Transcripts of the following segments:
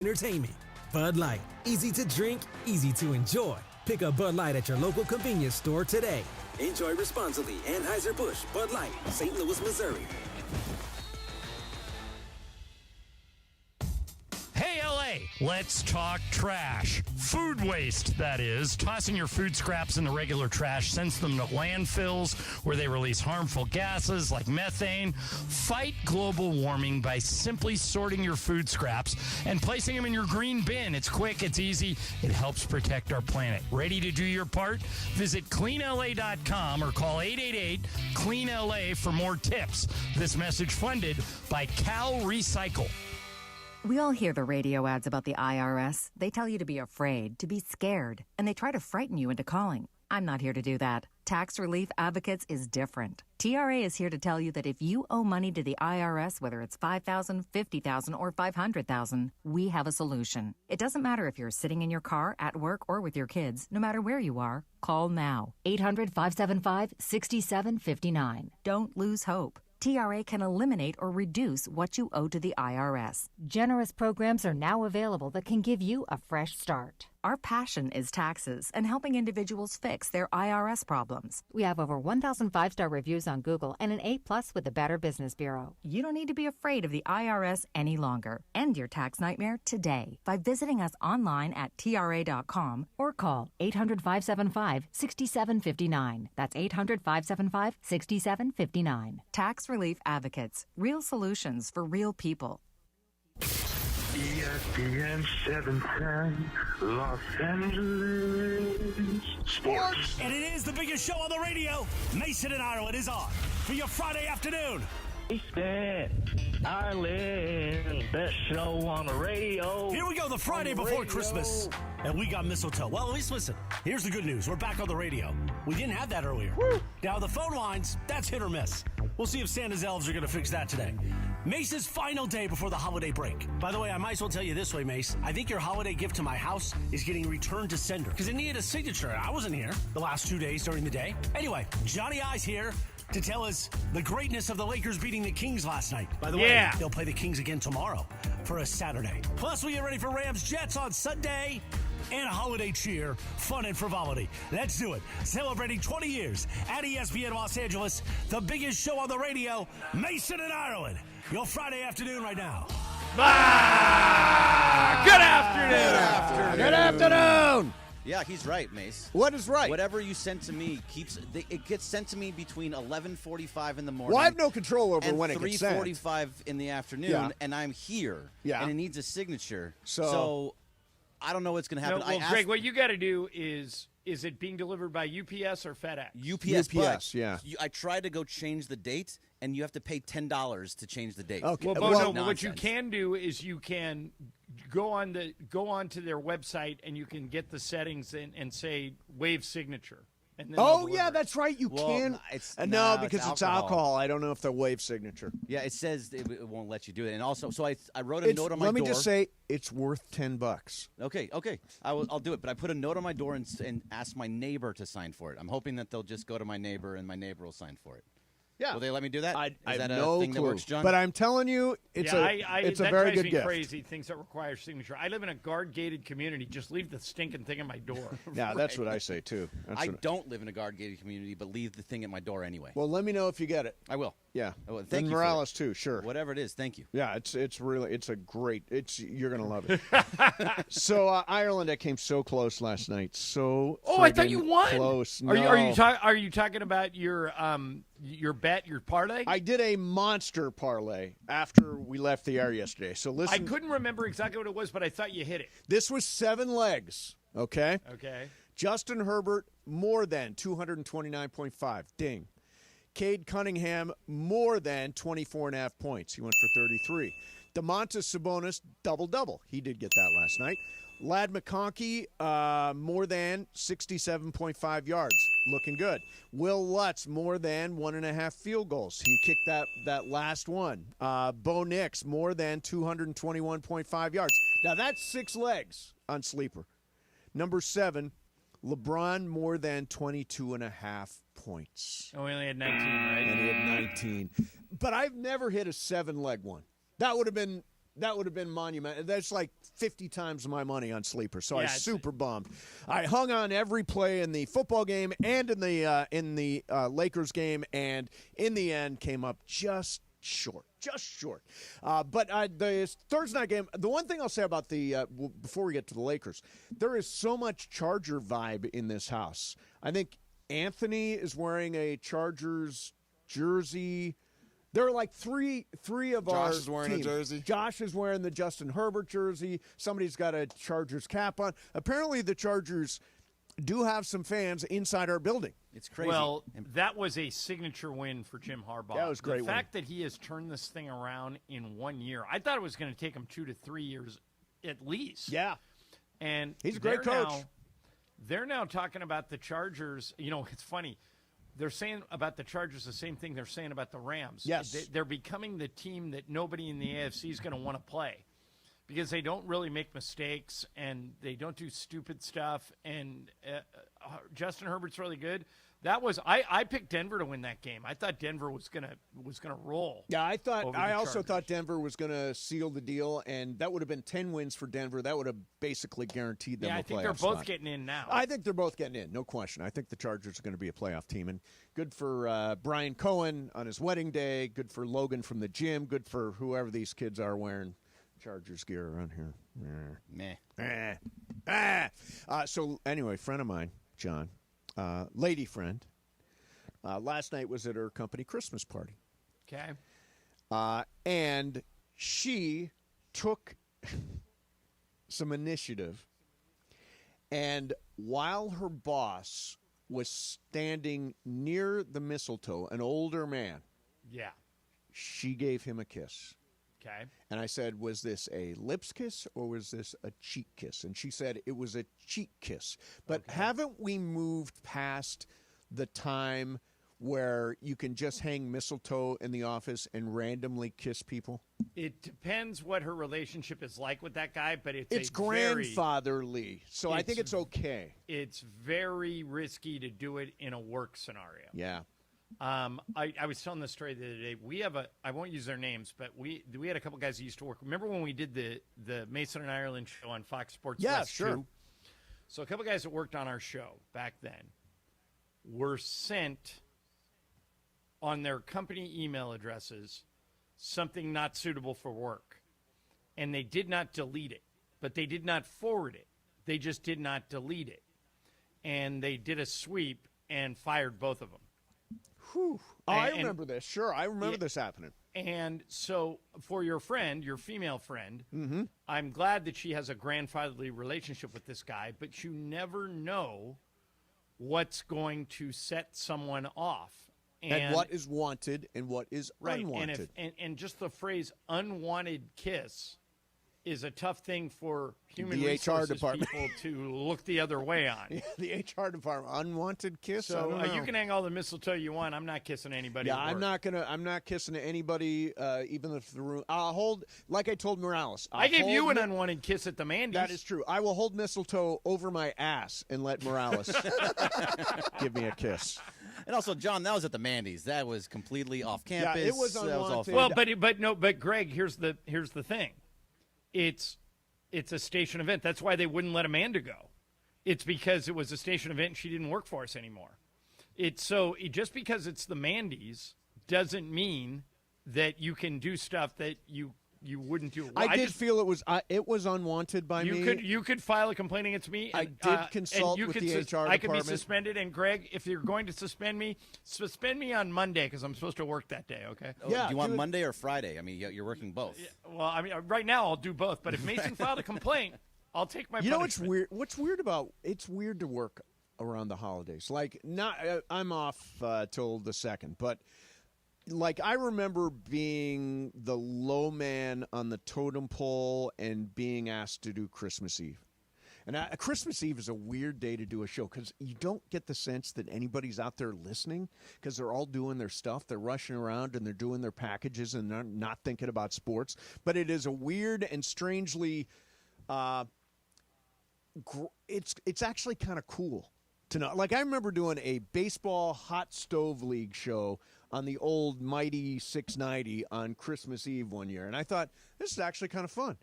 Entertainment. Bud Light. Easy to drink, easy to enjoy. Pick up Bud Light at your local convenience store today. Enjoy responsibly. Anheuser-Busch, Bud Light, St. Louis, Missouri. Hey, LA, let's talk trash. Food waste, that is. Tossing your food scraps in the regular trash sends them to landfills where they release harmful gases like methane. Fight global warming by simply sorting your food scraps and placing them in your green bin. It's quick, it's easy, it helps protect our planet. Ready to do your part? Visit cleanla.com or call 888-CLEAN-LA for more tips. This message funded by Cal Recycle. We all hear the radio ads about the IRS. They tell you to be afraid, to be scared, and they try to frighten you into calling. I'm not here to do that. Tax Relief Advocates is different. TRA is here to tell you that if you owe money to the IRS, whether it's $5,000, $50,000, or $500,000, we have a solution. It doesn't matter if you're sitting in your car, at work, or with your kids. No matter where you are, call now. 800-575-6759. Don't lose hope. TRA can eliminate or reduce what you owe to the IRS. Generous programs are now available that can give you a fresh start. Our passion is taxes and helping individuals fix their IRS problems. We have over 1,000 5-star reviews on Google and an A+ with the Better Business Bureau. You don't need to be afraid of the IRS any longer. End your tax nightmare today by visiting us online at TRA.com or call 800-575-6759. That's 800-575-6759. Tax Relief Advocates. Real solutions for real people. ESPN 710, Los Angeles Sports. And it is the biggest show on the radio. Mason and Ireland is on for your Friday afternoon. Ireland, best show on the radio. Here we go, the Friday before Christmas. And we got mistletoe. Well, at least listen, here's the good news. We're back on the radio. We didn't have that earlier. Woo. Now, the phone lines, that's hit or miss. We'll see if Santa's elves are going to fix that today. Mace's final day before the holiday break. By the way, I might as well tell you this way, Mace. I think your holiday gift to my house is getting returned to sender because it needed a signature. I wasn't here the last 2 days during the day. Anyway, Johnny I's here to tell us the greatness of the Lakers beating the Kings last night. By the way, they'll play the Kings again tomorrow for a Saturday. Plus, we get ready for Rams-Jets on Sunday and a holiday cheer, fun and frivolity. Let's do it. Celebrating 20 years at ESPN Los Angeles, the biggest show on the radio, Mason and Ireland. Your Friday afternoon right now. Good afternoon. Good afternoon. Yeah, he's right, Mace. What is right? Whatever you send to me it gets sent to me between 11:45 in the morning. Well, I have no control over and when it gets sent. 3:45 in the afternoon, and I'm here. Yeah. And it needs a signature. So I don't know what's going to happen. No, well, Greg, what you got to do is it being delivered by UPS or FedEx? UPS, yeah. I tried to go change the date, and you have to pay $10 to change the date. Okay. Well, what you can do is you can go on to their website and you can get the settings and say waive signature. And then that's right. You can. No, because it's alcohol. I don't know if they'll waive signature. Yeah, it says it won't let you do it. And also, so I wrote a note on my door. Let me just say, it's worth $10. Okay. I'll do it. But I put a note on my door and asked my neighbor to sign for it. I'm hoping that they'll just go to my neighbor and my neighbor will sign for it. Yeah. Will they let me do that? I Is have that no a thing clue. that works, John? But I'm telling you, it's a very good gift. That drives me crazy, things that require signature. I live in a guard-gated community. Just leave the stinking thing at my door. Yeah, that's what I say, too. I don't live in a guard-gated community, but leave the thing at my door anyway. Well, let me know if you get it. I will. Yeah. Thank you. Morales, too, sure. Whatever it is, thank you. Yeah, you're going to love it. So, Ireland, that came so close last night. I thought you won. Close. Are you talking about your bet, your parlay? I did a monster parlay after we left the air yesterday. So listen. I couldn't remember exactly what it was, but I thought you hit it. This was 7 legs, okay? Okay. Justin Herbert, more than 229.5. Ding. Cade Cunningham, more than 24.5 points. He went for 33. Domantas Sabonis, double-double. He did get that last night. Ladd McConkey, more than 67.5 yards. Looking good. Will Lutz, more than 1.5 field goals. He kicked that last one. Bo Nix, more than 221.5 yards. Now, that's 6 legs on Sleeper. Number 7, LeBron, more than 22.5 points. Oh, he only had 19, right? And he had 19. But I've never hit a 7-leg one. That would have been That would have been monumental. That's like 50 times my money on sleeper. So I was Yeah, super bummed. I hung on every play in the football game and in the Lakers game, and in the end came up just short. But the Thursday night game, the one thing I'll say about before we get to the Lakers, there is so much Charger vibe in this house. I think Anthony is wearing a Chargers jersey. There are like three of our Josh is wearing team. a jersey. Josh is wearing the Justin Herbert jersey. Somebody's got a Chargers cap on. Apparently the Chargers do have some fans inside our building. It's crazy. Well, that was a signature win for Jim Harbaugh. That was a great The win. fact that he has turned this thing around in 1 year, I thought it was going to take him 2 to 3 years at least. Yeah. And he's a great coach. They're now talking about the Chargers. You know, it's funny. They're saying about the Chargers the same thing they're saying about the Rams. Yes. They're becoming the team that nobody in the AFC is going to want to play because they don't really make mistakes and they don't do stupid stuff. And Justin Herbert's really good. That was I picked Denver to win that game. I thought Denver was gonna roll. Yeah, I also Chargers. thought Denver was going to seal the deal, and that would have been 10 wins for Denver. That would have basically guaranteed them Yeah, a I think playoff they're both spot. getting in now. I think they're both getting in, no question. I think the Chargers are going to be a playoff team, and good for Brian Cohen on his wedding day. Good for Logan from the gym. Good for whoever these kids are wearing Chargers gear around here. Meh. So anyway, friend of mine, John, lady friend, last night was at her company Christmas party. Okay. And she took some initiative, and while her boss was standing near the mistletoe, an older man, Yeah. she gave him a kiss. Okay. And I said, was this a lips kiss or was this a cheek kiss? And she said it was a cheek kiss. But haven't we moved past the time where you can just hang mistletoe in the office and randomly kiss people? It depends what her relationship is like with that guy, but It's grandfatherly, so I think it's okay. It's very risky to do it in a work scenario. Yeah. I was telling this story the other day. We have I won't use their names, but we had a couple guys who used to work. Remember when we did the Mason and Ireland show on Fox Sports? Yeah, West sure. 2? So a couple guys that worked on our show back then were sent on their company email addresses something not suitable for work. And they did not delete it, but they did not forward it. They just did not delete it. And they did a sweep and fired both of them. Whew. Oh, I remember this. Sure, I remember this happening. And so for your friend, your female friend, Mm-hmm. I'm glad that she has a grandfatherly relationship with this guy, but you never know what's going to set someone off. And what is wanted and what is right, unwanted. And just the phrase unwanted kiss is a tough thing for human The HR resources department. people to look the other way on. The HR department, unwanted kiss. I So don't know. you can hang all the mistletoe you want. I'm not kissing anybody. Yeah, at work. I'm not kissing anybody, even if the room. I'll hold, like I told Morales. I gave you an unwanted kiss at the Mandy's. That is true. I will hold mistletoe over my ass and let Morales give me a kiss. And also, John, that was at the Mandy's. That was completely off campus. it was That all unwanted. fun. But Greg, here's the thing. It's a station event. That's why they wouldn't let Amanda go. It's because it was a station event and she didn't work for us anymore. Just because it's the Mandy's doesn't mean that you can do stuff that you wouldn't do. I did feel it was unwanted by me. You could file a complaint against me. I did consult with the HR I could be department. suspended. And Greg, if you're going to suspend me on Monday because I'm supposed to work that day. Okay. Do you want Monday or Friday? I mean, you're working both. Well, I mean, right now I'll do both. But if Mason filed a complaint, I'll take my. You know what's punishment. weird? What's weird about it's weird to work around the holidays. Like I'm off till the 2nd, but like I remember being the low man on the totem pole and being asked to do Christmas Eve. And Christmas Eve is a weird day to do a show because you don't get the sense that anybody's out there listening because they're all doing their stuff. They're rushing around and they're doing their packages and they're not thinking about sports. But it is a weird and strangely, it's actually kind of cool to know. Like I remember doing a baseball hot stove league show on the old mighty 690 on Christmas Eve one year, and I thought, this is actually kind of fun.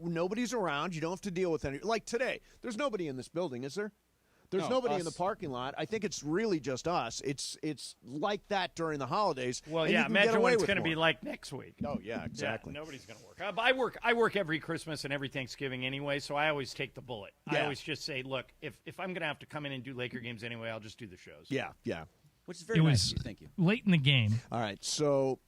Nobody's around. You don't have to deal with any. Like today, there's nobody in this building, is there? There's nobody in the parking lot. I think it's really just us. It's like that during the holidays. Well, yeah, imagine what it's going to be like next week. Oh, yeah, exactly. Yeah, nobody's going to work. I work every Christmas and every Thanksgiving anyway, so I always take the bullet. Yeah. I always just say, look, if I'm going to have to come in and do Laker games anyway, I'll just do the shows. Yeah, yeah. Which is very nice of you. Thank you. Late in the game. All right, so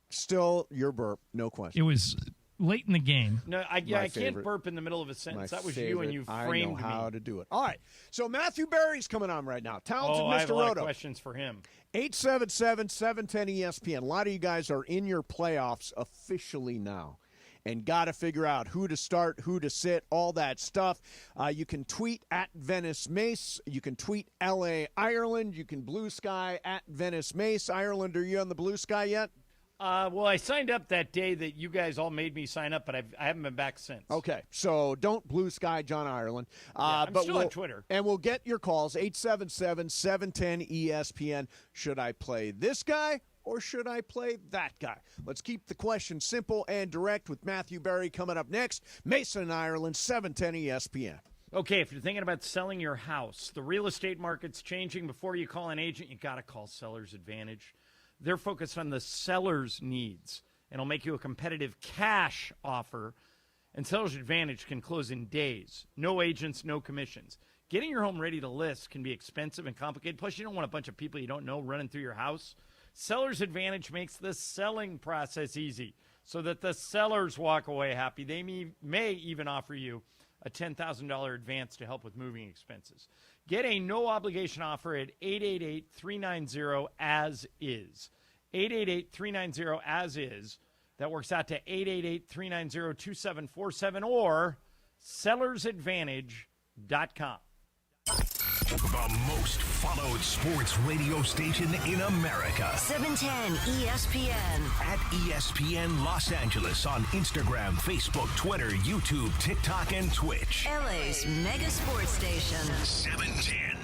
still your burp, no question. It was late in the game. No, I can't burp in the middle of a sentence. That was you, and you framed me. I know how to do it. All right. So Matthew Berry's coming on right now. Talented Mr. I have a lot Roto. of questions for him. 877-710-ESPN. A lot of you guys are in your playoffs officially now and got to figure out who to start, who to sit, all that stuff. You can tweet at Venice Mace. You can tweet LA Ireland. You can blue sky at Venice Mace. Ireland, are you on the blue sky yet? Well, I signed up that day that you guys all made me sign up, but I haven't been back since. Okay, so don't blue sky John Ireland. I'm still on Twitter. And we'll get your calls, 877-710-ESPN. Should I play this guy or should I play that guy? Let's keep the question simple and direct with Matthew Berry coming up next. Mason, Ireland, 710 ESPN. Okay, if you're thinking about selling your house, the real estate market's changing. Before you call an agent, you got to call Seller's Advantage. They're focused on the seller's needs, and it'll make you a competitive cash offer. And Seller's Advantage can close in days. No agents, no commissions. Getting your home ready to list can be expensive and complicated. Plus, you don't want a bunch of people you don't know running through your house. Seller's Advantage makes the selling process easy so that the sellers walk away happy. They may even offer you a $10,000 advance to help with moving expenses. Get a no-obligation offer at 888-390-AS-IS. 888-390-AS-IS. That works out to 888-390-2747 or sellersadvantage.com. The most followed sports radio station in America. 710 ESPN. At ESPN Los Angeles on Instagram, Facebook, Twitter, YouTube, TikTok, and Twitch. LA's mega sports station. 710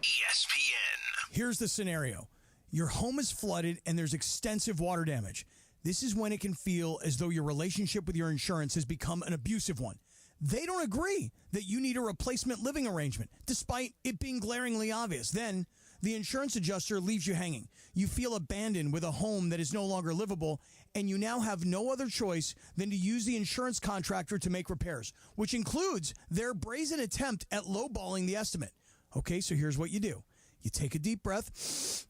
ESPN. Here's the scenario. Your home is flooded and there's extensive water damage. This is when it can feel as though your relationship with your insurance has become an abusive one. They don't agree that you need a replacement living arrangement, despite it being glaringly obvious. Then, the insurance adjuster leaves you hanging. You feel abandoned with a home that is no longer livable, and you now have no other choice than to use the insurance contractor to make repairs, which includes their brazen attempt at lowballing the estimate. Okay, so here's what you do. You take a deep breath,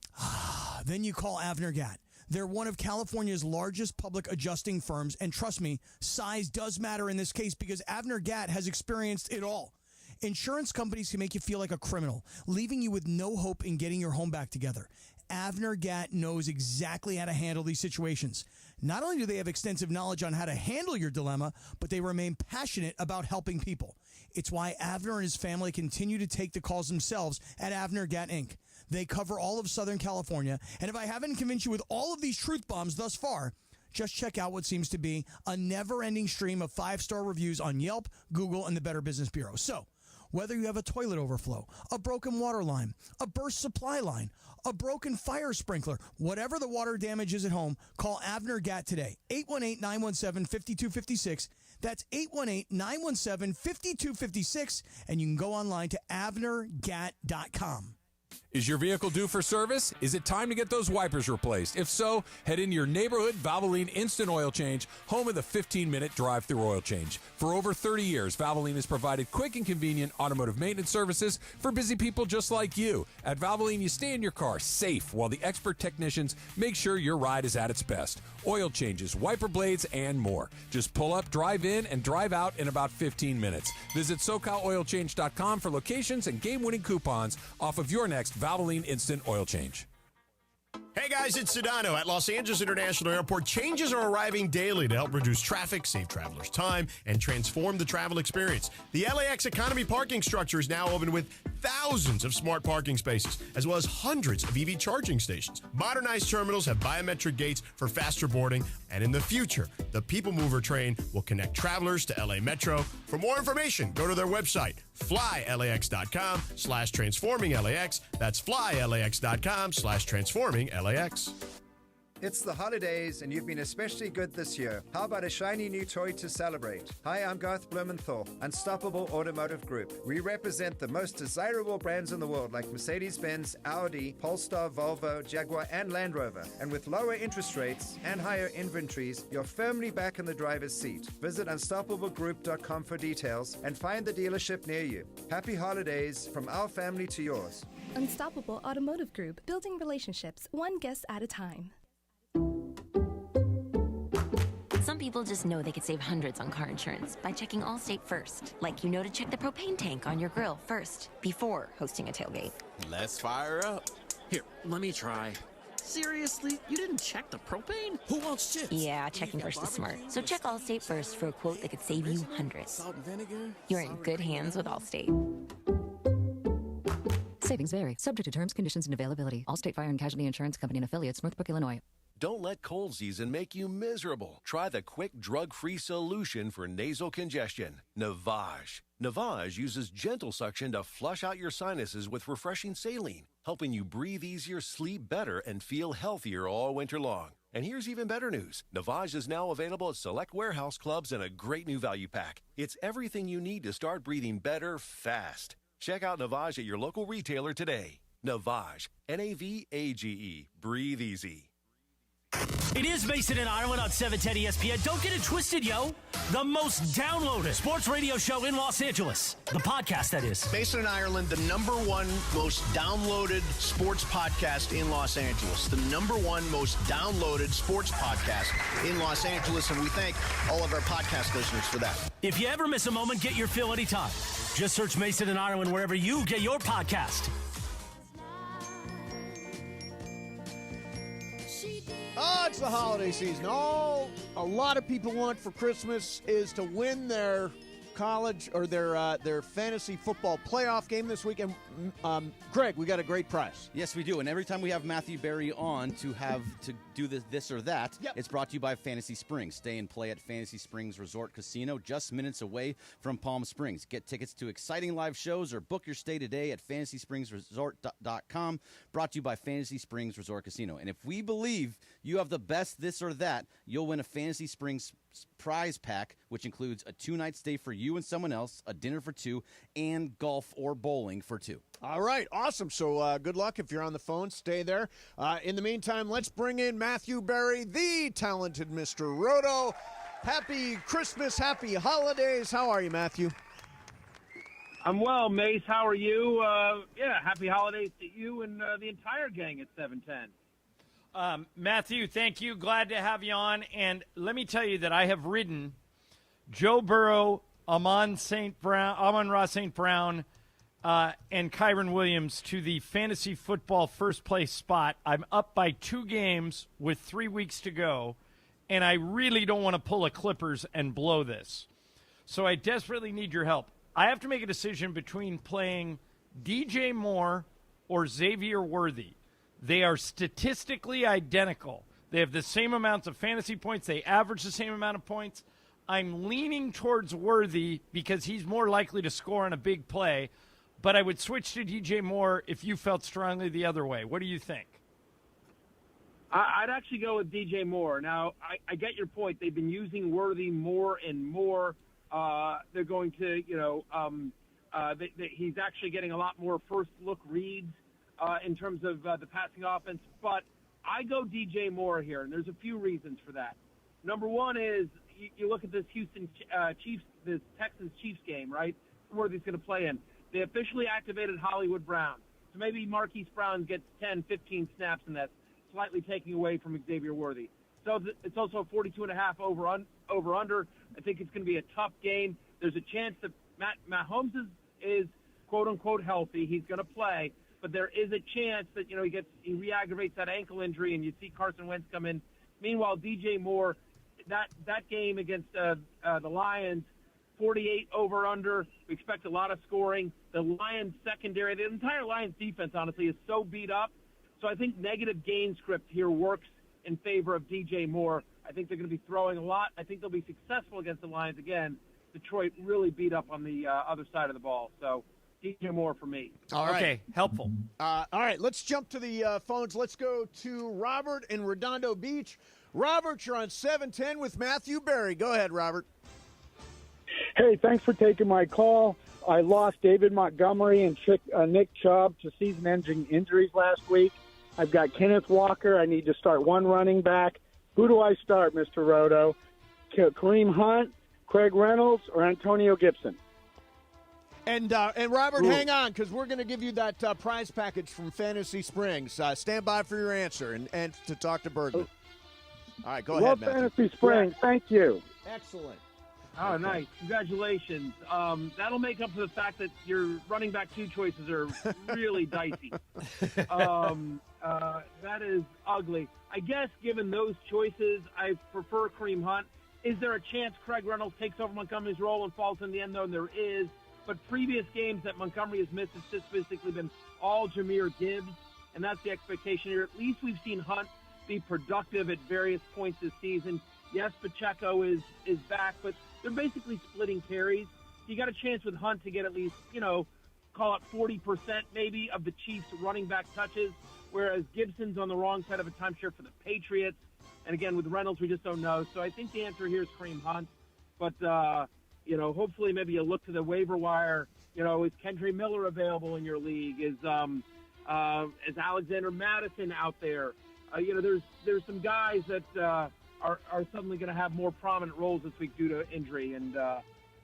then you call Avner Gatt. They're one of California's largest public adjusting firms, and trust me, size does matter in this case because Avner Gatt has experienced it all. Insurance companies can make you feel like a criminal, leaving you with no hope in getting your home back together. Avner Gatt knows exactly how to handle these situations. Not only do they have extensive knowledge on how to handle your dilemma, but they remain passionate about helping people. It's why Avner and his family continue to take the calls themselves at Avner Gatt Inc. They cover all of Southern California, and if I haven't convinced you with all of these truth bombs thus far, just check out what seems to be a never-ending stream of 5-star reviews on Yelp, Google, and the Better Business Bureau. So, whether you have a toilet overflow, a broken water line, a burst supply line, a broken fire sprinkler, whatever the water damage is at home, call Avner Gatt today, 818-917-5256. That's 818-917-5256, and you can go online to avnergatt.com. Is your vehicle due for service? Is it time to get those wipers replaced? If so, head into your neighborhood Valvoline Instant Oil Change, home of the 15-minute drive-through oil change. For over 30 years, Valvoline has provided quick and convenient automotive maintenance services for busy people just like you. At Valvoline, you stay in your car safe while the expert technicians make sure your ride is at its best. Oil changes, wiper blades, and more. Just pull up, drive in, and drive out in about 15 minutes. Visit SoCalOilChange.com for locations and game-winning coupons off of your next Valvoline Instant Oil Change. Hey guys, it's Sedano. At Los Angeles International Airport, changes are arriving daily to help reduce traffic, save travelers time, and transform the travel experience. The LAX Economy parking structure is now open with thousands of smart parking spaces, as well as hundreds of EV charging stations. Modernized terminals have biometric gates for faster boarding, and in the future, the People Mover train will connect travelers to LA Metro. For more information, go to their website, flylax.com/transforminglax. That's flylax.com/transforminglax. It's the holidays, and you've been especially good this year. How about a shiny new toy to celebrate? Hi, I'm Garth Blumenthal, Unstoppable Automotive Group. We represent the most desirable brands in the world like Mercedes-Benz, Audi, Polestar, Volvo, Jaguar, and Land Rover. And with lower interest rates and higher inventories, you're firmly back in the driver's seat. Visit unstoppablegroup.com for details and find the dealership near you. Happy holidays from our family to yours. Unstoppable Automotive Group, building relationships one guest at a time. Some people just know they could save hundreds on car insurance by checking Allstate first. Like you know to check the propane tank on your grill first before hosting a tailgate. Let's fire up. Here, let me try. Seriously? You didn't check the propane? Who wants chips? Yeah, checking first is smart. So check Allstate first for a quote that could save you hundreds. Salt and vinegar? You're in good hands with Allstate. Savings vary. Subject to terms, conditions, and availability. Allstate Fire and Casualty Insurance Company and affiliates, Northbrook, Illinois. Don't let cold season make you miserable. Try the quick drug-free solution for nasal congestion, Navage. Navage uses gentle suction to flush out your sinuses with refreshing saline, helping you breathe easier, sleep better, and feel healthier all winter long. And here's even better news. Navage is now available at select warehouse clubs in a great new value pack. It's everything you need to start breathing better fast. Check out Navage at your local retailer today. Navage, Navage. Breathe easy. It is Mason and Ireland on 710 ESPN. Don't get it twisted, yo. The most downloaded sports radio show in Los Angeles. The podcast, that is. Mason and Ireland, the #1 most downloaded sports podcast in Los Angeles. The #1 most downloaded sports podcast in Los Angeles. And we thank all of our podcast listeners for that. If you ever miss a moment, get your fill anytime. Just search Mason and Ireland wherever you get your podcast. Oh, it's the holiday season. All a lot of people want for Christmas is to win their college or their fantasy football playoff game this weekend. Greg, we got a great prize. Yes, we do. And every time we have Matthew Berry on to do this or that, it's brought to you by Fantasy Springs. Stay and play at Fantasy Springs Resort Casino, just minutes away from Palm Springs. Get tickets to exciting live shows or book your stay today at FantasySpringsResort.com. Brought to you by Fantasy Springs Resort Casino. And if we believe you have the best this or that, you'll win a Fantasy Springs prize pack, which includes a 2-night stay for you and someone else, a dinner for 2, and golf or bowling for 2. All right, awesome. So good luck if you're on the phone. Stay there. In the meantime, let's bring in Matthew Berry, the talented Mr. Roto. Happy Christmas, happy holidays. How are you, Matthew? I'm well, Mace. How are you? Happy holidays to you and the entire gang at 710. Matthew, thank you. Glad to have you on. And let me tell you that I have ridden Joe Burrow, Amon-Ra St. Brown, and Kyron Williams to the fantasy football first place spot. I'm up by 2 games with 3 weeks to go, and I really don't want to pull a Clippers and blow this. So I desperately need your help. I have to make a decision between playing DJ Moore or Xavier Worthy. They are statistically identical. They have the same amounts of fantasy points. They average the same amount of points. I'm leaning towards Worthy because he's more likely to score on a big play, but I would switch to DJ Moore if you felt strongly the other way. What do you think? I'd actually go with DJ Moore. Now, I get your point. They've been using Worthy more and more. They're going to, he's actually getting a lot more first-look reads in terms of the passing offense. But I go DJ Moore here, and there's a few reasons for that. Number one is you look at this this Texans Chiefs game, right? Worthy's going to play in. They officially activated Hollywood Brown. So maybe Marquise Brown gets 10, 15 snaps in that, slightly taking away from Xavier Worthy. So it's also a 42.5 over-under. I think it's going to be a tough game. There's a chance that Matt Holmes is quote-unquote healthy. He's going to play. But there is a chance that, he re-aggravates that ankle injury and you see Carson Wentz come in. Meanwhile, DJ Moore, that game against the Lions, 48 over-under. We expect a lot of scoring. The Lions secondary, the entire Lions defense, honestly, is so beat up. So I think negative game script here works in favor of DJ Moore. I think they're going to be throwing a lot. I think they'll be successful against the Lions again. Detroit really beat up on the other side of the ball. So DJ Moore for me. All right. Okay, helpful. All right, let's jump to the phones. Let's go to Robert in Redondo Beach. Robert, you're on 710 with Matthew Berry. Go ahead, Robert. Hey, thanks for taking my call. I lost David Montgomery and Nick Chubb to season-ending injuries last week. I've got Kenneth Walker. I need to start one running back. Who do I start, Mr. Roto? Kareem Hunt, Craig Reynolds, or Antonio Gibson? And Robert, hang on, because we're going to give you that prize package from Fantasy Springs. Stand by for your answer and to talk to Bergman. All right, go ahead, Matthew. Fantasy Springs. Thank you. Excellent. Oh, nice. Congratulations. That'll make up for the fact that your running back 2 choices are really dicey. That is ugly. I guess given those choices, I prefer Kareem Hunt. Is there a chance Craig Reynolds takes over Montgomery's role and falls in the end zone? There is. But previous games that Montgomery has missed, it's just basically been all Jahmyr Gibbs, and that's the expectation here. At least we've seen Hunt be productive at various points this season. Yes, Pacheco is back, but they're basically splitting carries. You got a chance with Hunt to get at least, call it 40% maybe of the Chiefs' running back touches, whereas Gibson's on the wrong side of a timeshare for the Patriots. And again, with Reynolds, we just don't know. So I think the answer here is Kareem Hunt. But, hopefully maybe you look to the waiver wire. Is Kendra Miller available in your league? Is Alexander Madison out there? There's some guys that are suddenly going to have more prominent roles this week due to injury, and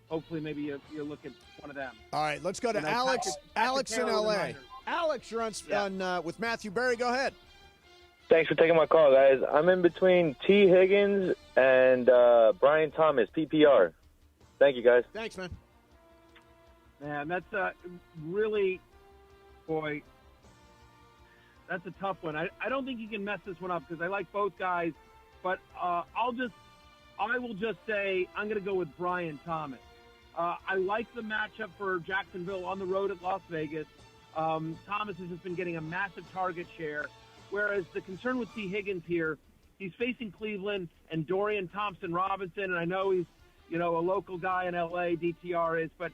hopefully maybe you look at one of them. All right, let's go to Alex. Alex in L.A. Alex, you're on with Matthew Berry. Go ahead. Thanks for taking my call, guys. I'm in between T. Higgins and Brian Thomas, PPR. Thank you, guys. Thanks, man. Man, that's really, boy, that's a tough one. I don't think you can mess this one up because I like both guys, but I will just say I'm going to go with Brian Thomas. I like the matchup for Jacksonville on the road at Las Vegas. Thomas has just been getting a massive target share, whereas the concern with T. Higgins here, he's facing Cleveland and Dorian Thompson-Robinson, and I know he's a local guy in L.A., DTR is, but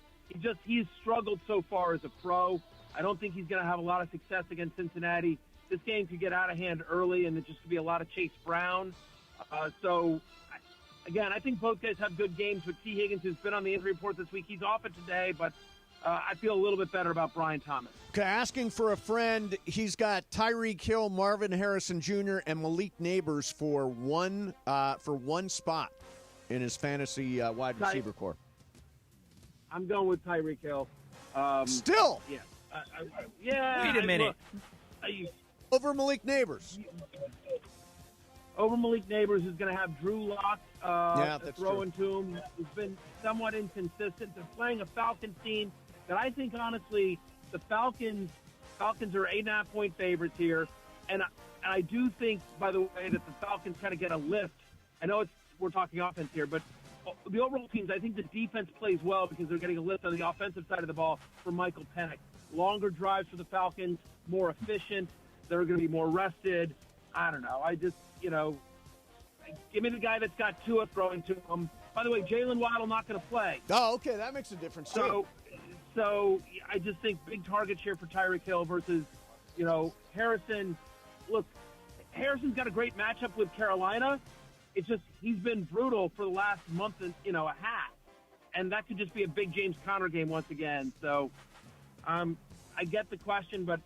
he's struggled so far as a pro. I don't think he's going to have a lot of success against Cincinnati. This game could get out of hand early, and it just could be a lot of Chase Brown. Again, I think both guys have good games, but T. Higgins, who's been on the injury report this week, he's off it today, but I feel a little bit better about Brian Thomas. Okay, asking for a friend, he's got Tyreek Hill, Marvin Harrison Jr., and Malik Neighbors for one spot in his fantasy wide receiver core. I'm going with Tyreek Hill. Still? Yeah. Yeah. Wait a minute. Over Malik Neighbors. Over Malik Neighbors is going to have Drew Lock throwing to him. He's been somewhat inconsistent. They're playing a Falcons team that I think, honestly, the Falcons are 8.5-point favorites here. And I do think, by the way, that the Falcons kind of get a lift. I know we're talking offense here, but the overall teams, I think the defense plays well because they're getting a lift on the offensive side of the ball from Michael Penix. Longer drives for the Falcons, more efficient. They're going to be more rested. I don't know. I just, give me the guy that's got Tua throwing to him. By the way, Jalen Waddle not going to play. Oh, okay. That makes a difference, too. So I just think big target share for Tyreek Hill versus, Harrison. Look, Harrison's got a great matchup with Carolina. It's just he's been brutal for the last month and a half, and that could just be a big James Conner game once again. So I get the question, but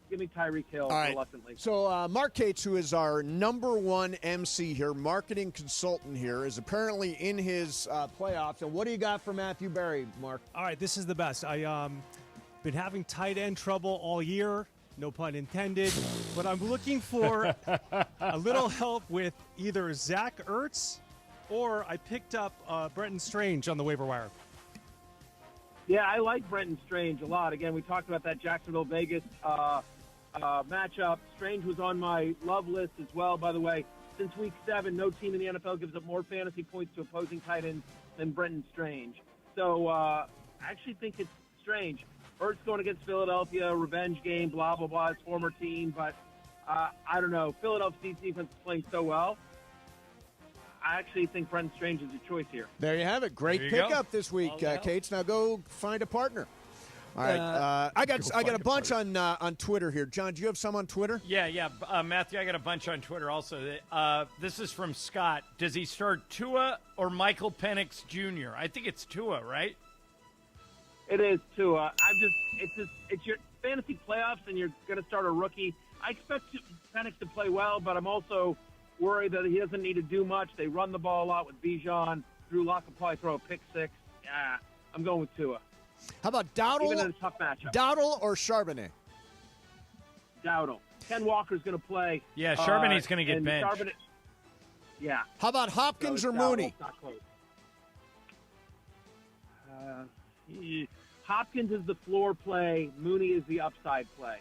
give me Tyreek Hill reluctantly. So Mark Cates, who is our number one MC here, marketing consultant here, is apparently in his playoffs. And what do you got for Matthew Berry, Mark? All right, this is the best. I been having tight end trouble all year. No pun intended. But I'm looking for a little help with either Zach Ertz or I picked up Brenton Strange on the waiver wire. Yeah, I like Brenton Strange a lot. Again, we talked about that Jacksonville-Vegas matchup. Strange was on my love list as well, by the way. Since Week 7, no team in the NFL gives up more fantasy points to opposing tight ends than Brenton Strange. So I actually think it's strange. Hurts going against Philadelphia, revenge game, blah, blah, blah, his former team. But I don't know. Philadelphia's defense is playing so well. I actually think Brendan Strange is a choice here. There you have it. Great pickup this week, Kates. Now go find a partner. All right, I got a bunch on Twitter here. John, do you have some on Twitter? Yeah. Matthew, I got a bunch on Twitter also. This is from Scott. Does he start Tua or Michael Penix Jr.? I think it's Tua, right? It is Tua. It's your fantasy playoffs, and you're going to start a rookie. I expect Penix to play well, but I'm also worried that he doesn't need to do much. They run the ball a lot with Bijan. Drew Lock will probably throw a pick six. Yeah, I'm going with Tua. How about Dowdle? Even in a tough matchup. Dowdle or Charbonnet? Dowdle. Ken Walker's going to play. Yeah, Charbonnet's going to get benched. Yeah. How about Hopkins or Mooney? Not close. Hopkins is the floor play. Mooney is the upside play.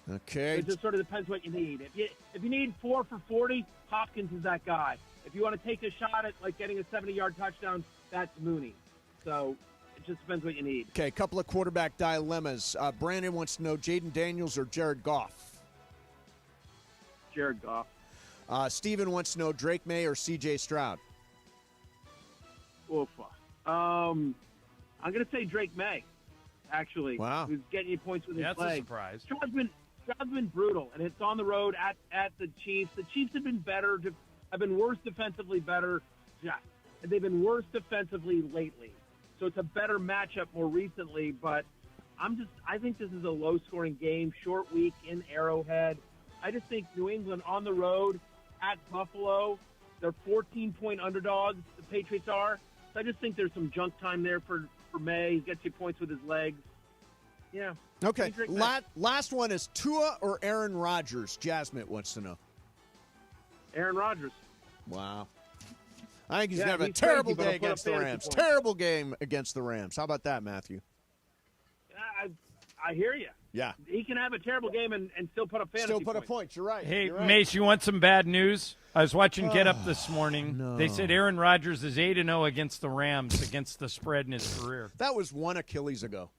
Okay. It just sort of depends what you need. If you need 4 for 40, Hopkins is that guy. If you want to take a shot at like getting a 70-yard touchdown, that's Mooney. So it just depends what you need. Okay, a couple of quarterback dilemmas. Brandon wants to know Jaden Daniels or Jared Goff. Jared Goff. Steven wants to know Drake May or C.J. Stroud. Oof. I'm going to say Drake May, actually. Wow. Who's getting you points with his That's legs. a surprise. Stroud's been brutal, and it's on the road at the Chiefs. The Chiefs have been better, have been worse defensively they've been worse defensively lately. So it's a better matchup more recently, but I think this is a low-scoring game, short week in Arrowhead. I just think New England on the road at Buffalo, they're 14-point underdogs, the Patriots are. So I just think there's some junk time there for May. He gets you points with his legs. Yeah. Okay. Last one is Tua or Aaron Rodgers. Jasmine wants to know. Aaron Rodgers. Wow. I think he's going to have a terrible day against the Rams. Terrible game against the Rams. How about that, Matthew? I hear you. Yeah. He can have a terrible game and still put up fantasy points. You're right. Hey, You're right. Mace, you want some bad news? I was watching Get Up this morning. No. They said Aaron Rodgers is 8-0 against the Rams against the spread in his career. That was one Achilles ago.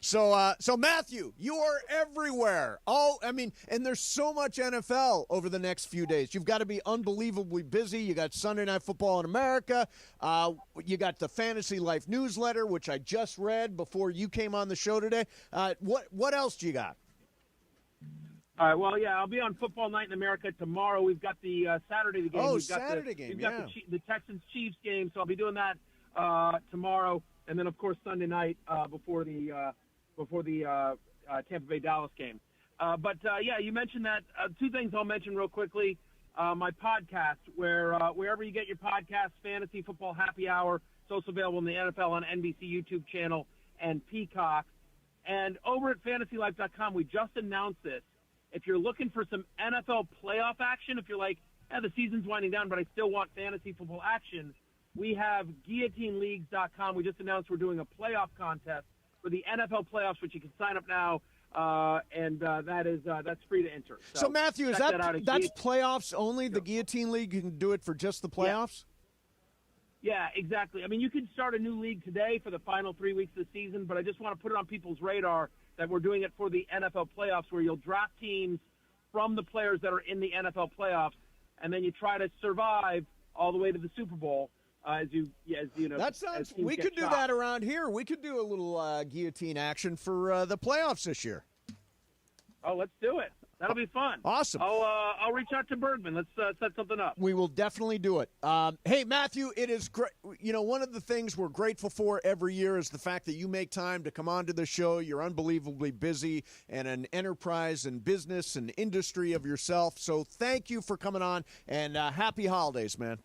So Matthew, you are everywhere. And there's so much NFL over the next few days. You've got to be unbelievably busy. You got Sunday Night Football in America. You got the Fantasy Life newsletter, which I just read before you came on the show today. What else do you got? All right. Well, yeah, I'll be on Football Night in America tomorrow. We've got the Saturday game. We've got the Texans-Chiefs game, so I'll be doing that tomorrow. And then, of course, Sunday night before the Tampa Bay Dallas game. But you mentioned that. Two things I'll mention real quickly. My podcast, wherever you get your podcasts, Fantasy Football Happy Hour, it's also available in the NFL on NBC YouTube channel and Peacock. And over at FantasyLife.com, we just announced this. If you're looking for some NFL playoff action, if you're like, the season's winding down, but I still want fantasy football action, we have GuillotineLeagues.com. We just announced we're doing a playoff contest for the NFL playoffs, which you can sign up now, and that's free to enter. So Matthew, is that's playoffs only? The Guillotine League, you can do it for just the playoffs? Yeah, exactly. I mean, you could start a new league today for the final 3 weeks of the season, but I just want to put it on people's radar that we're doing it for the NFL playoffs, where you'll draft teams from the players that are in the NFL playoffs, and then you try to survive all the way to the Super Bowl. As you know, that sounds. We could do that around here. We could do a little guillotine action for the playoffs this year. Oh, let's do it. That'll be fun. Awesome. I'll reach out to Bergman. Let's set something up. We will definitely do it. Hey, Matthew, it is great. You know, one of the things we're grateful for every year is the fact that you make time to come onto the show. You're unbelievably busy and an enterprise and business and industry of yourself. So thank you for coming on, and happy holidays, man.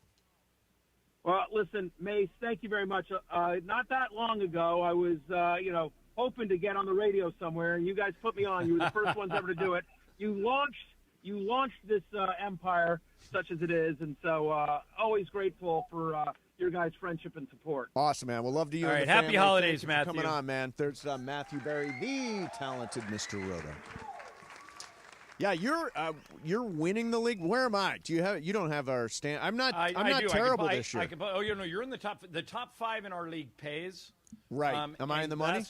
Well, listen, Mace, thank you very much. Not that long ago, I was, hoping to get on the radio somewhere, and you guys put me on. You were the first ones ever to do it. You launched this empire, such as it is, and so always grateful for your guys' friendship and support. Awesome, man. We'll love to you. All and right, the happy family. holidays, Thank you Matthew. For coming on, man. There's Matthew Berry, the talented Mr. Roto. Yeah, you're winning the league. Where am I? You don't have our stand? I'm not terrible this year. You're in the top. The top 5 in our league pays. Right. Am I in the money?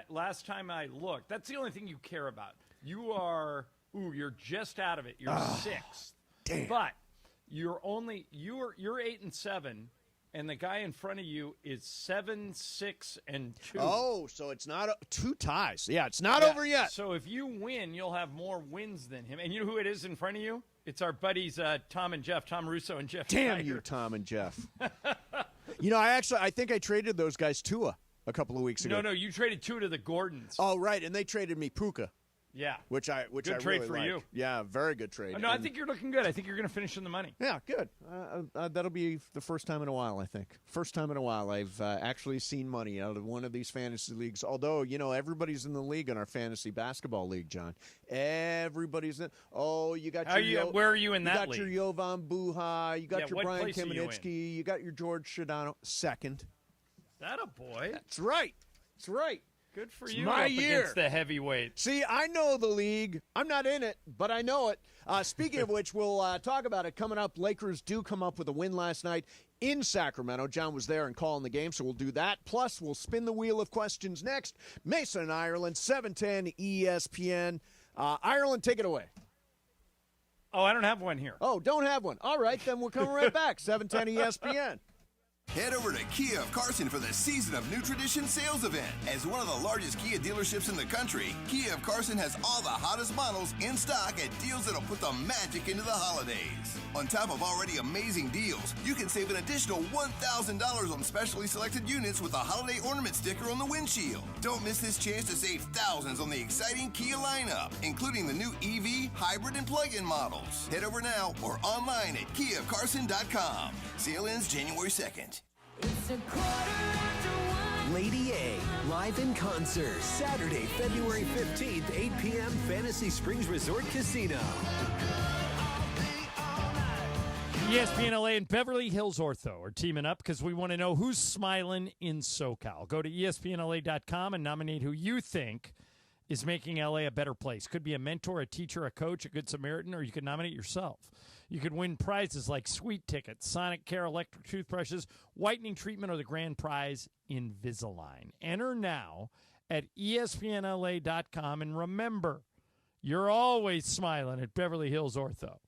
Last time I looked, that's the only thing you care about. You're just out of it. You're 6th. Damn. But you're 8-7. And the guy in front of you is 7, 6, and 2. Oh, so it's not 2 ties. Yeah, it's not over yet. So if you win, you'll have more wins than him. And you know who it is in front of you? It's our buddies Tom and Jeff, Tom Russo and Jeff. Damn Tiger. you, Tom and Jeff. I think I traded those guys Tua a couple of weeks ago. No, you traded Tua to the Gordons. Oh, right, and they traded me Puka. Yeah, which I good trade really for like. you. Yeah, very good trade. No, I think you're looking good. I think you're going to finish in the money. Yeah, good. That'll be the first time in a while. I think first time in a while I've actually seen money out of one of these fantasy leagues. Although everybody's in the league in our fantasy basketball league, John. Everybody's in. Oh, you got where are you in that league? You got your Jovan Buha. You got your Brian Kamenetsky. You got your George Shadano. Second. That a boy. That's right. That's right. Good for you. My year. Against the heavyweight. See, I know the league. I'm not in it, but I know it. Speaking of which, we'll talk about it coming up. Lakers do come up with a win last night in Sacramento. John was there and calling the game, so we'll do that. Plus, we'll spin the wheel of questions next. Mason and Ireland, 710 ESPN. Ireland, take it away. Oh, I don't have one here. Oh, don't have one. All right, then we're coming right back. 710 ESPN. Head over to Kia of Carson for the Season of New Tradition sales event. As one of the largest Kia dealerships in the country, Kia of Carson has all the hottest models in stock at deals that'll put the magic into the holidays. On top of already amazing deals, you can save an additional $1,000 on specially selected units with a holiday ornament sticker on the windshield. Don't miss this chance to save thousands on the exciting Kia lineup, including the new EV, hybrid, and plug-in models. Head over now or online at KiaCarson.com. Sale ends January 2nd. Lady A, live in concert, Saturday, February 15th, 8 p.m., Fantasy Springs Resort Casino. ESPN LA and Beverly Hills Ortho are teaming up because we want to know who's smiling in SoCal. Go to ESPNLA.com and nominate who you think is making LA a better place. Could be a mentor, a teacher, a coach, a good Samaritan, or you could nominate yourself. You could win prizes like sweet tickets, Sonic Care electric toothbrushes, whitening treatment, or the grand prize, Invisalign. Enter now at ESPNLA.com, and remember, you're always smiling at Beverly Hills Ortho.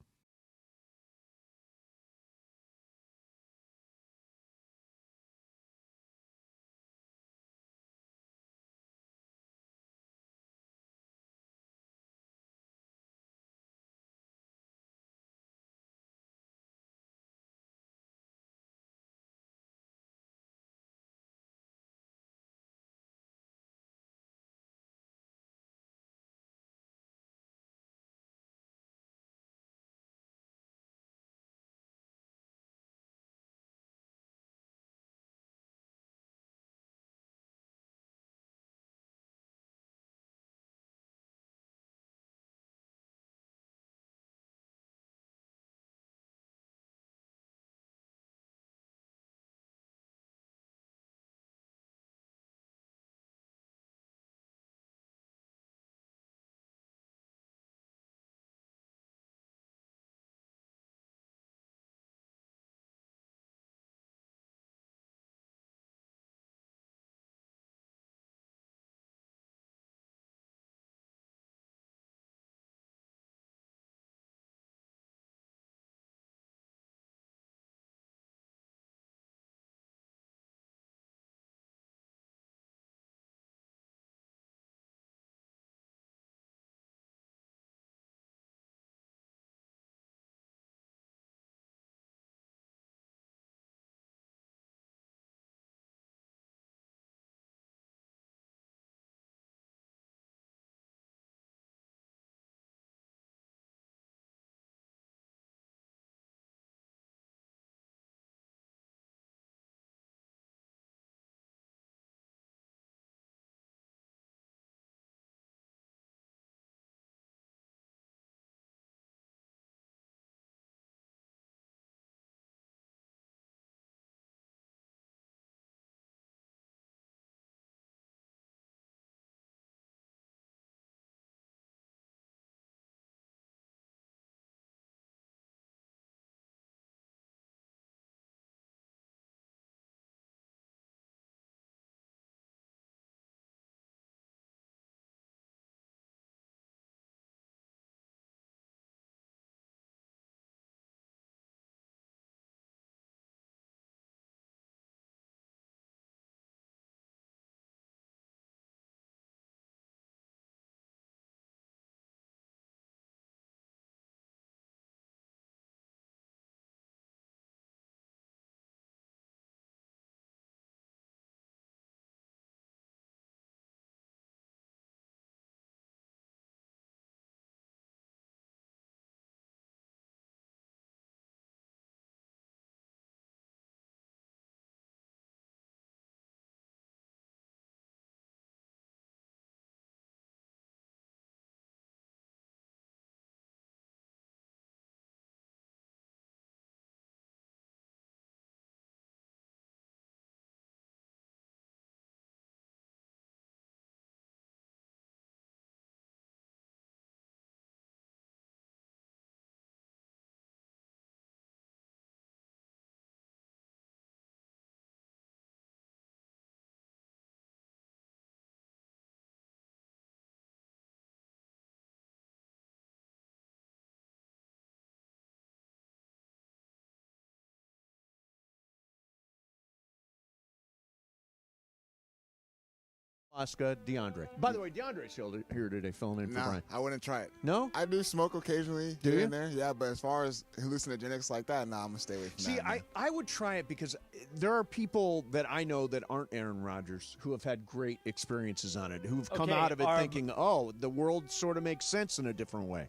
Oscar DeAndre. By the way, DeAndre's here today filling in for Nah, Brian. I wouldn't try it. No? I do smoke occasionally. Do here you? and there. Yeah, but as far as hallucinogenics like that, nah, I'm going to stay away from See, that. man. I would try it because there are people that I know that aren't Aaron Rodgers who have had great experiences on it, who've come Okay, out of it thinking, oh, the world sort of makes sense in a different way.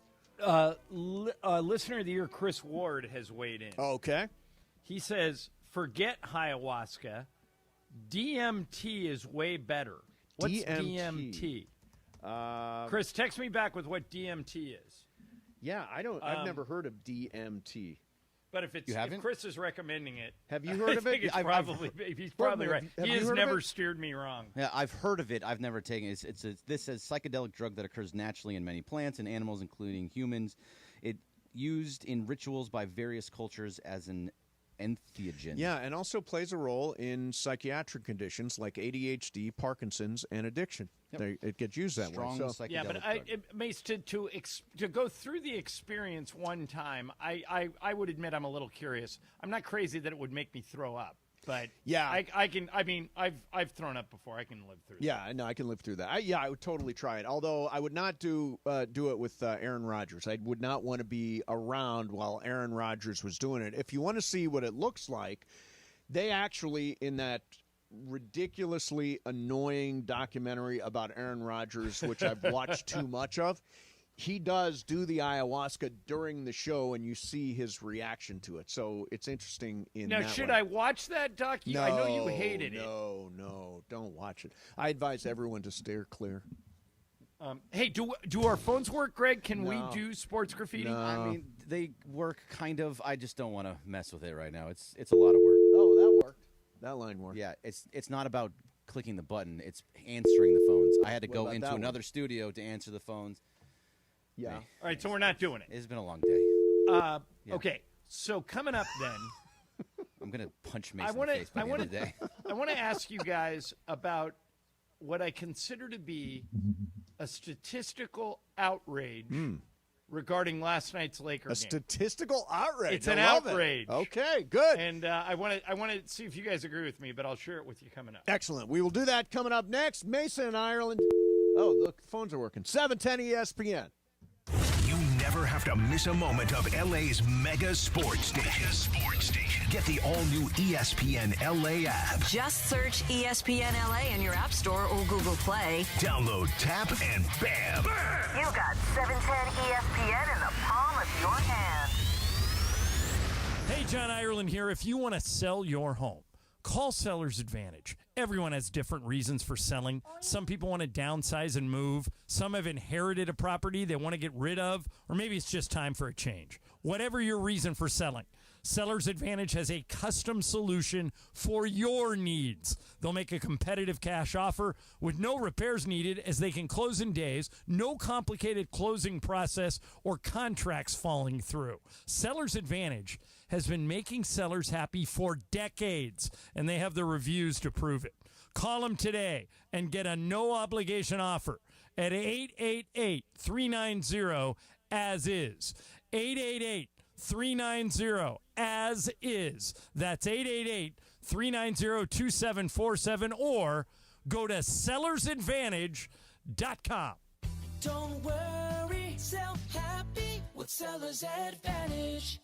Listener of the year, Chris Ward, has weighed in. Okay. He says, forget ayahuasca. DMT is way better. What's DMT? Chris, text me back with what DMT is. Yeah, I've never heard of DMT. But if Chris is recommending it, have you heard of it? He's probably right. He has never steered me wrong. Yeah, I've heard of it. I've never taken it. This is a psychedelic drug that occurs naturally in many plants and animals, including humans. It used in rituals by various cultures as an entheogen. Yeah, and also plays a role in psychiatric conditions like ADHD, Parkinson's, and addiction. It gets used that way. So. Yeah, but Mace, to go through the experience one time, I would admit I'm a little curious. I'm not crazy that it would make me throw up. But yeah, I can. I mean, I've thrown up before. I can live through. Yeah, no, I can live through that. I would totally try it. Although I would not do it with Aaron Rodgers. I would not want to be around while Aaron Rodgers was doing it. If you want to see what it looks like, they actually in that ridiculously annoying documentary about Aaron Rodgers, which I've watched too much of. He does do the ayahuasca during the show, and you see his reaction to it. So it's interesting in now, that should way. I watch that doc? No, I know you hated it. No, don't watch it. I advise everyone to steer clear. Hey, do our phones work, Greg? Can No. we do sports graffiti? No. I mean, they work kind of. I just don't want to mess with it right now. It's a lot of work. Oh, that worked. That line worked. Yeah, it's not about clicking the button. It's answering the phones. I had to What go about into that one? another studio to answer the phones. Yeah. All right, so we're not doing it. It's been a long day. Yeah. Okay, so coming up then, I'm gonna punch Mason in the face by the end of the day. I want to ask you guys about what I consider to be a statistical outrage regarding last night's Laker game. Statistical outrage. It's an I love outrage. It. Okay, good. And I want to see if you guys agree with me, but I'll share it with you coming up. Excellent. We will do that coming up next. Mason and Ireland. Oh, look, phones are working. 710 ESPN. You never have to miss a moment of LA's mega sports station. Get the all-new ESPN LA app. Just search ESPN LA in your App Store or Google Play. Download, tap, and bam! You got 710 ESPN in the palm of your hand. Hey, John Ireland here. If you want to sell your home, call Seller's Advantage. Everyone has different reasons for selling. Some people want to downsize and move. Some have inherited a property they want to get rid of, or maybe it's just time for a change. Whatever your reason for selling, Seller's Advantage has a custom solution for your needs. They'll make a competitive cash offer with no repairs needed as they can close in days, no complicated closing process or contracts falling through. Seller's Advantage has been making sellers happy for decades, and they have the reviews to prove it. Call them today and get a no-obligation offer at 888-390-AS-IS. 888-390-AS-IS. That's 888-390-2747, or go to sellersadvantage.com. Don't worry, sell happy with Seller's Advantage.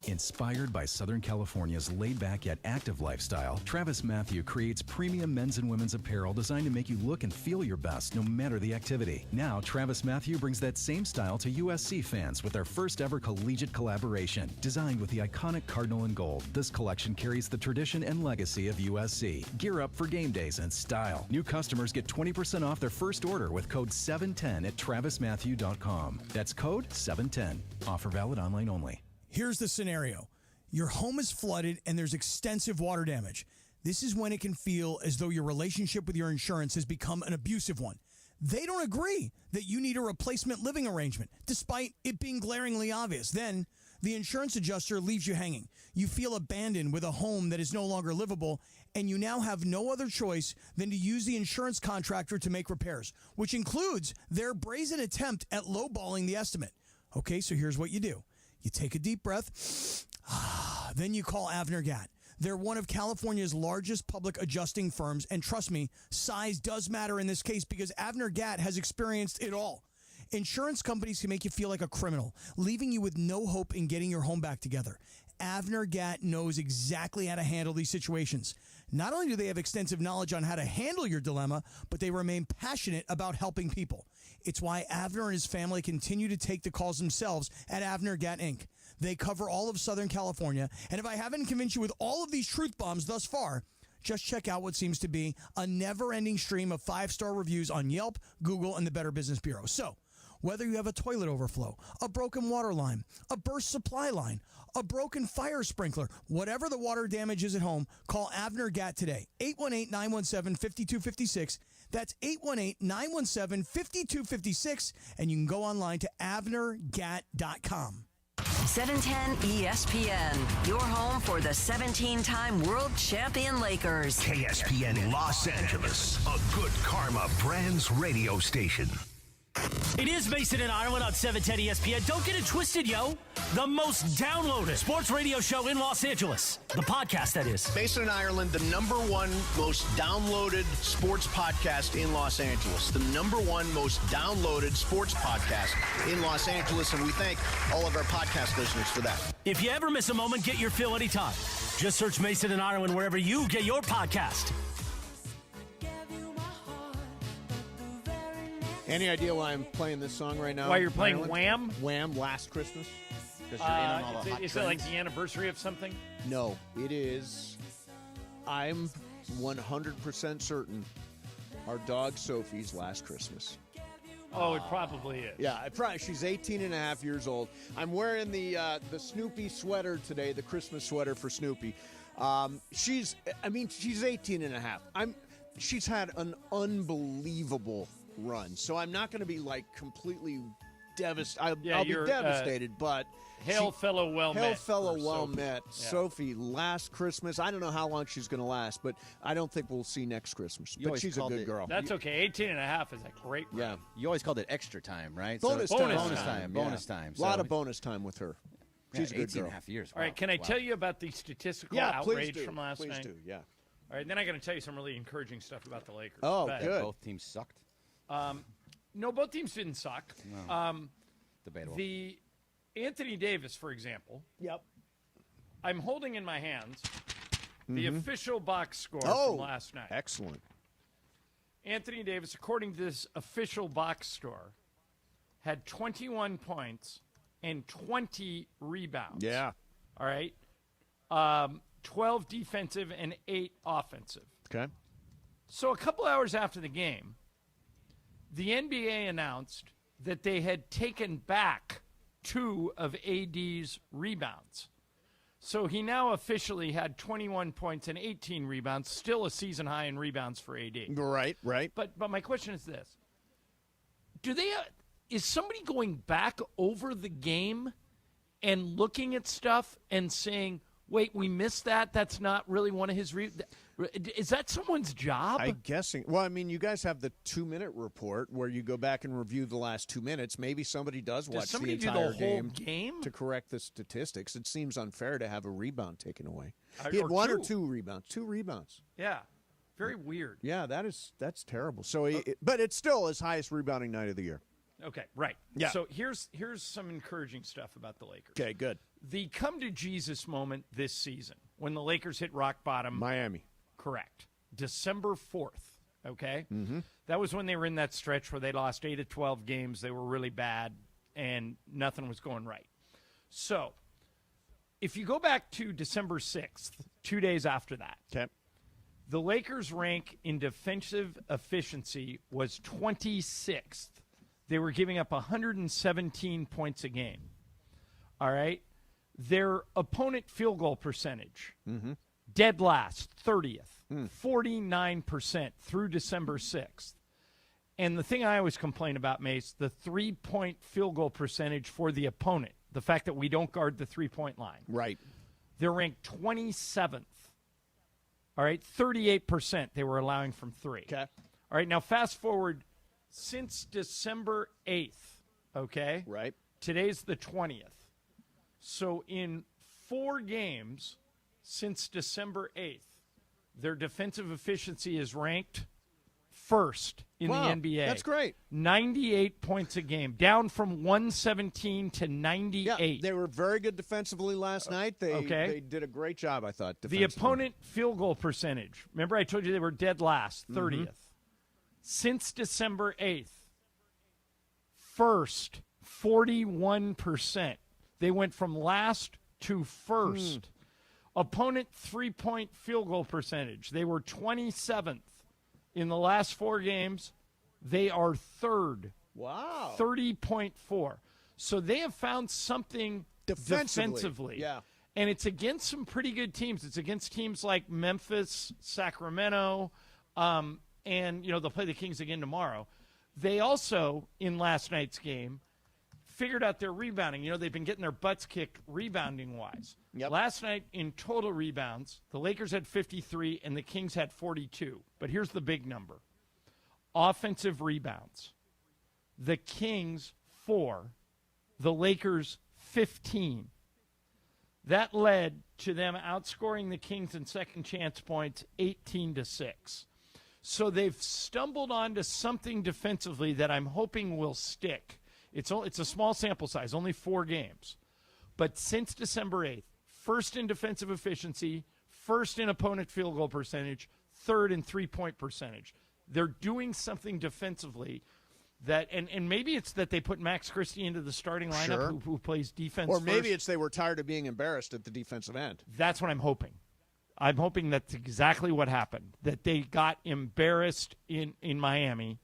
Inspired by Southern California's laid-back yet active lifestyle, Travis Matthew creates premium men's and women's apparel designed to make you look and feel your best no matter the activity. Now, Travis Matthew brings that same style to USC fans with their first ever collegiate collaboration. Designed with the iconic Cardinal and Gold, this collection carries the tradition and legacy of USC. Gear up for game days in style. New customers get 20% off their first order with code 710 at travismatthew.com. That's code 710. Offer valid online only. Here's the scenario. Your home is flooded and there's extensive water damage. This is when it can feel as though your relationship with your insurance has become an abusive one. They don't agree that you need a replacement living arrangement, despite it being glaringly obvious. Then the insurance adjuster leaves you hanging. You feel abandoned with a home that is no longer livable, and you now have no other choice than to use the insurance contractor to make repairs, which includes their brazen attempt at lowballing the estimate. Okay, so here's what you do. You take a deep breath, then you call Avner Gatt. They're one of California's largest public adjusting firms, and trust me, size does matter in this case because Avner Gatt has experienced it all. Insurance companies can make you feel like a criminal, leaving you with no hope in getting your home back together. Avner Gatt knows exactly how to handle these situations. Not only do they have extensive knowledge on how to handle your dilemma, but they remain passionate about helping people. It's why Avner and his family continue to take the calls themselves at Avner Gatt Inc. They cover all of Southern California, and if I haven't convinced you with all of these truth bombs thus far, just check out what seems to be a never-ending stream of 5-star reviews on Yelp, Google, and the Better Business Bureau. So, whether you have a toilet overflow, a broken water line, a burst supply line, a broken fire sprinkler, whatever the water damage is at home, call Avner Gatt today. 818-917-5256. That's 818-917-5256. And you can go online to avnergatt.com. 710 ESPN, your home for the 17-time world champion Lakers. KSPN Los Angeles, a Good Karma Brands radio station. It is Mason and Ireland on 710 ESPN. Don't get it twisted, yo. The most downloaded sports radio show in Los Angeles. The podcast, that is. Mason and Ireland, the #1 most downloaded sports podcast in Los Angeles. The #1 most downloaded sports podcast in Los Angeles, and we thank all of our podcast listeners for that. If you ever miss a moment, get your fill anytime. Just search Mason and Ireland wherever you get your podcast. Any idea why I'm playing this song right now? Why you're playing Ireland? Wham? Wham, Last Christmas. Because you're in on all the hot Is it like the anniversary of something? No, it is. I'm 100% certain our dog Sophie's last Christmas. Oh, it probably is. Yeah, she's 18 and a half years old. I'm wearing the Snoopy sweater today, the Christmas sweater for Snoopy. She's 18 and a half. She's had an unbelievable run, so I'm not going to be like completely devastated. I'll be devastated, but hail fellow well met. Yeah. Sophie, last Christmas. I don't know how long she's going to last, but I don't think we'll see next Christmas. But she's a good girl. That's okay. 18 and a half is a great run. Yeah. You always called it extra time, right? Bonus time. A lot of bonus time with her. She's a good 18 girl. and a half years. All right, can I tell you about the statistical outrage from last night? Please do, yeah. All right, then I got to tell you some really encouraging stuff about the Lakers. Oh, but, good. Both teams sucked. No, both teams didn't suck. No. Debatable. The Anthony Davis, for example. Yep. I'm holding in my hands the official box score from last night. Excellent. Anthony Davis, according to this official box score, had 21 points and 20 rebounds. Yeah. All right. 12 defensive and 8 offensive. Okay. So a couple hours after the game, the NBA announced that they had taken back 2 of AD's rebounds. So he now officially had 21 points and 18 rebounds, still a season high in rebounds for AD. Right. But my question is this. Is somebody going back over the game and looking at stuff and saying, wait, we missed that? That's not really one of his is that someone's job? I'm guessing. Well, I mean, you guys have the 2-minute report where you go back and review the last 2 minutes. Maybe somebody does watch the entire game to correct the statistics. It seems unfair to have a rebound taken away. He had 1 or 2 rebounds. 2 rebounds. Yeah. Very weird. Yeah, that's terrible. So, but it's still his highest rebounding night of the year. Okay, right. Yeah. So here's some encouraging stuff about the Lakers. Okay, good. The come to Jesus moment this season when the Lakers hit rock bottom. Miami. Correct. December 4th, okay? Mm-hmm. That was when they were in that stretch where they lost 8 of 12 games. They were really bad, and nothing was going right. So if you go back to December 6th, 2 days after that, okay, the Lakers' rank in defensive efficiency was 26th. They were giving up 117 points a game. All right? Their opponent field goal percentage, dead last, 30th, 49% through December 6th. And the thing I always complain about, Mace, the 3-point field goal percentage for the opponent, the fact that we don't guard the 3-point line. Right. They're ranked 27th. All right? 38% they were allowing from 3. Okay. All right, now fast forward since December 8th, okay? Right. Today's the 20th. So in 4 games since December 8th, their defensive efficiency is ranked first in the NBA. That's great. 98 points a game, down from 117 to 98. Yeah, they were very good defensively last night. They did a great job, I thought, The defensively. opponent field goal percentage. Remember I told you they were dead last, 30th. Since December 8th, first, 41%. They went from last to first. Opponent three-point field goal percentage. They were 27th. In the last 4 games, they are third. Wow. 30.4. So they have found something defensively. Yeah. And it's against some pretty good teams. It's against teams like Memphis, Sacramento, and, they'll play the Kings again tomorrow. They also, in last night's game, figured out their rebounding. They've been getting their butts kicked rebounding-wise. Yep. Last night, in total rebounds, the Lakers had 53 and the Kings had 42. But here's the big number. Offensive rebounds. The Kings, 4. The Lakers, 15. That led to them outscoring the Kings in second chance points 18-6. So they've stumbled onto something defensively that I'm hoping will stick. It's a small sample size, only 4 games. But since December 8th, first in defensive efficiency, first in opponent field goal percentage, third in three-point percentage. They're doing something defensively that, and maybe it's that they put Max Christie into the starting lineup who plays defense Or maybe first. it's they were tired of being embarrassed at the defensive end. That's what I'm hoping. I'm hoping that's exactly what happened, that they got embarrassed in Miami,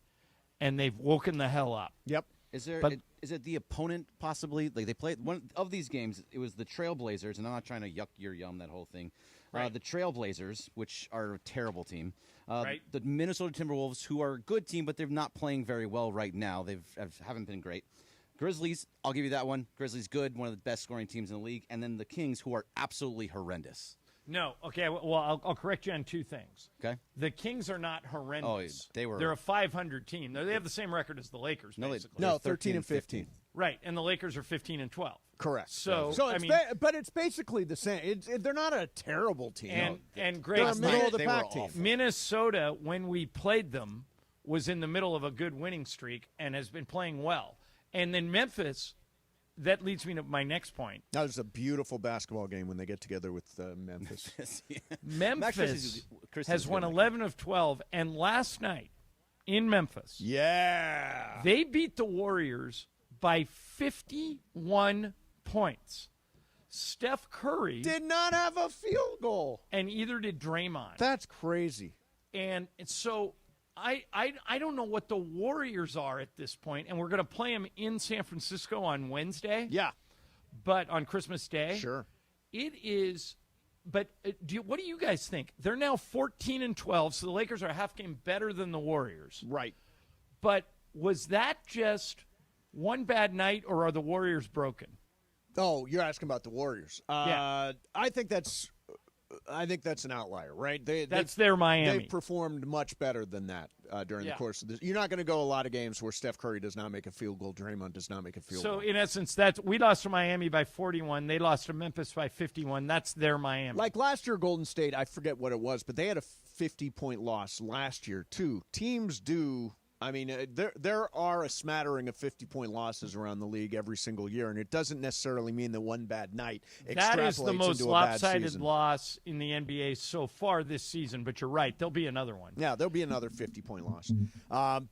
and they've woken the hell up. Yep. Is it the opponent possibly? Like they played one of these games. It was the Trailblazers, and I'm not trying to yuck your yum that whole thing. Right. The Trailblazers, which are a terrible team. Right. The Minnesota Timberwolves, who are a good team, but they're not playing very well right now. They haven't been great. Grizzlies, I'll give you that one. Grizzlies good, one of the best scoring teams in the league, and then the Kings, who are absolutely horrendous. No, okay. Well, I'll correct you on 2 things. Okay. The Kings are not horrendous. Oh, They're a 500 team. They have the same record as the Lakers, basically. No, 13 and 15. Right, and the Lakers are 15 and 12. Correct. So it's but it's basically the same. They're not a terrible team. And Greg, they're a middle of the pack team. Minnesota, when we played them, was in the middle of a good winning streak and has been playing well. And then Memphis. That leads me to my next point. That was a beautiful basketball game when they get together with Memphis. Memphis has won 11 of 12, and last night in Memphis, they beat the Warriors by 51 points. Steph Curry did not have a field goal, and either did Draymond. That's crazy. And so I don't know what the Warriors are at this point, and we're going to play them in San Francisco on Wednesday. Yeah. But on Christmas Day. Sure. It is – but what do you guys think? They're now 14 and 12, so the Lakers are a half game better than the Warriors. Right. But was that just one bad night, or are the Warriors broken? Oh, you're asking about the Warriors. Yeah. I think that's an outlier, right? That's their Miami. They've performed much better than that during the course of this. You're not going to go a lot of games where Steph Curry does not make a field goal, Draymond does not make a field goal. So, in essence, we lost to Miami by 41. They lost to Memphis by 51. That's their Miami. Like last year, Golden State, I forget what it was, but they had a 50-point loss last year, too. Teams do... I mean, there are a smattering of 50-point losses around the league every single year, and it doesn't necessarily mean that one bad night extrapolates into a bad season. That is the most lopsided loss in the NBA so far this season, but you're right. There'll be another one. Yeah, there'll be another 50-point loss.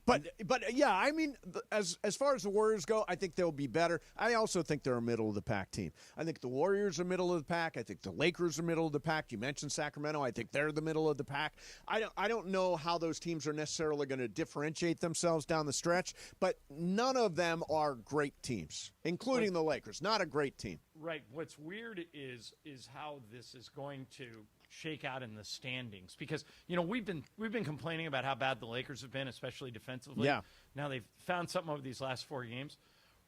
But yeah, I mean, as far as the Warriors go, I think they'll be better. I also think they're a middle-of-the-pack team. I think the Warriors are middle of the pack. I think the Lakers are middle of the pack. You mentioned Sacramento. I think they're the middle of the pack. I don't know how those teams are necessarily going to differentiate themselves down the stretch, but none of them are great teams, including the Lakers. Not a great team. Right. What's weird is how this is going to shake out in the standings, because we've been complaining about how bad the Lakers have been, especially defensively. Yeah. Now they've found something over these last 4 games.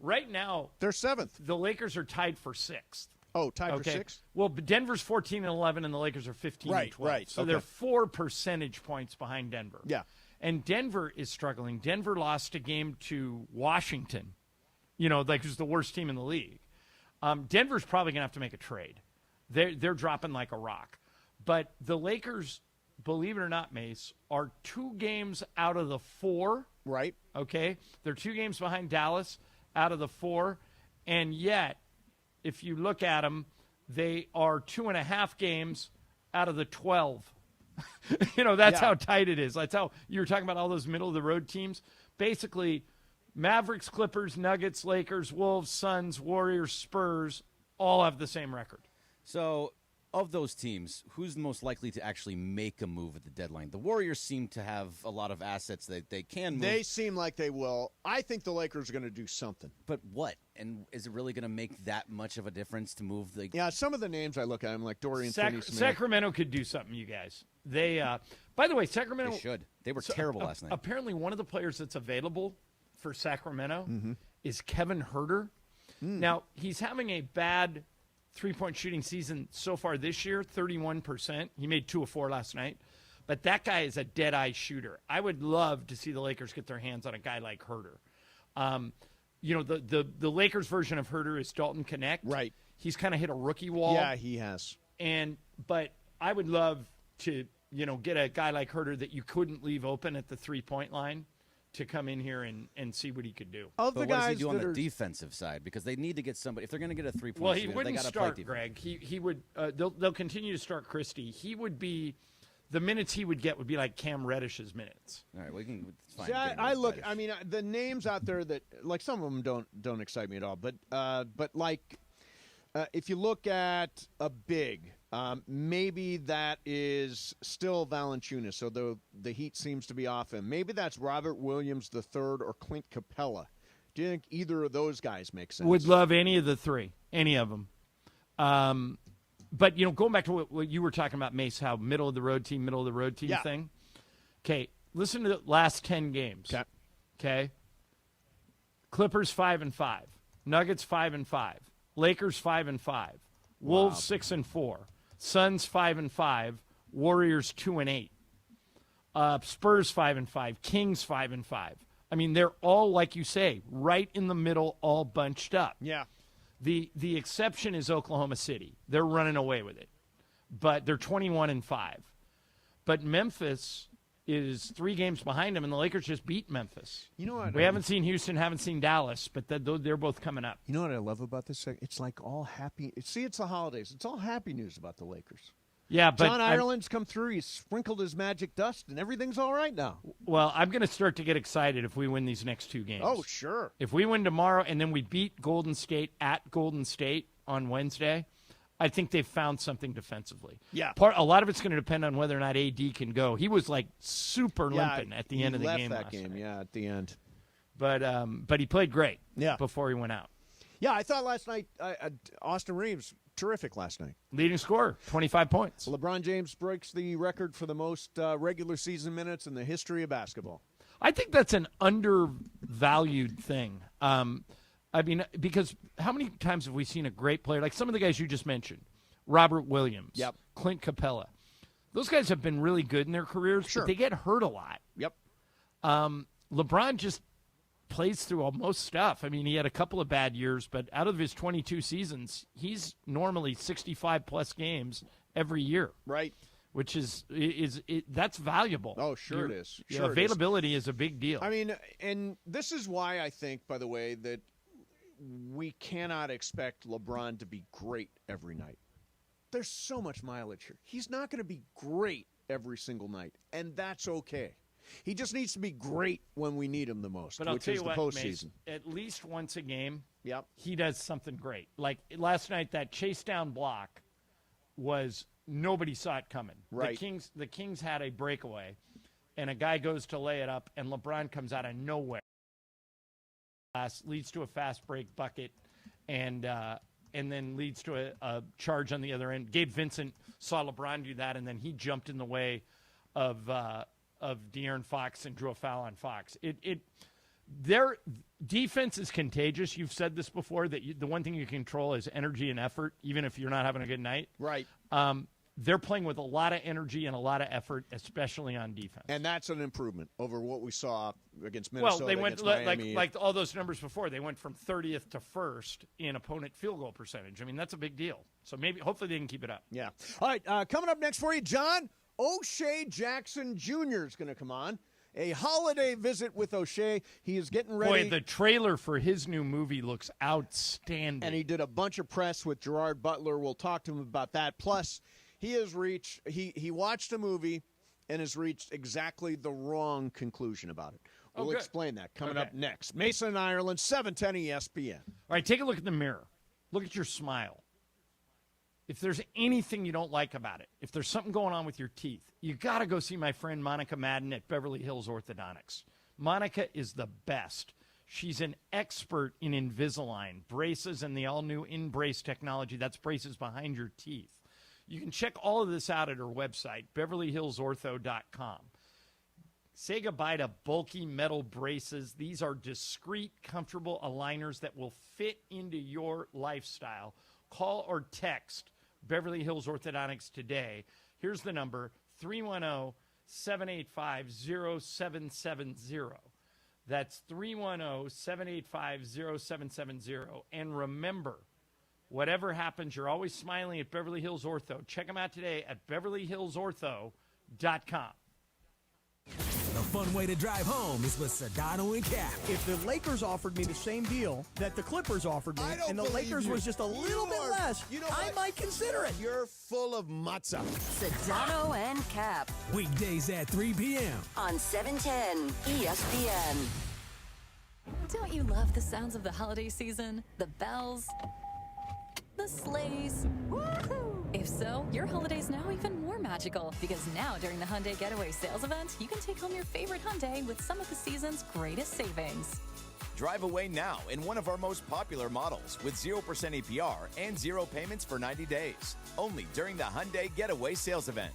Right now, they're 7th. The Lakers are tied for 6th. Oh, tied for 6th? Well, Denver's 14 and 11, and the Lakers are 15 and 12. Right. So they're 4 percentage points behind Denver. Yeah. And Denver is struggling. Denver lost a game to Washington, who's the worst team in the league. Denver's probably going to have to make a trade they're dropping like a rock. But the Lakers, believe it or not, Mace, are 2 games out of the 4. Right. Okay? They're 2 games behind Dallas out of the 4. And yet, if you look at them, they are 2.5 games out of the 12. That's how tight it is. That's how you were talking about all those middle-of-the-road teams. Basically, Mavericks, Clippers, Nuggets, Lakers, Wolves, Suns, Warriors, Spurs all have the same record. So, of those teams, who's most likely to actually make a move at the deadline? The Warriors seem to have a lot of assets that they can move. They seem like they will. I think the Lakers are going to do something. But what? And is it really going to make that much of a difference to move the... Yeah, some of the names I look at, I'm like Dorian Finney-Smith. Sacramento could do something, you guys. They, by the way, Sacramento... They should. They were terrible last night. Apparently, one of the players that's available for Sacramento is Kevin Huerter. Now, he's having a bad three-point shooting season so far this year, 31%. He made 2 of 4 last night. But that guy is a dead-eye shooter. I would love to see the Lakers get their hands on a guy like Huerter. The Lakers version of Huerter is Dalton Connect. Right. He's kind of hit a rookie wall. Yeah, he has. But I would love to, get a guy like Huerter that you couldn't leave open at the three-point line to come in here and see what he could do. But what does he do on the defensive side? Because they need to get somebody. If they're going to get a three-point well, he shooter, wouldn't they start, play Greg. He would. They'll continue to start Christie. He would be. The minutes he would get would be like Cam Reddish's minutes. All right, we can find. See, I look. Reddish. I mean, the names out there that like some of them don't excite me at all. But like if you look at a big. Maybe that is still Valanciunas, so the heat seems to be off him. Maybe that's Robert Williams III or Clint Capella. Do you think either of those guys make sense? Would love any of the 3, any of them. But, going back to what you were talking about, Mace, how middle of the road team thing. Okay, listen to the last 10 games. Okay. Clippers 5-5, Nuggets 5-5, Lakers 5-5, Wolves 6-4. Suns 5-5, Warriors 2-8, Spurs 5-5, Kings 5-5. I mean, they're all, like you say, right in the middle, all bunched up. Yeah. The exception is Oklahoma City. They're running away with it, but they're 21-5. But Memphis is 3 games behind them, and the Lakers just beat Memphis. You know what? We haven't seen Houston, haven't seen Dallas, but they're both coming up. You know what I love about this? It's like all happy. See, it's the holidays. It's all happy news about the Lakers. Yeah, but John Ireland's come through. He's sprinkled his magic dust, and everything's all right now. Well, I'm going to start to get excited if we win these next 2 games. Oh, sure. If we win tomorrow and then we beat Golden State at Golden State on Wednesday, I think they've found something defensely. Yeah. A lot of it's going to depend on whether or not AD can go. He was like super limping at the end of the game last night. Yeah, at the end. But he played great. Yeah. Before he went out. Yeah, I thought last night Austin Reeves terrific last night. Leading scorer, 25 points. LeBron James breaks the record for the most regular season minutes in the history of basketball. I think that's an undervalued thing. I mean, because how many times have we seen a great player, like some of the guys you just mentioned, Robert Williams, Clint Capella. Those guys have been really good in their careers, but they get hurt a lot. Yep. LeBron just plays through most stuff. I mean, he had a couple of bad years, but out of his 22 seasons, he's normally 65-plus games every year. Right. Which is that's valuable. Oh, sure it is. Availability is a big deal. I mean, and this is why I think, by the way, that we cannot expect LeBron to be great every night. There's so much mileage here. He's not going to be great every single night, and that's okay. He just needs to be great when we need him the most, but which is the postseason. Mace, at least once a game, he does something great. Like last night, that chase down block was nobody saw it coming. Right. The Kings had a breakaway, and a guy goes to lay it up, and LeBron comes out of nowhere. Leads to a fast break bucket, and then leads to a charge on the other end. Gabe Vincent saw LeBron do that, and then he jumped in the way of De'Aaron Fox and drew a foul on Fox. Their defense is contagious. You've said this before, that the one thing you control is energy and effort, even if you're not having a good night. Right. they're playing with a lot of energy and a lot of effort, especially on defense. And that's an improvement over what we saw against Minnesota. Well, they went Miami. like all those numbers before. They went from 30th to 1st in opponent field goal percentage. I mean, that's a big deal. So hopefully they can keep it up. Yeah. All right, coming up next for you, John, O'Shea Jackson Jr. is going to come on. A holiday visit with O'Shea. He is getting ready. Boy, the trailer for his new movie looks outstanding. And he did a bunch of press with Gerard Butler. We'll talk to him about that. Plus, he watched a movie and has reached exactly the wrong conclusion about it. We'll explain that coming up next. Mason, Ireland, 710 ESPN. All right, take a look at the mirror. Look at your smile. If there's anything you don't like about it, if there's something going on with your teeth, you got to go see my friend Monica Madden at Beverly Hills Orthodontics. Monica is the best. She's an expert in Invisalign, braces, and the all-new InBrace technology. That's braces behind your teeth. You can check all of this out at her website, BeverlyHillsOrtho.com. Say goodbye to bulky metal braces. These are discreet, comfortable aligners that will fit into your lifestyle. Call or text Beverly Hills Orthodontics today. Here's the number, 310-785-0770. That's 310-785-0770. And remember, whatever happens, you're always smiling at Beverly Hills Ortho. Check them out today at BeverlyHillsOrtho.com. The fun way to drive home is with Sedano and Cap. If the Lakers offered me the same deal that the Clippers offered me, and the Lakers was just a little bit less, I might consider it. You're full of matzah. Sedano and Cap. Weekdays at 3 p.m. on 710 ESPN. Don't you love the sounds of the holiday season? The bells, the sleighs. Woohoo! If so, your holiday's now even more magical because now during the Hyundai Getaway Sales Event, you can take home your favorite Hyundai with some of the season's greatest savings. Drive away now in one of our most popular models with 0% APR and 0 payments for 90 days. Only during the Hyundai Getaway Sales Event.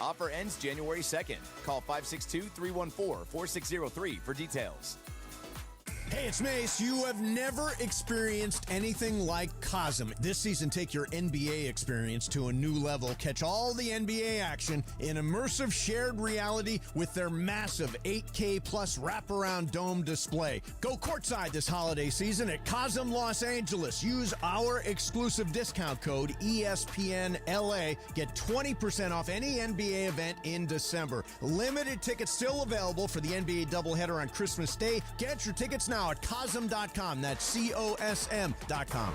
Offer ends January 2nd. Call 562-314-4603 for details. Hey, it's Mace. You have never experienced anything like Cosm. This season, take your NBA experience to a new level. Catch all the NBA action in immersive shared reality with their massive 8K plus wraparound dome display. Go courtside this holiday season at Cosm Los Angeles. Use our exclusive discount code ESPNLA. Get 20% off any NBA event in December. Limited tickets still available for the NBA doubleheader on Christmas Day. Get your tickets now at Cosm.com. That's COSM.com.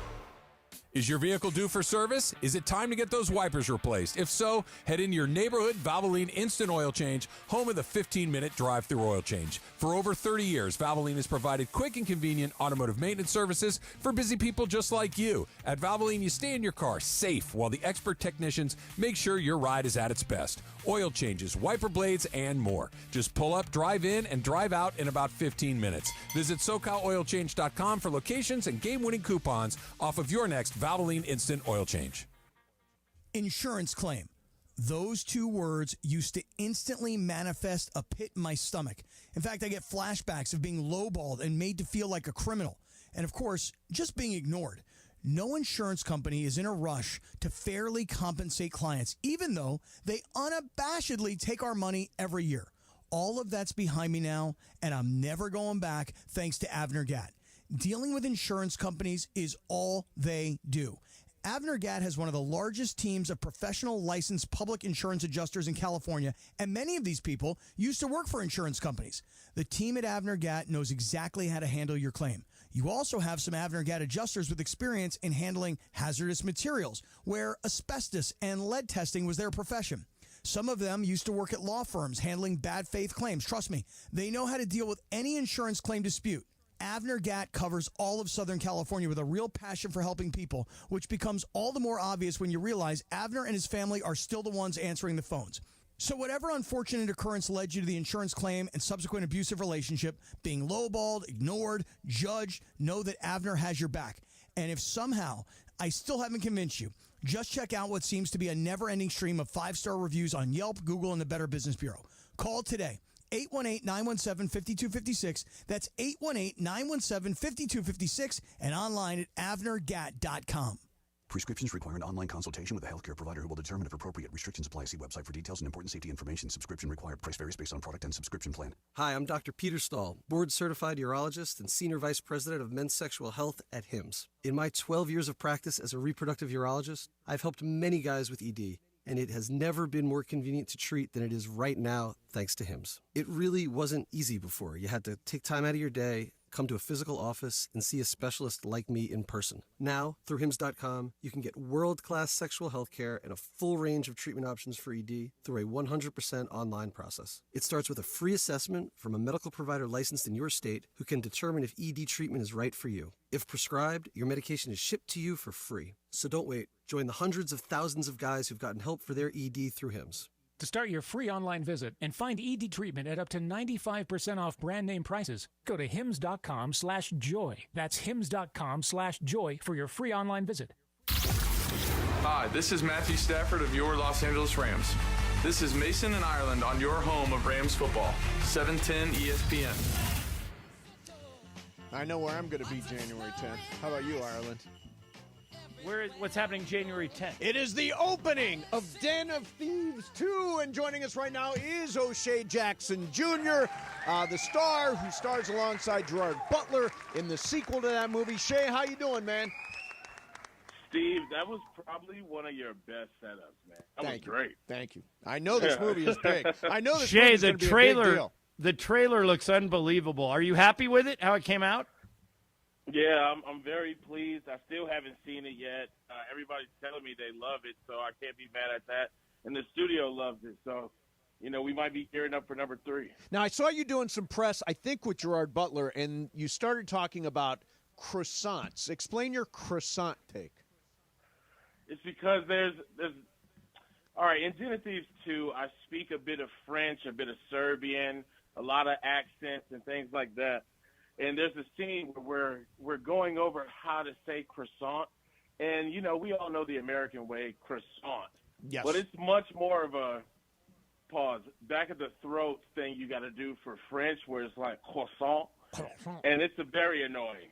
Is your vehicle due for service? Is it time to get those wipers replaced? If so, head in your neighborhood Valvoline Instant Oil Change, home of the 15-minute drive-through oil change. For over 30 years, Valvoline has provided quick and convenient automotive maintenance services for busy people just like you. At Valvoline, you stay in your car safe while the expert technicians make sure your ride is at its best. Oil changes, wiper blades, and more. Just pull up, drive in, and drive out in about 15 minutes. Visit SoCalOilChange.com for locations and game-winning coupons off of your next Valvoline Instant Oil Change. Insurance claim. Those two words used to instantly manifest a pit in my stomach. In fact, I get flashbacks of being lowballed and made to feel like a criminal. And of course, just being ignored. No insurance company is in a rush to fairly compensate clients, even though they unabashedly take our money every year. All of that's behind me now, and I'm never going back thanks to Avner Gatt. Dealing with insurance companies is all they do. Avner Gatt has one of the largest teams of professional licensed public insurance adjusters in California, and many of these people used to work for insurance companies. The team at Avner Gatt knows exactly how to handle your claim. You also have some Avner Gatt adjusters with experience in handling hazardous materials, where asbestos and lead testing was their profession. Some of them used to work at law firms handling bad faith claims. Trust me, they know how to deal with any insurance claim dispute. Avner Gatt covers all of Southern California with a real passion for helping people, which becomes all the more obvious when you realize Avner and his family are still the ones answering the phones. So whatever unfortunate occurrence led you to the insurance claim and subsequent abusive relationship, being lowballed, ignored, judged, know that Avner has your back. And if somehow I still haven't convinced you, just check out what seems to be a never-ending stream of 5-star reviews on Yelp, Google, and the Better Business Bureau. Call today. 818-917-5256. That's 818-917-5256 and online at avnergatt.com. Prescriptions require an online consultation with a healthcare provider who will determine if appropriate. Restrictions apply. See website for details and important safety information. Subscription required. Price varies based on product and subscription plan. Hi, I'm Dr. Peter Stahl, board-certified urologist and Senior Vice President of Men's Sexual Health at HIMSS. In my 12 years of practice as a reproductive urologist, I've helped many guys with ED, and it has never been more convenient to treat than it is right now, thanks to HIMSS. It really wasn't easy before. You had to take time out of your day, come to a physical office, and see a specialist like me in person. Now, through HIMSS.com, you can get world-class sexual health care and a full range of treatment options for ED through a 100% online process. It starts with a free assessment from a medical provider licensed in your state who can determine if ED treatment is right for you. If prescribed, your medication is shipped to you for free. So don't wait. Join the hundreds of thousands of guys who've gotten help for their ED through HIMSS. To start your free online visit and find ED treatment at up to 95% off brand name prices, go to hims.com/joy. That's hims.com/joy for your free online visit. Hi, this is Matthew Stafford of your Los Angeles Rams. This is Mason and Ireland on your home of Rams football, 710 ESPN. I know where I'm going to be January 10th. How about you, Ireland? What's happening January 10th? It is the opening of Den of Thieves 2, and joining us right now is O'Shea Jackson Jr., the star who stars alongside Gerard Butler in the sequel to that movie. Shay, how you doing, man? Steve, that was probably one of your best setups, man. That was great. Thank you. I know this movie is big. I know this Shay, movie is going to be a big deal. The trailer looks unbelievable. Are you happy with it, how it came out? Yeah, I'm very pleased. I still haven't seen it yet. Everybody's telling me they love it, so I can't be mad at that. And the studio loves it, so, we might be gearing up for number 3. Now, I saw you doing some press, I think, with Gerard Butler, and you started talking about croissants. Explain your croissant take. It's because there's all right, in Den of Thieves 2, I speak a bit of French, a bit of Serbian, a lot of accents and things like that. And there's a scene where we're going over how to say croissant. And, we all know the American way, croissant. Yes. But it's much more of a back of the throat thing you got to do for French, where it's like croissant. And it's very annoying.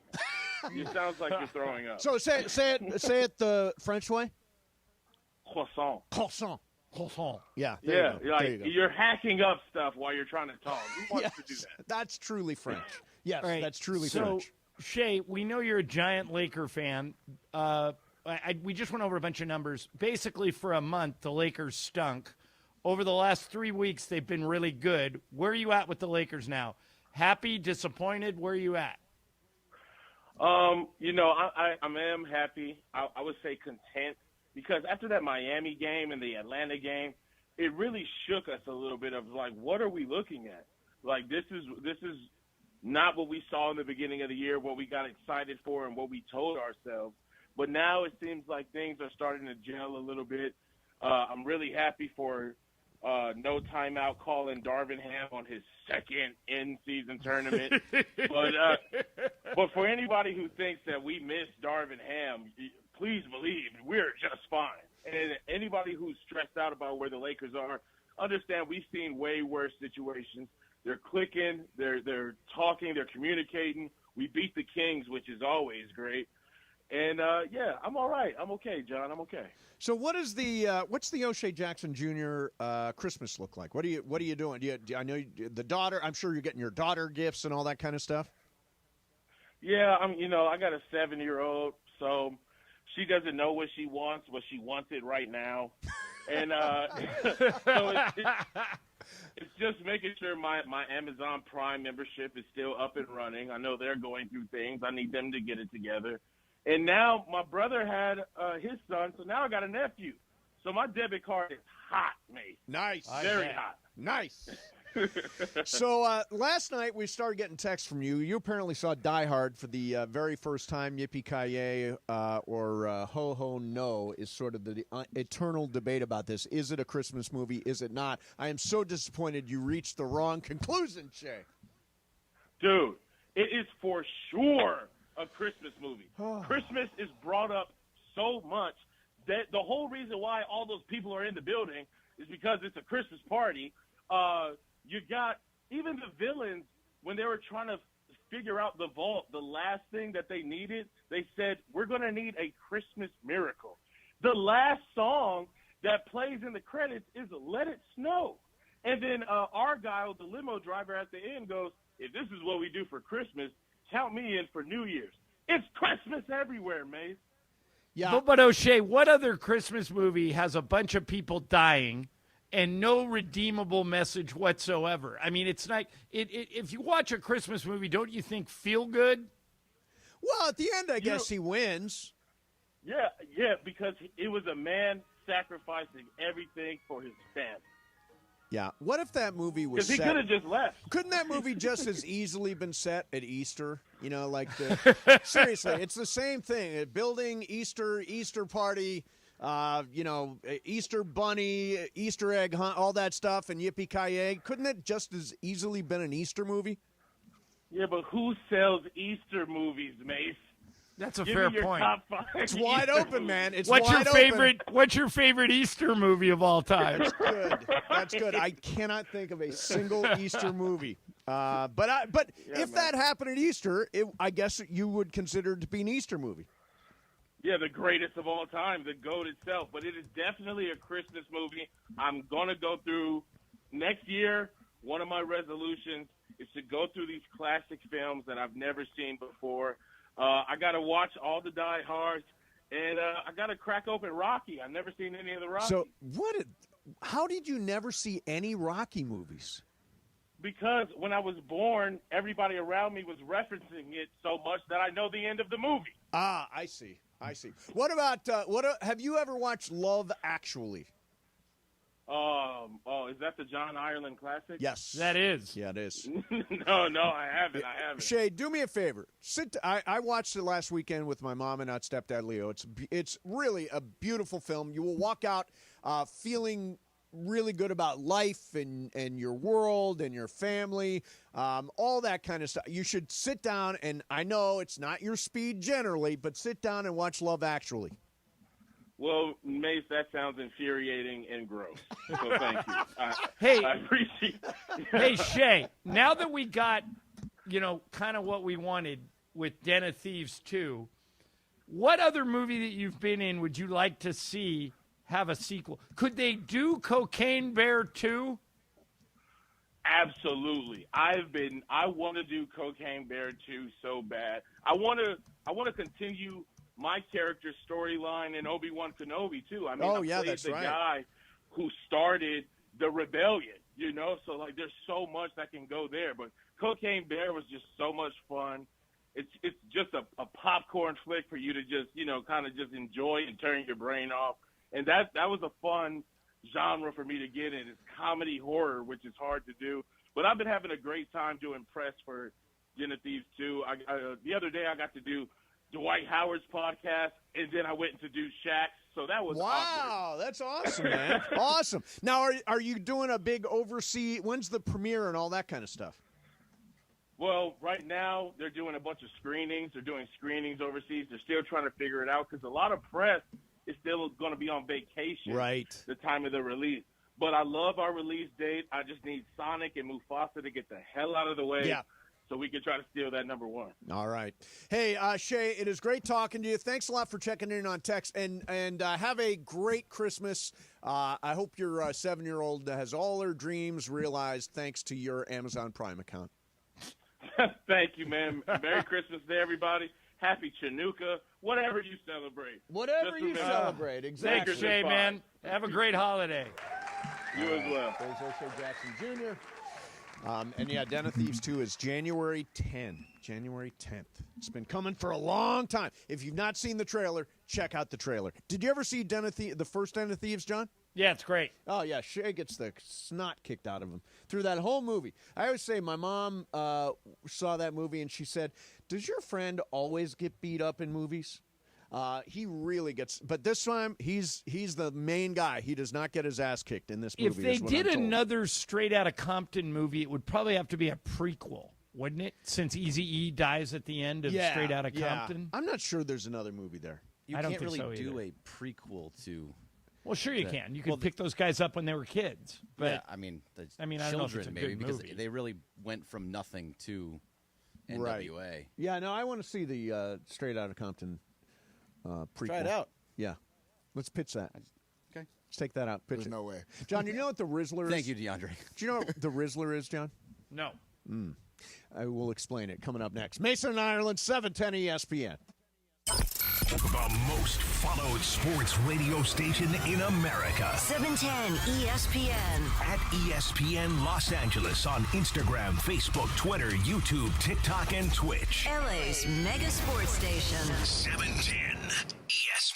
It sounds like you're throwing up. So say it the French way. Croissant. Croissant. Croissant. Yeah. Yeah. You go. There you go. You're hacking up stuff while you're trying to talk. Who wants to do that? That's truly French. Yes, Right. that's truly so, French. Shay, we know you're a giant Laker fan. We just went over a bunch of numbers. Basically, for a month, the Lakers stunk. Over the last 3 weeks, they've been really good. Where are you at with the Lakers now? Happy, disappointed? Where are you at? I am happy. I would say content, because after that Miami game and the Atlanta game, it really shook us a little bit of like, what are we looking at? Like, this is not what we saw in the beginning of the year, what we got excited for and what we told ourselves. But now it seems like things are starting to gel a little bit. I'm really happy for no timeout calling Darvin Ham on his second in-season tournament. But for anybody who thinks that we missed Darvin Ham, please believe we're just fine. And anybody who's stressed out about where the Lakers are, understand we've seen way worse situations. They're clicking, they're talking, they're communicating. We beat the Kings, which is always great. And, I'm all right. I'm okay, John. I'm okay. So what's the O'Shea Jackson Jr. Christmas look like? What are you doing? I know the daughter. I'm sure you're getting your daughter gifts and all that kind of stuff. Yeah, I got a 7-year-old, so she doesn't know what she wants, but she wants it right now. And so it's just making sure my Amazon Prime membership is still up and running. I know they're going through things. I need them to get it together. And now my brother had his son, so now I got a nephew. So my debit card is hot, mate. Nice. Very hot. Nice. So last night we started getting texts from you. You apparently saw Die Hard for the very first time. Yippee-ki-yay or ho-ho no is sort of the eternal debate about this. Is it a Christmas movie? Is it not? I am so disappointed you reached the wrong conclusion, Shay. Dude, it is for sure a Christmas movie. Christmas is brought up so much that the whole reason why all those people are in the building is because it's a Christmas party. You got even the villains, when they were trying to figure out the vault, the last thing that they needed, they said, we're going to need a Christmas miracle. The last song that plays in the credits is Let It Snow. And then Argyle, the limo driver at the end, goes, if this is what we do for Christmas, count me in for New Year's. It's Christmas everywhere, Mace. Yeah. But O'Shea, what other Christmas movie has a bunch of people dying and no redeemable message whatsoever? I mean, it's like if you watch a Christmas movie, don't you think feel good? Well, at the end, I guess he wins. Yeah, because it was a man sacrificing everything for his family. Yeah. What if that movie was Because he could have just left. Couldn't that movie just as easily been set at Easter? You know, like seriously, it's the same thing. Building Easter party, Easter bunny, Easter egg hunt, all that stuff, and yippee-ki-yay. Couldn't it just as easily been an Easter movie? Yeah, but who sells Easter movies, Mace? That's a Give fair me your point. Top 5 It's wide Easter open, man. It's What's wide your favorite? What's your favorite Easter movie of all time? That's good. That's good. I cannot think of a single Easter movie. But if that happened at Easter, I guess you would consider it to be an Easter movie. Yeah, the greatest of all time, the GOAT itself. But it is definitely a Christmas movie. I'm going to go through next year. One of my resolutions is to go through these classic films that I've never seen before. I got to watch all the Die Hards, and I got to crack open Rocky. I've never seen any of the Rocky. So how did you never see any Rocky movies? Because when I was born, everybody around me was referencing it so much that I know the end of the movie. Ah, I see. What about have you ever watched Love Actually? Is that the John Ireland classic? Yes. That is. Yeah, it is. No, I haven't. Shay, do me a favor. I watched it last weekend with my mom and stepdad Leo. It's really a beautiful film. You will walk out feeling really good about life and your world and your family, all that kind of stuff. You should sit down, and I know it's not your speed generally, but sit down and watch Love Actually. Well, Mace, that sounds infuriating and gross. So thank you. I appreciate it. Hey, Shay, now that we got, kind of what we wanted with Den of Thieves 2, what other movie that you've been in would you like to see have a sequel? Could they do Cocaine Bear 2? Absolutely. I want to do Cocaine Bear 2 so bad. I want to continue my character's storyline in Obi-Wan Kenobi, too. I mean, I played the guy who started the rebellion, So, there's so much that can go there. But Cocaine Bear was just so much fun. It's just a popcorn flick for you to just, kind of just enjoy and turn your brain off. And that was a fun genre for me to get in. It's comedy horror, which is hard to do. But I've been having a great time doing press for Den of Thieves 2. The other day I got to do Dwight Howard's podcast, and then I went to do Shaq's, so that was wow, awesome. That's awesome, man. Awesome. Now, are you doing a big overseas? When's the premiere and all that kind of stuff? Well, right now they're doing a bunch of screenings. They're doing screenings overseas. They're still trying to figure it out because a lot of press is still going to be on vacation. Right. The time of the release. But I love our release date. I just need Sonic and Mufasa to get the hell out of the way. Yeah. So we can try to steal that number one. All right. Hey, Shay, it is great talking to you. Thanks a lot for checking in on text, and have a great Christmas. I hope your 7-year-old has all her dreams realized thanks to your Amazon Prime account. Thank you, man. Merry Christmas to everybody. Happy Chanukah. Whatever you celebrate. Whatever you celebrate. Exactly. Thanks, Shay, man. Have a great holiday. You as well. There's O'Shea Jackson Jr. And Den of Thieves 2 is January 10th. January 10th. It's been coming for a long time. If you've not seen the trailer, check out the trailer. Did you ever see the first Den of Thieves, John? Yeah, it's great. Oh, yeah. Shay gets the snot kicked out of him through that whole movie. I always say my mom saw that movie, and she said, does your friend always get beat up in movies? He really gets, but this time he's the main guy. He does not get his ass kicked in this movie. If they did another Straight Outta Compton movie, it would probably have to be a prequel, wouldn't it? Since Eazy-E dies at the end of Straight Outta Compton. I'm not sure there's another movie there. You I don't can't think really so do either. a prequel to. Well, sure you can. You can pick those guys up when they were kids. But yeah, I mean, I don't know if children it's a maybe good because movie. they really went from nothing to NWA. Yeah, no, I want to see the Straight Outta Compton prequel. Try it out. Yeah. Let's pitch that. Okay. Let's take that out. Pitch There's it. no way. John, you know what the Rizzler is? Thank you, DeAndre. Do you know what the Rizzler is, John? No. I will explain it coming up next. Mason and Ireland, 710 ESPN. The most followed sports radio station in America. 710 ESPN. At ESPN Los Angeles on Instagram, Facebook, Twitter, YouTube, TikTok, and Twitch. LA's mega sports station. 710 ESPN.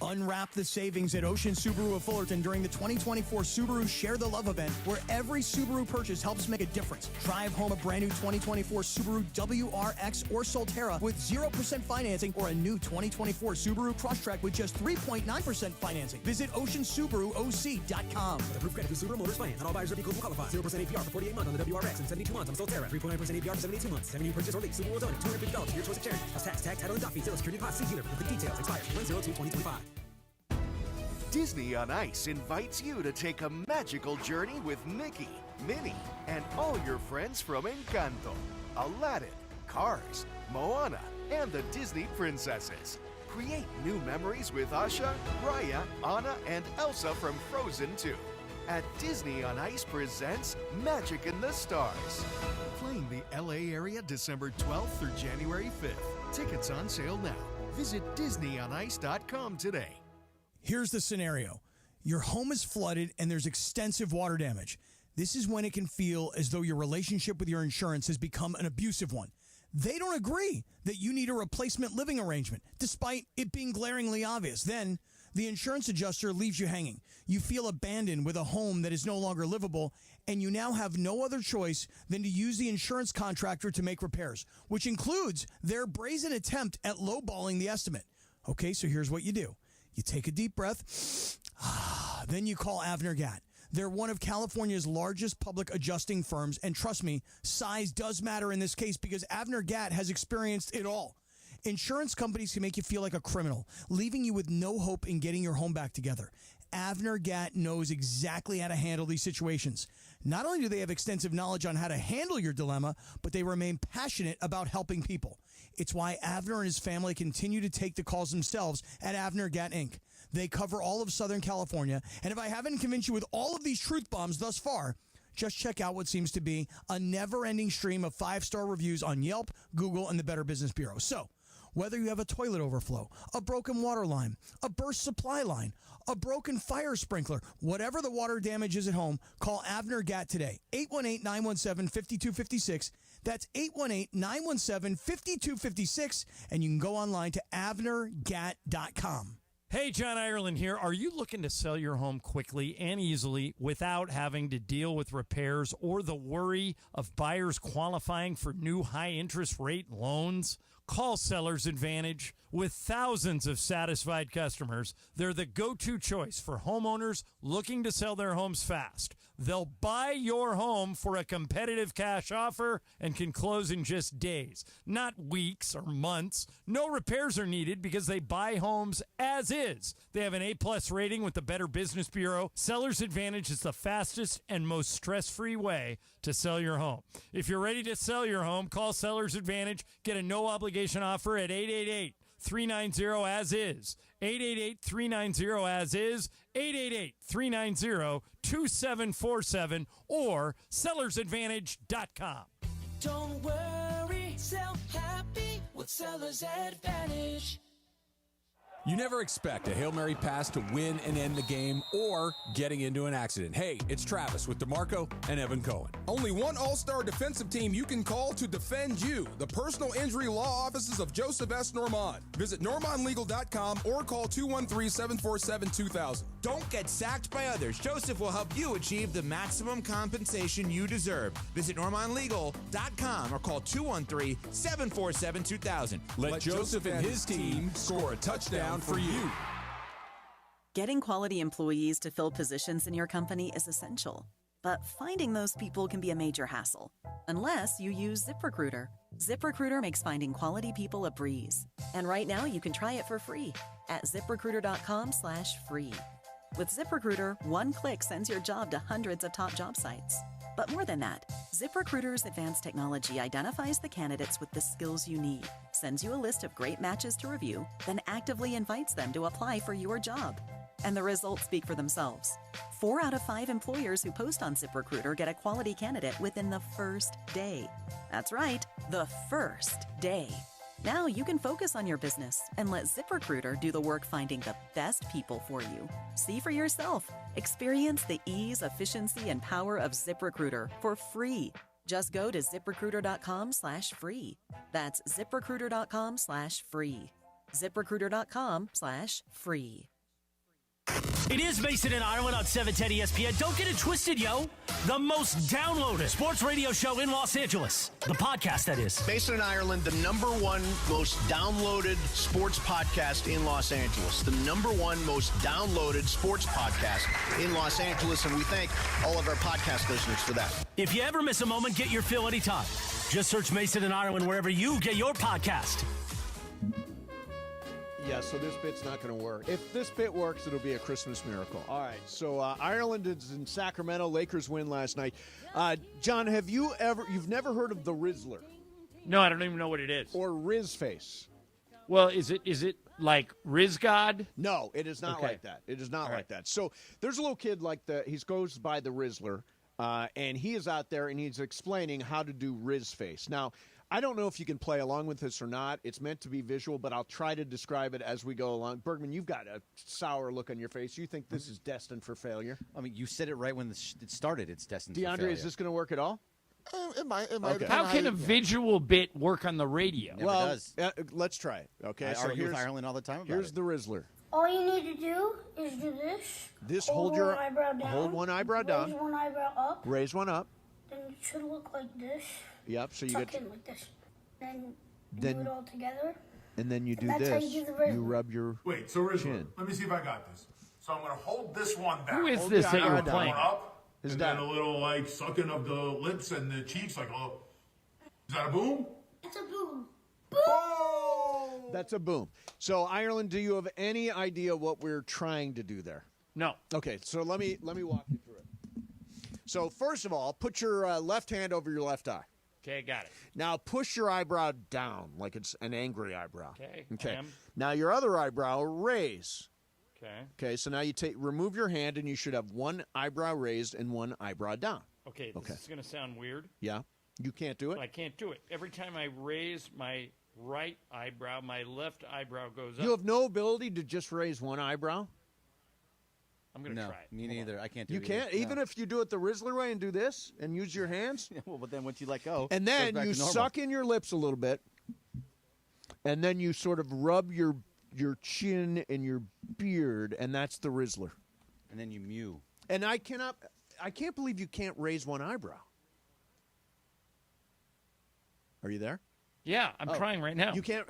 Unwrap the savings at Ocean Subaru of Fullerton during the 2024 Subaru Share the Love event, where every Subaru purchase helps make a difference. Drive home a brand new 2024 Subaru WRX or Solterra with 0% financing, or a new 2024 Subaru Crosstrek with just 3.9% financing. Visit OceanSubaruOC.com. With approved credit through Subaru Motors Finance, and all buyers or vehicles will qualify. 0% APR for 48 months on the WRX and 72 months on the Solterra. 3.9% APR for 72 months. 7-year purchase or lease. Subaru will donate $250 to your choice of charity. Plus tax, tag, title, and dock fee. Sales, security deposit. See dealer for complete details. Expires 1/02/2025. Disney on Ice invites you to take a magical journey with Mickey, Minnie, and all your friends from Encanto, Aladdin, Cars, Moana, and the Disney princesses. Create new memories with Asha, Raya, Anna, and Elsa from Frozen 2. At Disney on Ice presents Magic in the Stars. Playing the LA area December 12th through January 5th. Tickets on sale now. Visit DisneyOnIce.com today. Here's the scenario. Your home is flooded and there's extensive water damage. This is when it can feel as though your relationship with your insurance has become an abusive one. They don't agree that you need a replacement living arrangement, despite it being glaringly obvious. Then, the insurance adjuster leaves you hanging. You feel abandoned with a home that is no longer livable, and you now have no other choice than to use the insurance contractor to make repairs, which includes their brazen attempt at lowballing the estimate. Okay, so here's what you do. You take a deep breath, then you call Avner Gatt. They're one of California's largest public adjusting firms, and trust me, size does matter in this case because Avner Gatt has experienced it all. Insurance companies can make you feel like a criminal, leaving you with no hope in getting your home back together. Avner Gatt knows exactly how to handle these situations. Not only do they have extensive knowledge on how to handle your dilemma, but they remain passionate about helping people. It's why Avner and his family continue to take the calls themselves at Avner Gatt Inc. They cover all of Southern California, and if I haven't convinced you with all of these truth bombs thus far, just check out what seems to be a never-ending stream of 5-star reviews on Yelp, Google, and the Better Business Bureau. So, whether you have a toilet overflow, a broken water line, a burst supply line, a broken fire sprinkler, whatever the water damage is at home, call Avner Gatt today. 818-917-5256. That's 818-917-5256. And you can go online to avnergatt.com. Hey, John Ireland here. Are you looking to sell your home quickly and easily without having to deal with repairs or the worry of buyers qualifying for new high-interest rate loans? Call Sellers Advantage. With thousands of satisfied customers, they're the go-to choice for homeowners looking to sell their homes fast. They'll buy your home for a competitive cash offer and can close in just days, not weeks or months. No repairs are needed because they buy homes as is. They have an A+ rating with the Better Business Bureau. Sellers Advantage is the fastest and most stress-free way to sell your home. If you're ready to sell your home, call Sellers Advantage. Get a no-obligation offer at 888-390-AS-IS. 888-390-AS-IS. 888-390-2747 or sellersadvantage.com. Don't worry, sell happy with Sellers Advantage. You never expect a Hail Mary pass to win and end the game or getting into an accident. Hey, it's Travis with DeMarco and Evan Cohen. Only one all-star defensive team you can call to defend you. The personal injury law offices of Joseph S. Normand. Visit normandlegal.com or call 213-747-2000. Don't get sacked by others. Joseph will help you achieve the maximum compensation you deserve. Visit normandlegal.com or call 213-747-2000. Let Joseph and his team score a touchdown for you. Getting quality employees to fill positions in your company is essential, but finding those people can be a major hassle, unless you use ZipRecruiter. ZipRecruiter makes finding quality people a breeze. And right now you can try it for free at ziprecruiter.com/free. With ZipRecruiter, one click sends your job to hundreds of top job sites. But more than that, ZipRecruiter's advanced technology identifies the candidates with the skills you need, sends you a list of great matches to review, then actively invites them to apply for your job. And the results speak for themselves. 4 out of 5 employers who post on ZipRecruiter get a quality candidate within the first day. That's right, the first day. Now you can focus on your business and let ZipRecruiter do the work finding the best people for you. See for yourself. Experience the ease, efficiency, and power of ZipRecruiter for free. Just go to ZipRecruiter.com/free. That's ZipRecruiter.com/free. ZipRecruiter.com/free. It is Mason and Ireland on 710 ESPN. Don't get it twisted, yo. The most downloaded sports radio show in Los Angeles. The podcast, that is. Mason and Ireland, the #1 most downloaded sports podcast in Los Angeles. The #1 most downloaded sports podcast in Los Angeles. And we thank all of our podcast listeners for that. If you ever miss a moment, get your fill anytime. Just search Mason and Ireland wherever you get your podcast. Yeah, so this bit's not going to work. If this bit works, it'll be a Christmas miracle. All right, so Ireland is in Sacramento. Lakers win last night. John, you've never heard of the Rizzler? No, I don't even know what it is. Or Riz Face? Well, is it like Riz God? No, it is not like that. It is not like that. So there's a little kid he goes by the Rizzler, and he is out there and he's explaining how to do Riz Face. Now, I don't know if you can play along with this or not. It's meant to be visual, but I'll try to describe it as we go along. Bergman, you've got a sour look on your face. You think this is destined for failure? I mean, you said it right when it started. It's destined for failure. DeAndre, is this going to work at all? It might. Okay. How can a visual bit work on the radio? Never does. Let's try it. Okay, I argue with Ireland all the time about here's it. the Rizzler. All you need to do is do this. Hold one eyebrow down. Hold one eyebrow down. Raise one eyebrow up. Raise one up. Then it should look like this. Yep. So you Tuck get in like this. Then do it all together. And then you do that's this. How you do the Rizzler. You rub your Wait, so Rizzler, chin. let me see if I got this. So I'm going to hold this one down. Who is Hold this the that you're eyebrow playing? Up, His and dad. then a little sucking of the lips and the cheeks, is that a boom? It's a boom. That's a boom. So Ireland, do you have any idea what we're trying to do there? No. Okay, so let me walk you through it. So first of all, put your left hand over your left eye. Okay, got it. Now push your eyebrow down like it's an angry eyebrow. Okay. Now your other eyebrow raise. Okay. Okay, so now you remove your hand and you should have one eyebrow raised and one eyebrow down. Okay, this is going to sound weird. Yeah. You can't do it? But I can't do it. Every time I raise my right eyebrow, my left eyebrow goes up. You have no ability to just raise one eyebrow? I'm going to try it. Me neither. I can't do You it. can't? Even if you do it the Rizzler way and do this and use your hands? Well, but then once you let go, And it goes then back you to normal. suck in your lips a little bit, and then you sort of rub your chin and your beard, and that's the Rizzler. And then you mew. And I can't believe you can't raise one eyebrow. Are you there? Yeah, I'm trying right now. You can't.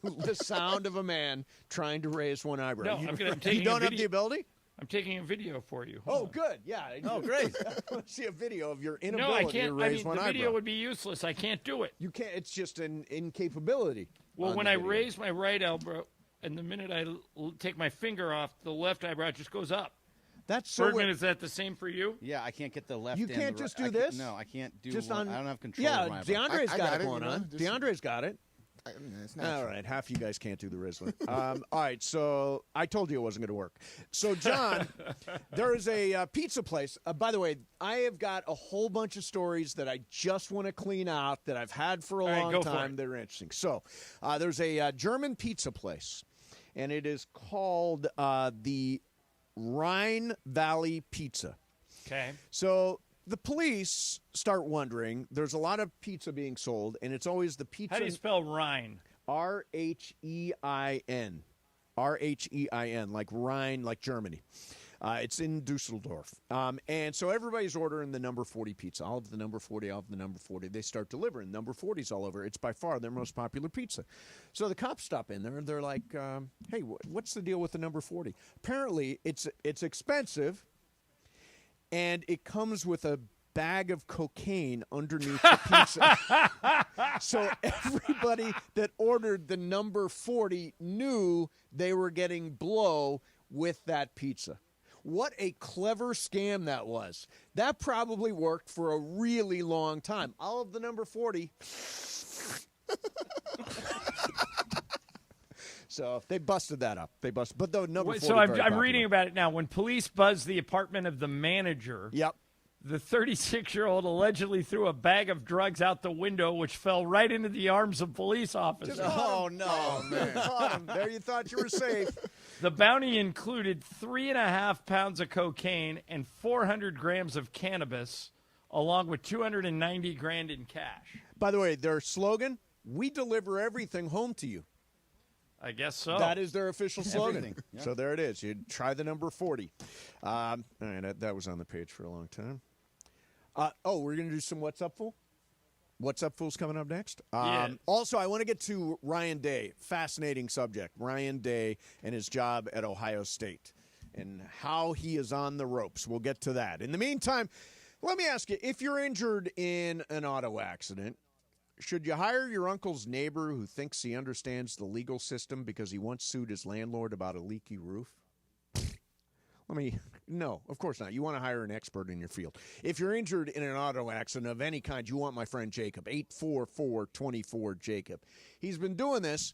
The sound of a man trying to raise one eyebrow. No, you taking don't a have the ability? I'm taking a video for you. Oh, good. Yeah. Oh, great. I want to see a video of your No, inability I can't. to raise one the eyebrow. video would be useless. I can't do it. You can't. It's just an incapability. Well, on when the I video. raise my right elbow, and the minute I take my finger off, the left eyebrow just goes up. That's so Bergman, weird. is that the same for you? Yeah, I can't get the left. You and can't the just right. do this? No, I can't do. Just one. on. I don't have control. Yeah, of my eyebrow. DeAndre's I got got it it, going you know, on. just- DeAndre's got it. It's All natural. right, half you guys can't do the Rizzler. All right, so I told you it wasn't going to work. So, John, there is a pizza place. By the way, I have got a whole bunch of stories that I just want to clean out that I've had for a All right, long go for time it. that are interesting. So, there's a German pizza place, and it is called the Rhine Valley Pizza. Okay. So the police start wondering. There's a lot of pizza being sold, and it's always the pizza. How do you spell Rhine? Rhein. Rhein, like Rhine, like Germany. It's in Dusseldorf. And so everybody's ordering the number 40 pizza. I'll have the number 40, I'll have the number 40. They start delivering. Number 40's all over. It's by far their most popular pizza. So the cops stop in there, and they're like, hey, what's the deal with the number 40? Apparently, it's expensive, and it comes with a bag of cocaine underneath the pizza. So everybody that ordered the number 40 knew they were getting blow with that pizza. What a clever scam that was. That probably worked for a really long time. All of the number 40. So they busted that up. But the number 40. So I'm reading about it now. When police buzzed the apartment of the manager, yep, the 36-year-old allegedly threw a bag of drugs out the window, which fell right into the arms of police officers. Oh, no, man. Caught him. There you thought you were safe. The bounty included 3.5 pounds of cocaine and 400 grams of cannabis, along with $290,000 in cash. By the way, their slogan, we deliver everything home to you. I guess so. That is their official slogan. Yeah. So there it is. You try the number 40. All right, that was on the page for a long time. We're going to do some What's Up, Fool? What's Up, Fool's coming up next. Yeah. Also, I want to get to Ryan Day. Fascinating subject. Ryan Day and his job at Ohio State and how he is on the ropes. We'll get to that. In the meantime, let me ask you, if you're injured in an auto accident, should you hire your uncle's neighbor who thinks he understands the legal system because he once sued his landlord about a leaky roof? No, of course not. You want to hire an expert in your field. If you're injured in an auto accident of any kind, you want my friend Jacob, 844-24-JACOB. He's been doing this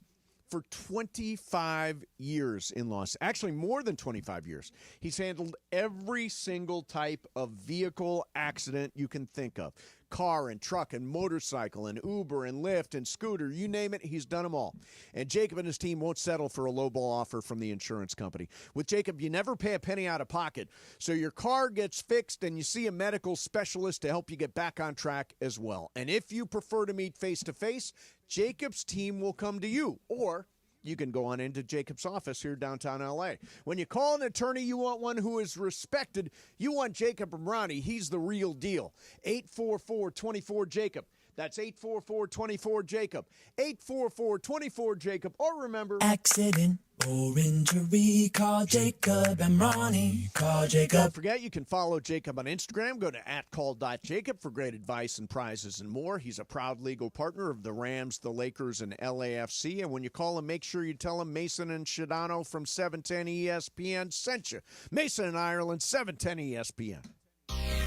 for 25 years in actually more than 25 years. He's handled every single type of vehicle accident you can think of. Car and truck and motorcycle and Uber and Lyft and scooter, you name it, he's done them all. And Jacob and his team won't settle for a lowball offer from the insurance company. With Jacob, you never pay a penny out of pocket. So your car gets fixed and you see a medical specialist to help you get back on track as well. And if you prefer to meet face-to-face, Jacob's team will come to you. Or you can go on into Jacob's office here downtown L.A. When you call an attorney, you want one who is respected. You want Jacob Ramrani. He's the real deal. 844-24-JACOB. That's 844-24-JACOB. 844-24-JACOB. Or remember, accident or injury, call Jacob and Ronnie. Call Jacob. Don't forget, you can follow Jacob on Instagram. Go to @call.jacob for great advice and prizes and more. He's a proud legal partner of the Rams, the Lakers, and LAFC. And when you call him, make sure you tell him Mason and Shadano from 710 ESPN sent you. Mason and Ireland, 710 ESPN.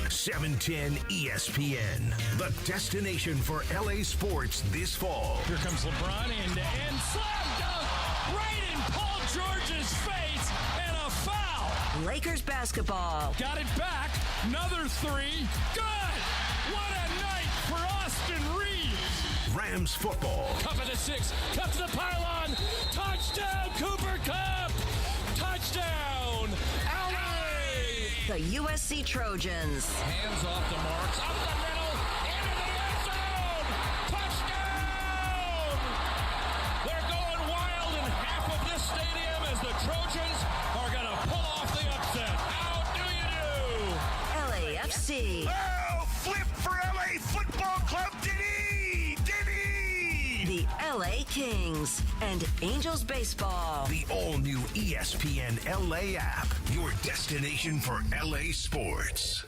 710 ESPN, the destination for LA sports this fall. Here comes LeBron and slam dunk right in Paul George's face and a foul. Lakers basketball. Got it back. Another three. Good. What a night for Austin Reeves. Rams football. Cup of the six. Cup to the pylon. Touchdown, Cooper Cup. Touchdown, LA. The USC Trojans. Hands off the marks. Up the middle. Into the end zone. Touchdown. They're going wild in half of this stadium as the Trojans are going to pull off the upset. How do you do? LAFC. Oh, flip for LA Football Club. Did he? The LA Kings and Angels baseball. The all-new ESPN LA app, your destination for LA sports.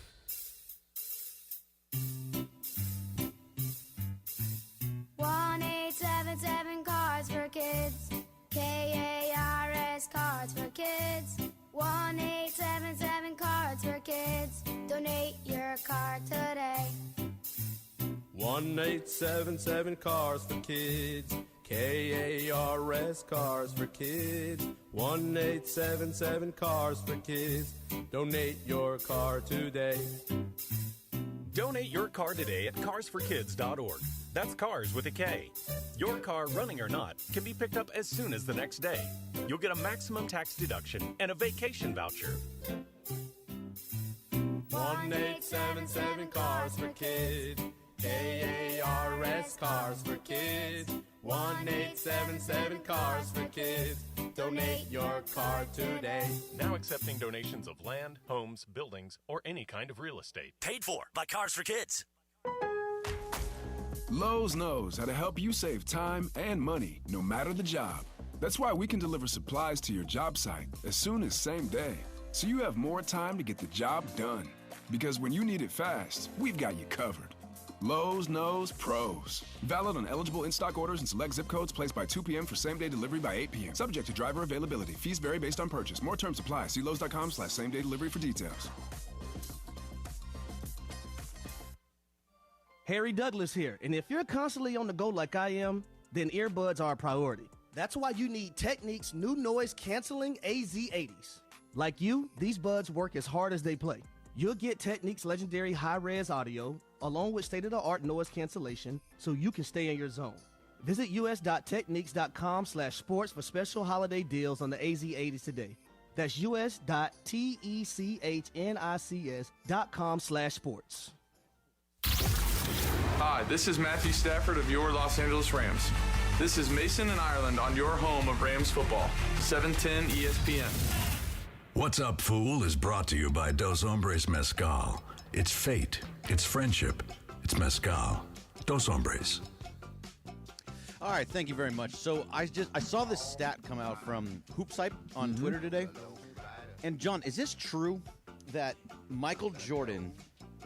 One 877 Cards for Kids. KARS Cards for Kids. 1-877 Cards for Kids. Donate your card today. 1-877 Cars for Kids. KARS Cars for Kids. 1-877 Cars for Kids. Donate your car today. Donate your car today at carsforkids.org. That's cars with a K. Your car, running or not, can be picked up as soon as the next day. You'll get a maximum tax deduction and a vacation voucher. 1-877 Cars for Kids. KARS Cars for Kids. 1-877 Cars for Kids. Donate your car today. Now accepting donations of land, homes, buildings, or any kind of real estate. Paid for by Cars for Kids. Lowe's knows how to help you save time and money, no matter the job. That's why we can deliver supplies to your job site as soon as same day, so you have more time to get the job done. Because when you need it fast, we've got you covered. Lowe's knows pros. Valid on eligible in-stock orders and select zip codes placed by 2 p.m. for same-day delivery by 8 p.m. Subject to driver availability. Fees vary based on purchase. More terms apply. See Lowe's.com/same-day delivery for details. Harry Douglas here, and if you're constantly on the go like I am, then earbuds are a priority. That's why you need Technique's new noise-canceling AZ80s. Like you, these buds work as hard as they play. You'll get Technique's legendary high-res audio, along with state-of-the-art noise cancellation, so you can stay in your zone. Visit us.techniques.com/sports for special holiday deals on the AZ80s today. That's us.technics.com/sports. Hi, this is Matthew Stafford of your Los Angeles Rams. This is Mason in Ireland on your home of Rams football, 710 ESPN. What's Up, Fool is brought to you by Dos Hombres Mezcal. It's fate, it's friendship, it's mezcal. Dos Hombres. All right, thank you very much. So I saw this stat come out from Hoopsype on Twitter today. And John, is this true that Michael Jordan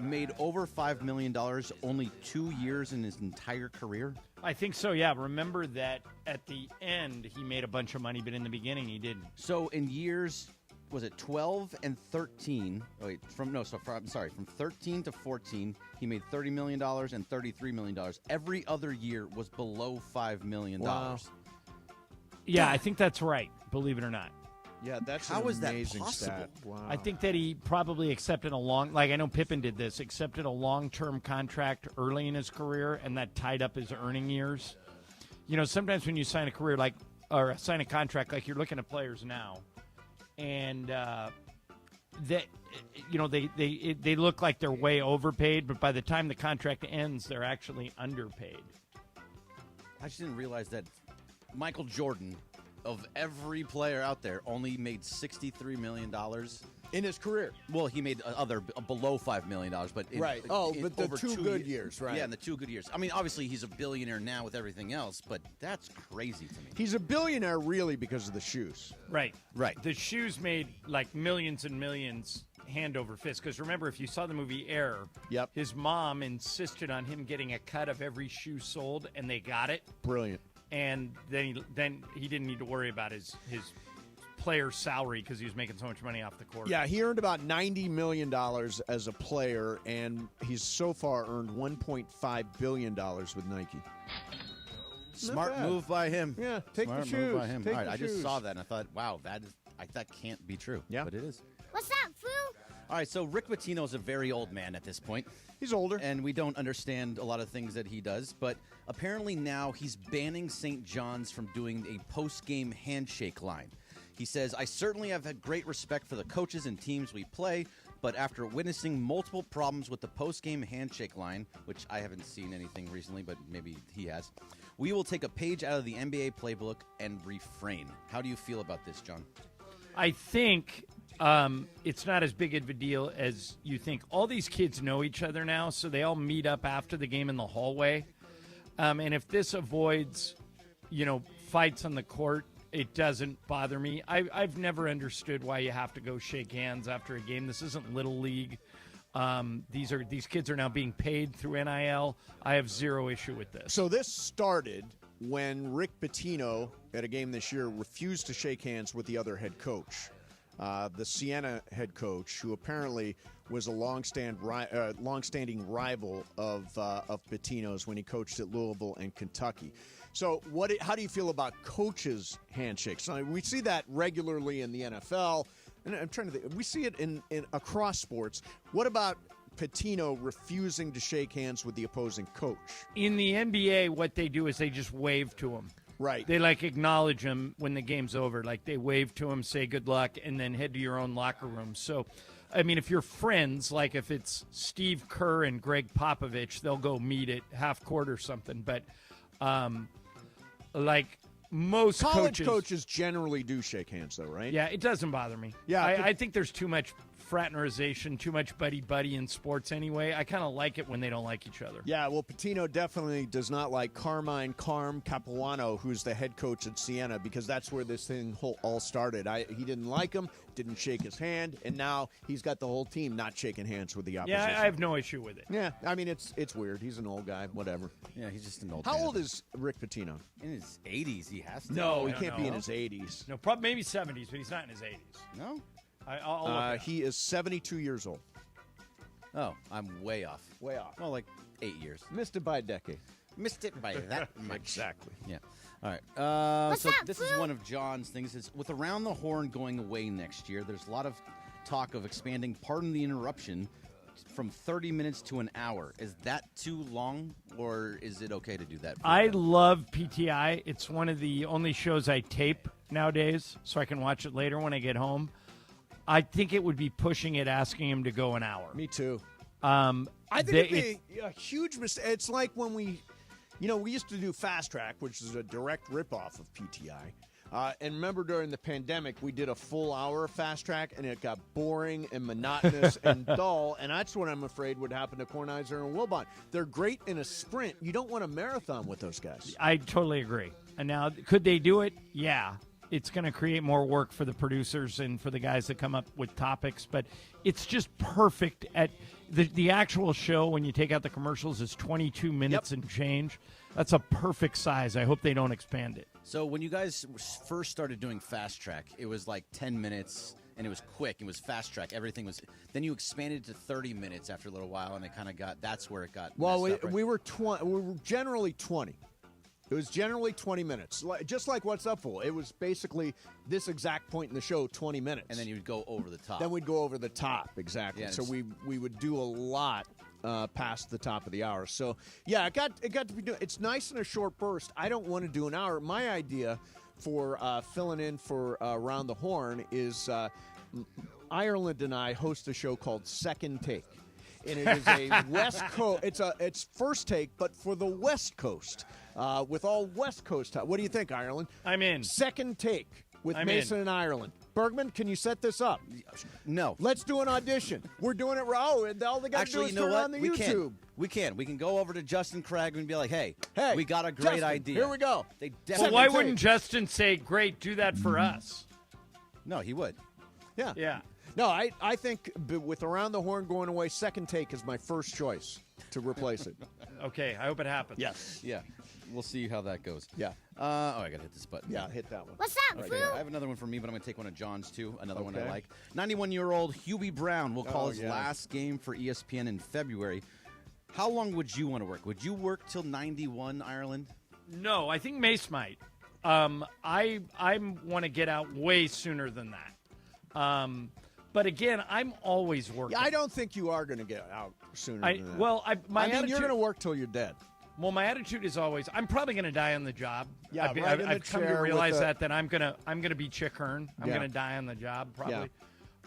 made over $5 million only 2 years in his entire career? I think so, yeah. Remember that at the end he made a bunch of money, but in the beginning he didn't. So in years, was it 12 and 13? Oh, wait, from 13 to 14, he made $30 million and $33 million. Every other year was below $5 million. Wow. Yeah, I think that's right, believe it or not. Yeah, that's How an is that amazing possible? stat. Wow. I think that he probably accepted I know Pippen did this, accepted a long-term contract early in his career, and that tied up his earning years. You know, sometimes when you sign a sign a contract, like you're looking at players now, and they look like they're way overpaid, but by the time the contract ends, they're actually underpaid. I just didn't realize that Michael Jordan, of every player out there, only made $63 million in his career. Well, he made below $5 million, but right. But the over two good years, right? Yeah, in the 2 good years. I mean, obviously he's a billionaire now with everything else, but that's crazy to me. He's a billionaire really because of the shoes. Right. Right. The shoes made like millions and millions hand over fist. Because remember, if you saw the movie Air, his mom insisted on him getting a cut of every shoe sold, and they got it. Brilliant. And then he didn't need to worry about his player salary because he was making so much money off the court. Yeah, he earned about $90 million as a player, and he's so far earned $1.5 billion with Nike. Smart move by him. Yeah, take Smart the shoes. move by him. Take All right, the I just shoes. saw that and I thought, wow, that can't be true. Yeah, but it is. What's up, fool? All right, so Rick Pitino is a very old man at this point. He's older. And we don't understand a lot of things that he does, but apparently now he's banning St. John's from doing a post-game handshake line. He says, I certainly have had great respect for the coaches and teams we play, but after witnessing multiple problems with the post-game handshake line, which I haven't seen anything recently, but maybe he has, we will take a page out of the NBA playbook and refrain. How do you feel about this, John? I think it's not as big of a deal as you think. All these kids know each other now, so they all meet up after the game in the hallway. And if this avoids, fights on the court, it doesn't bother me. I've never understood why you have to go shake hands after a game. This isn't Little League. These kids are now being paid through NIL. I have zero issue with this. So this started when Rick Pitino, at a game this year, refused to shake hands with the other head coach. The Siena head coach, who apparently was a long-standing rival of Pitino's when he coached at Louisville and Kentucky. So how do you feel about coaches' handshakes? I mean, we see that regularly in the NFL, and I'm trying to think. We see it in across sports. What about Pitino refusing to shake hands with the opposing coach? In the NBA, what they do is they just wave to him. Right. They acknowledge him when the game's over. Like they wave to him, say good luck, and then head to your own locker room. So, I mean, if you're friends, like if it's Steve Kerr and Greg Popovich, they'll go meet at half court or something. But, most college coaches generally do shake hands, though, right? Yeah, it doesn't bother me. Yeah, I think there's too much fraternization, too much buddy-buddy in sports anyway. I kind of like it when they don't like each other. Yeah, well, Pitino definitely does not like Carmine Capuano, who's the head coach at Siena, because that's where this thing all started. He didn't like him, didn't shake his hand, and now he's got the whole team not shaking hands with the opposition. Yeah, I have no issue with it. Yeah, I mean, it's weird. He's an old guy, whatever. Yeah, he's just an old How man. old is Rick Pitino? In his 80s, he has to. No, I he don't can't be know. in his 80s. No, probably maybe 70s, but he's not in his 80s. No? I'll look it up. He is 72 years old. Oh, I'm way off. Way off. Well, like 8 years. Missed it by a decade. Missed it by that much. Exactly. Yeah. All right. So this is one of John's things. Is with Around the Horn going away next year, there's a lot of talk of expanding, pardon the interruption, from 30 minutes to an hour. Is that too long, or is it okay to do that? I love PTI. It's one of the only shows I tape nowadays, so I can watch it later when I get home. I think it would be pushing it, asking him to go an hour. Me too. I I think it'd be a huge mistake. It's like when we used to do Fast Track, which is a direct ripoff of PTI. And remember during the pandemic, we did a full hour of Fast Track, and it got boring and monotonous and dull. And that's what I'm afraid would happen to Kornheiser and Wilbon. They're great in a sprint. You don't want a marathon with those guys. I totally agree. And now, could they do it? Yeah. It's going to create more work for the producers and for the guys that come up with topics, but it's just perfect at the actual show. When you take out the commercials, is 22 minutes and change. That's a perfect size. I hope they don't expand it. So when you guys first started doing Fast Track, it was like 10 minutes, and it was quick. It was Fast Track. Everything was. Then you expanded to 30 minutes after a little while, and it kind of got. That's where it got. Well, messed up, right? we were generally 20. It was generally 20 minutes, just like What's Up Fool. It was basically this exact point in the show, 20 minutes. And then you would go over the top. Then we'd go over the top, exactly. Yeah, so we would do a lot past the top of the hour. So, yeah, it got to be doing. It's nice in a short burst. I don't want to do an hour. My idea for filling in for Around the Horn is Ireland and I host a show called Second Take. And it is a West Coast. It's First Take, but for the West Coast, with all West Coast. What do you think, Ireland? I'm in. Second Take with I'm Mason in. and Ireland. Bergman, can you set this up? No. Let's do an audition. We're doing it raw, and all they got to do Actually, is you know turn what? on the We YouTube. We can go over to Justin Craig and be like, hey, Hey, we got a great Justin, idea. Here we go. They Well, definitely. why wouldn't Justin say, great, do that for us? No, he would. Yeah. Yeah. No, I think with Around the Horn going away, Second Take is my first choice to replace it. Okay, I hope it happens. Yes. Yeah. We'll see how that goes. Yeah. I got to hit this button. Yeah, hit that one. What's up, Okay, Phil? I have another one for me, but I'm going to take one of John's, too. Another one I Okay. like. 91-year-old Hubie Brown will call Oh, his yeah. last game for ESPN in February. How long would you want to work? Would you work till 91, Ireland? No, I think Mace might. I want to get out way sooner than that. But again, I'm always working. Yeah, I don't think you are going to get out sooner than that. Well, my you're attitude- going to work till you're dead. Well, my attitude is always I'm probably going to die on the job. Yeah, I've right in the come to chair with realize the- that I'm gonna be Chick Hearn. I'm Yeah. gonna die on the job probably.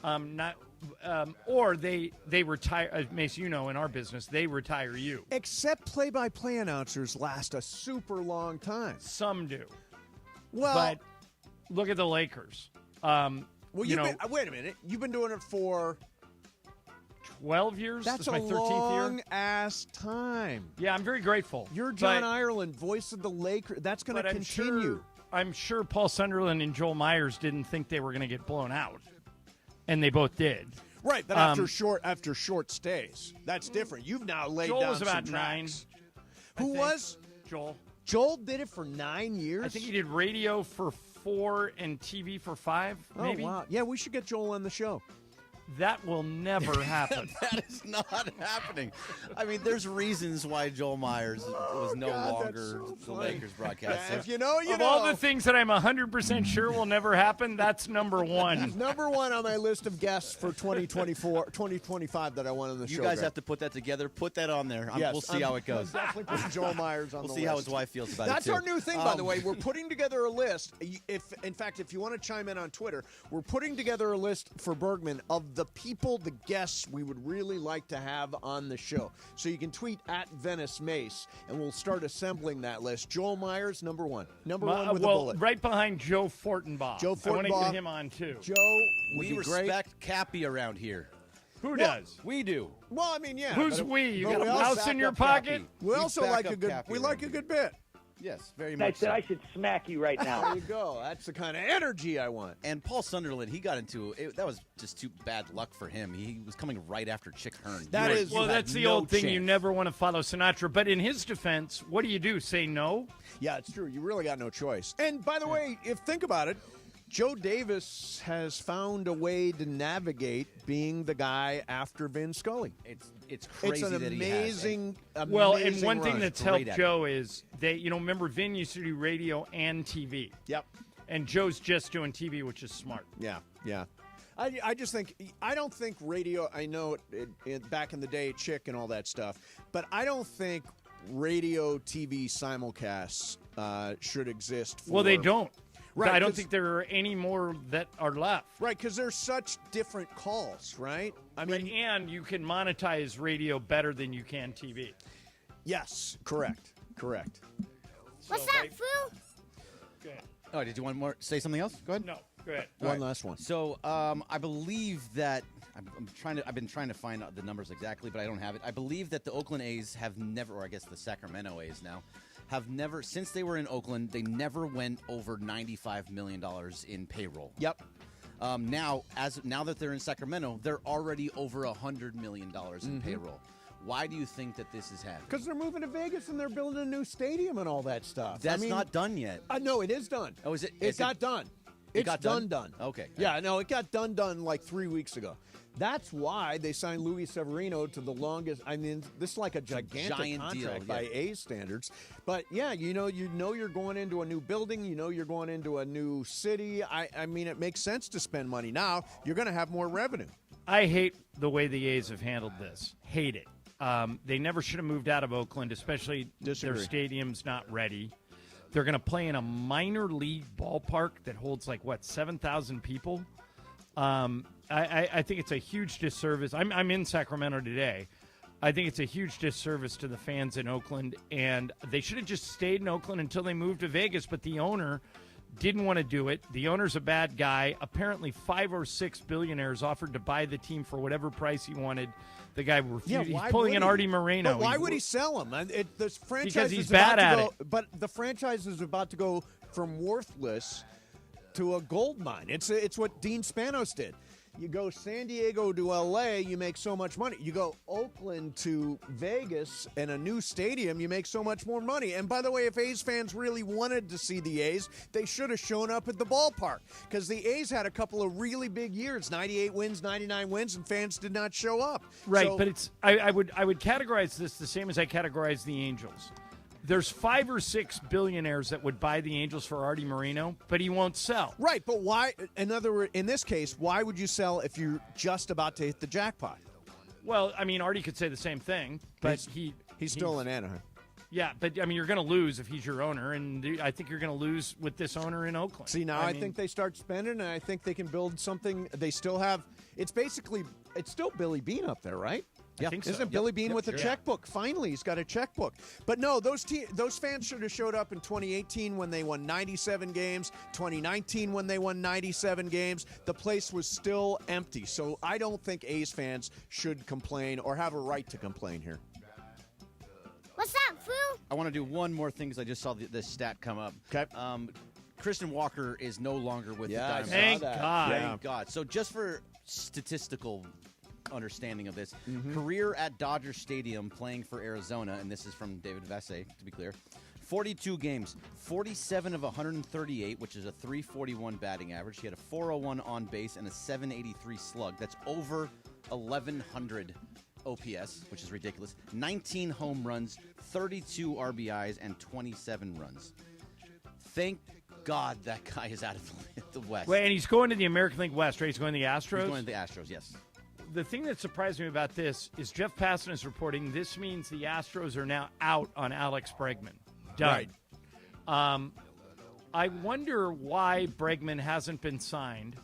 Yeah. Or they retire. Mace, you know, in our business, they retire you. Except play-by-play announcers last a super long time. Some do. Well, But look at the Lakers. well, you know, wait a minute. You've been doing it for 12 years. that's This is a my 13th year. long-ass time. Yeah, I'm very grateful. You're John But- Ireland, voice of the Lakers. That's going but to continue. I'm sure Paul Sunderland and Joel Myers didn't think they were going to get blown out, and they both did. Right, but after short stays, that's different. You've now laid Joel down was about some 9. tracks. I Who think. was? Joel. Joel did it for 9 years? I think he did radio for 4 and TV for 5, maybe. Oh, wow. Yeah, we should get Joel on the show. That will never happen. That is not happening. I mean, there's reasons why Joel Myers was no God, longer that's so the funny. Lakers broadcaster. If you know, you Of know. all the things that I'm 100% sure will never happen, that's number one. He's number one on my list of guests for 2025 that I want on the show. You guys Greg. have to put that together. Put that on there. Yes, we'll see how it goes. I'm definitely putting Joel Myers on We'll the see list. how his wife feels about That's it, too. our new thing, by the way. We're putting together a list. In fact, if you want to chime in on Twitter, we're putting together a list for Bergman of the people, the guests we would really like to have on the show. So you can tweet at Venice Mace, and we'll start assembling that list. Joel Myers, number one. Number one with a bullet. Right behind Joe Fortenbaugh. Joe I want to Fortenbaugh. get him on, too. Joe would We be great. respect Cappy around here. Who does? We do. Well, I mean, yeah. Who's but- we? You but got a we also mouse in back your up pocket? Cappy. We also back like up a good. Cappy We around like a here. good bit. Yes, very I much said so. I should smack you right now. There you go. That's the kind of energy I want. And Paul Sunderland, he got into it. That was just too bad luck for him. He was coming right after Chick Hearn. Well, that's the old thing. You never want to follow Sinatra. But in his defense, what do? Say no? Yeah, it's true. You really got no choice. And by the way, think about it, Joe Davis has found a way to navigate being the guy after Vin Scully. It's crazy an that he has. amazing. Well, and one run. thing that's helped Joe is remember Vin used to do radio and TV. Yep. And Joe's just doing TV, which is smart. Yeah. I just think I don't think radio. I know it back in the day, Chick and all that stuff, but I don't think radio TV simulcasts should exist. Well, they don't. Right, I don't 'cause- think there are any more that are left. Right, because there's such different calls, right? I mean, and you can monetize radio better than you can TV. Yes, correct. What's up, Foo? Go ahead. Oh, did you want more? Say something else? Go ahead. No, go ahead. One last one. So, I believe that I've been trying to find out the numbers exactly, but I don't have it. I believe that the Oakland A's have never, or I guess the Sacramento A's now, have never, since they were in Oakland, they never went over $95 million in payroll. Yep. Now that they're in Sacramento, they're already over $100 million in payroll. Why do you think that this is happening? Because they're moving to Vegas and they're building a new stadium and all that stuff. That's not done yet. No, it is done. Oh, is it? It got done. It's got done. Okay. Yeah, no, it got done like 3 weeks ago. That's why they signed Luis Severino to the longest. I mean, this is like a gigantic giant contract deal, by yeah. A's standards. But yeah, you know you're going into a new building. You know you're going into a new city. I mean, it makes sense to spend money now. You're going to have more revenue. I hate the way the A's have handled this. Hate it. They never should have moved out of Oakland, especially Disagree. their stadium's not ready. They're going to play in a minor league ballpark that holds 7,000 people. I think it's a huge disservice. I'm in Sacramento today. I think it's a huge disservice to the fans in Oakland, and they should have just stayed in Oakland until they moved to Vegas, but the owner didn't want to do it. The owner's a bad guy. Apparently 5 or 6 billionaires offered to buy the team for whatever price he wanted. The guy refused. Yeah, He's pulling an Artie Moreno. But why would he sell them? The franchise Because he's is about bad to at go, But the franchise is about to go from worthless to a gold mine. It's what Dean Spanos did. You go San Diego to L.A., you make so much money. You go Oakland to Vegas and a new stadium, you make so much more money. And by the way, if A's fans really wanted to see the A's, they should have shown up at the ballpark because the A's had a couple of really big years, 98 wins, 99 wins, and fans did not show up. Right, So- but it's I would categorize this the same as I categorize the Angels. There's 5 or 6 billionaires that would buy the Angels for Artie Moreno, but he won't sell. Right, but why? In this case, why would you sell if you're just about to hit the jackpot? Well, I mean, Artie could say the same thing, but he's still in Anaheim. Yeah, but I mean, you're going to lose if he's your owner, and I think you're going to lose with this owner in Oakland. See, now I think they start spending, and I think they can build something. They still have. It's still Billy Beane up there, right? Yeah, I think so. Isn't Billy Beane with a sure. checkbook? Finally, he's got a checkbook. But no, those fans should have showed up in 2018 when they won 97 games, 2019 when they won 97 games. The place was still empty. So I don't think A's fans should complain or have a right to complain here. What's up, Foo? I want to do one more thing because I just saw this stat come up. Okay. Christian Walker is no longer with the I Diamondbacks. saw Thank that. God. Yeah. Thank God. So just for statistical understanding of this, Mm-hmm. career at Dodger Stadium playing for Arizona, and this is from David Vassay, to be clear, 42 games, 47 of 138, which is a 341 batting average. He had a 401 on base and a 783 slug. That's over 1,100 OPS, which is ridiculous. 19 home runs, 32 RBIs, and 27 runs. Thank God that guy is out of the West. Well, and he's going to the American League West, right? He's going to the Astros? He's going to the Astros, yes. The thing that surprised me about this is Jeff Passan is reporting this means the Astros are now out on Alex Bregman. Done. Right. I wonder why Bregman hasn't been signed,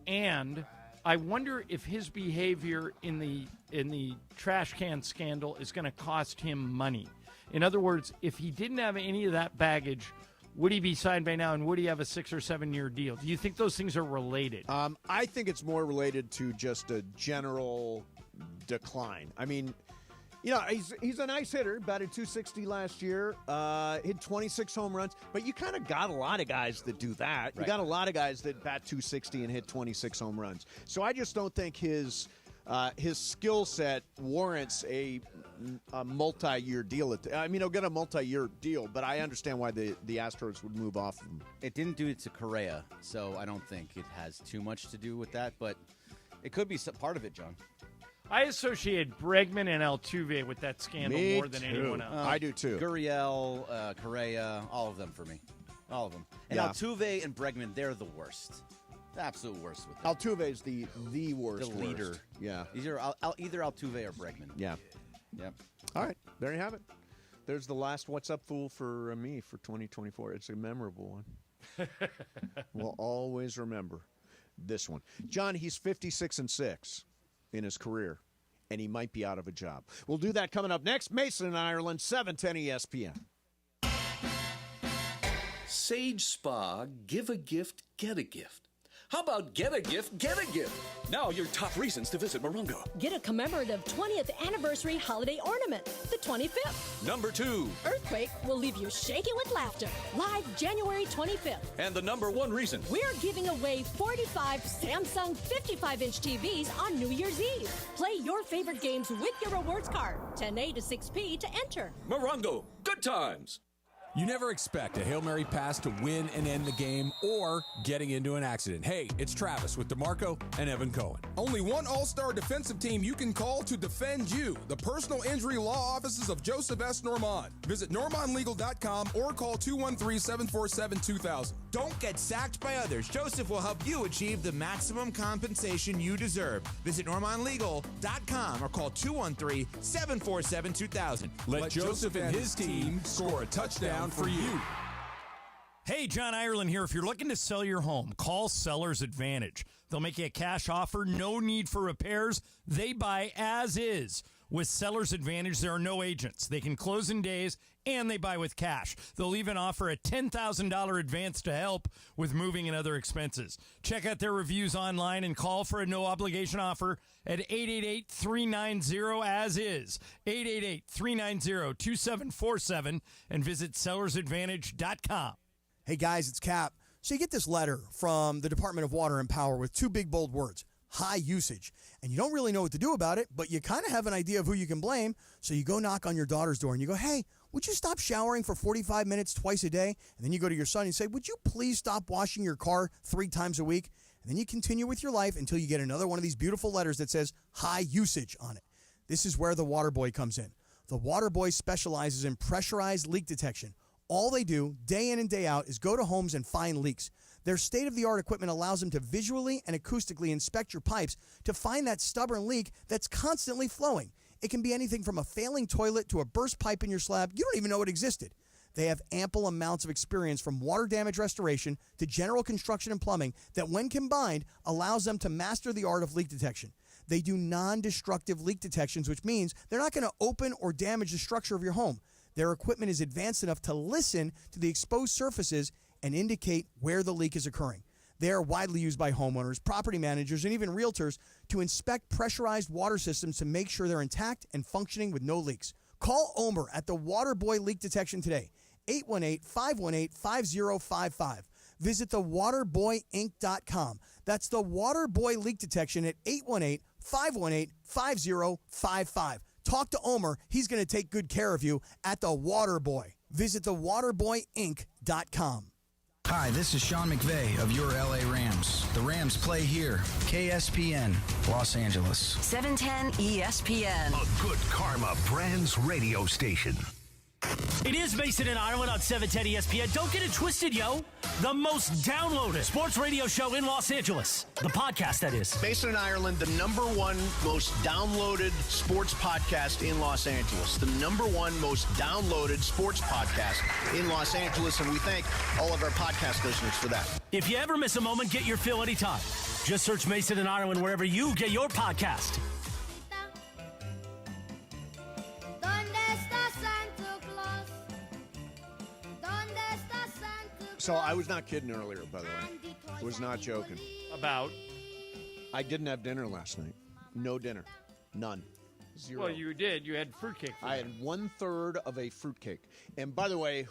and I wonder if his behavior in the trash can scandal is going to cost him money. In other words, if he didn't have any of that baggage, would he be signed by now, and would he have a 6 or 7 year deal? Do you think those things are related? I think it's more related to just a general decline. I mean, he's a nice hitter, batted .260 last year, hit 26 home runs, but you kind of got a lot of guys that do that. Right. You got a lot of guys that bat .260 and hit 26 home runs. So I just don't think his skill set warrants a multi-year deal. He'll get a multi-year deal, but I understand why the Astros would move off of him. It didn't do it to Correa, so I don't think it has too much to do with that, but it could be part of it, John. I associate Bregman and Altuve with that scandal more than anyone else. I do too. Gurriel, Correa, all of them for me. All of them. And Altuve and Bregman, they're the worst. The absolute worst with them. Altuve's the worst. The leader. Worst. Yeah. Either Altuve or Bregman. Yeah. Yep. All right. There you have it. There's the last What's Up Fool for me for 2024. It's a memorable one. We'll always remember this one. John, he's 56-6 in his career, and he might be out of a job. We'll do that coming up next. Mason in Ireland, 710 ESPN. Sage Spa, give a gift, get a gift. How about get a gift, get a gift? Now your top reasons to visit Morongo. Get a commemorative 20th anniversary holiday ornament, the 25th. Number 2. Earthquake will leave you shaking with laughter. Live January 25th. And the number 1 reason. We're giving away 45 Samsung 55-inch TVs on New Year's Eve. Play your favorite games with your rewards card. 10A to 6P to enter. Morongo, good times. You never expect a Hail Mary pass to win and end the game or getting into an accident. Hey, it's Travis with DeMarco and Evan Cohen. Only one all-star defensive team you can call to defend you. The personal injury law offices of Joseph S. Normand. Visit NormandLegal.com or call 213-747-2000. Don't get sacked by others. Joseph will help you achieve the maximum compensation you deserve. Visit NormandLegal.com or call 213-747-2000. Let Joseph and his team score a touchdown for you. Hey, John Ireland here. If you're looking to sell your home, call Seller's Advantage. They'll make you a cash offer, no need for repairs. They buy as is. With Seller's Advantage, there are no agents. They can close in days, and they buy with cash. They'll even offer a $10,000 advance to help with moving and other expenses. Check out their reviews online and call for a no-obligation offer at 888-390-AS-IS, 888-390-2747, and visit sellersadvantage.com. Hey, guys, it's Cap. So you get this letter from the Department of Water and Power with 2 big, bold words, high usage. And you don't really know what to do about it, but you kind of have an idea of who you can blame. So you go knock on your daughter's door and you go, hey, would you stop showering for 45 minutes twice a day? And then you go to your son and say, would you please stop washing your car 3 times a week? And then you continue with your life until you get another one of these beautiful letters that says high usage on it. This is where the Water Boy comes in. The Water Boy specializes in pressurized leak detection. All they do, day in and day out, is go to homes and find leaks. Their state-of-the-art equipment allows them to visually and acoustically inspect your pipes to find that stubborn leak that's constantly flowing. It can be anything from a failing toilet to a burst pipe in your slab. You don't even know it existed. They have ample amounts of experience from water damage restoration to general construction and plumbing that, when combined, allows them to master the art of leak detection. They do non-destructive leak detections, which means they're not going to open or damage the structure of your home. Their equipment is advanced enough to listen to the exposed surfaces and indicate where the leak is occurring. They are widely used by homeowners, property managers, and even realtors to inspect pressurized water systems to make sure they're intact and functioning with no leaks. Call Omer at the Water Boy Leak Detection today, 818-518-5055. Visit thewaterboyinc.com. That's the Water Boy Leak Detection at 818-518-5055. Talk to Omer. He's going to take good care of you at the Water Boy. Visit thewaterboyinc.com. Hi, this is Sean McVay of your LA Rams. The Rams play here. KSPN, Los Angeles. 710 ESPN. A good karma brands radio station. It is Mason in Ireland on 710 ESPN. Don't get it twisted, yo. The most downloaded sports radio show in Los Angeles. The podcast, that is. Mason in Ireland, the #1 most downloaded sports podcast in Los Angeles. The #1 most downloaded sports podcast in Los Angeles, and we thank all of our podcast listeners for that. If you ever miss a moment, get your fill anytime. Just search Mason and Ireland wherever you get your podcast. So I was not kidding earlier, by the way. I was not joking. About? I didn't have dinner last night. No dinner. None. Zero. Well, you did. You had fruitcake. I had 1/3 of a fruitcake. And by the way,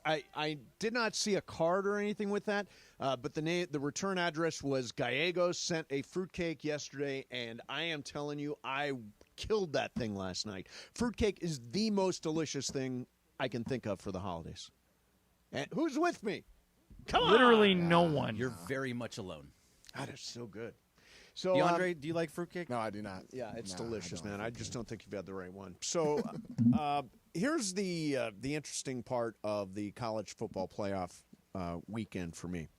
I did not see a card or anything with that, but the return address was Gallegos sent a fruitcake yesterday, and I am telling you, I killed that thing last night. Fruitcake is the most delicious thing I can think of for the holidays. And who's with me? Come on! Literally no one. You're very much alone. That is so good. So, DeAndre, do you like fruitcake? No, I do not. Yeah, it's delicious, man. I just don't think you've had the right one. So here's the interesting part of the college football playoff weekend for me.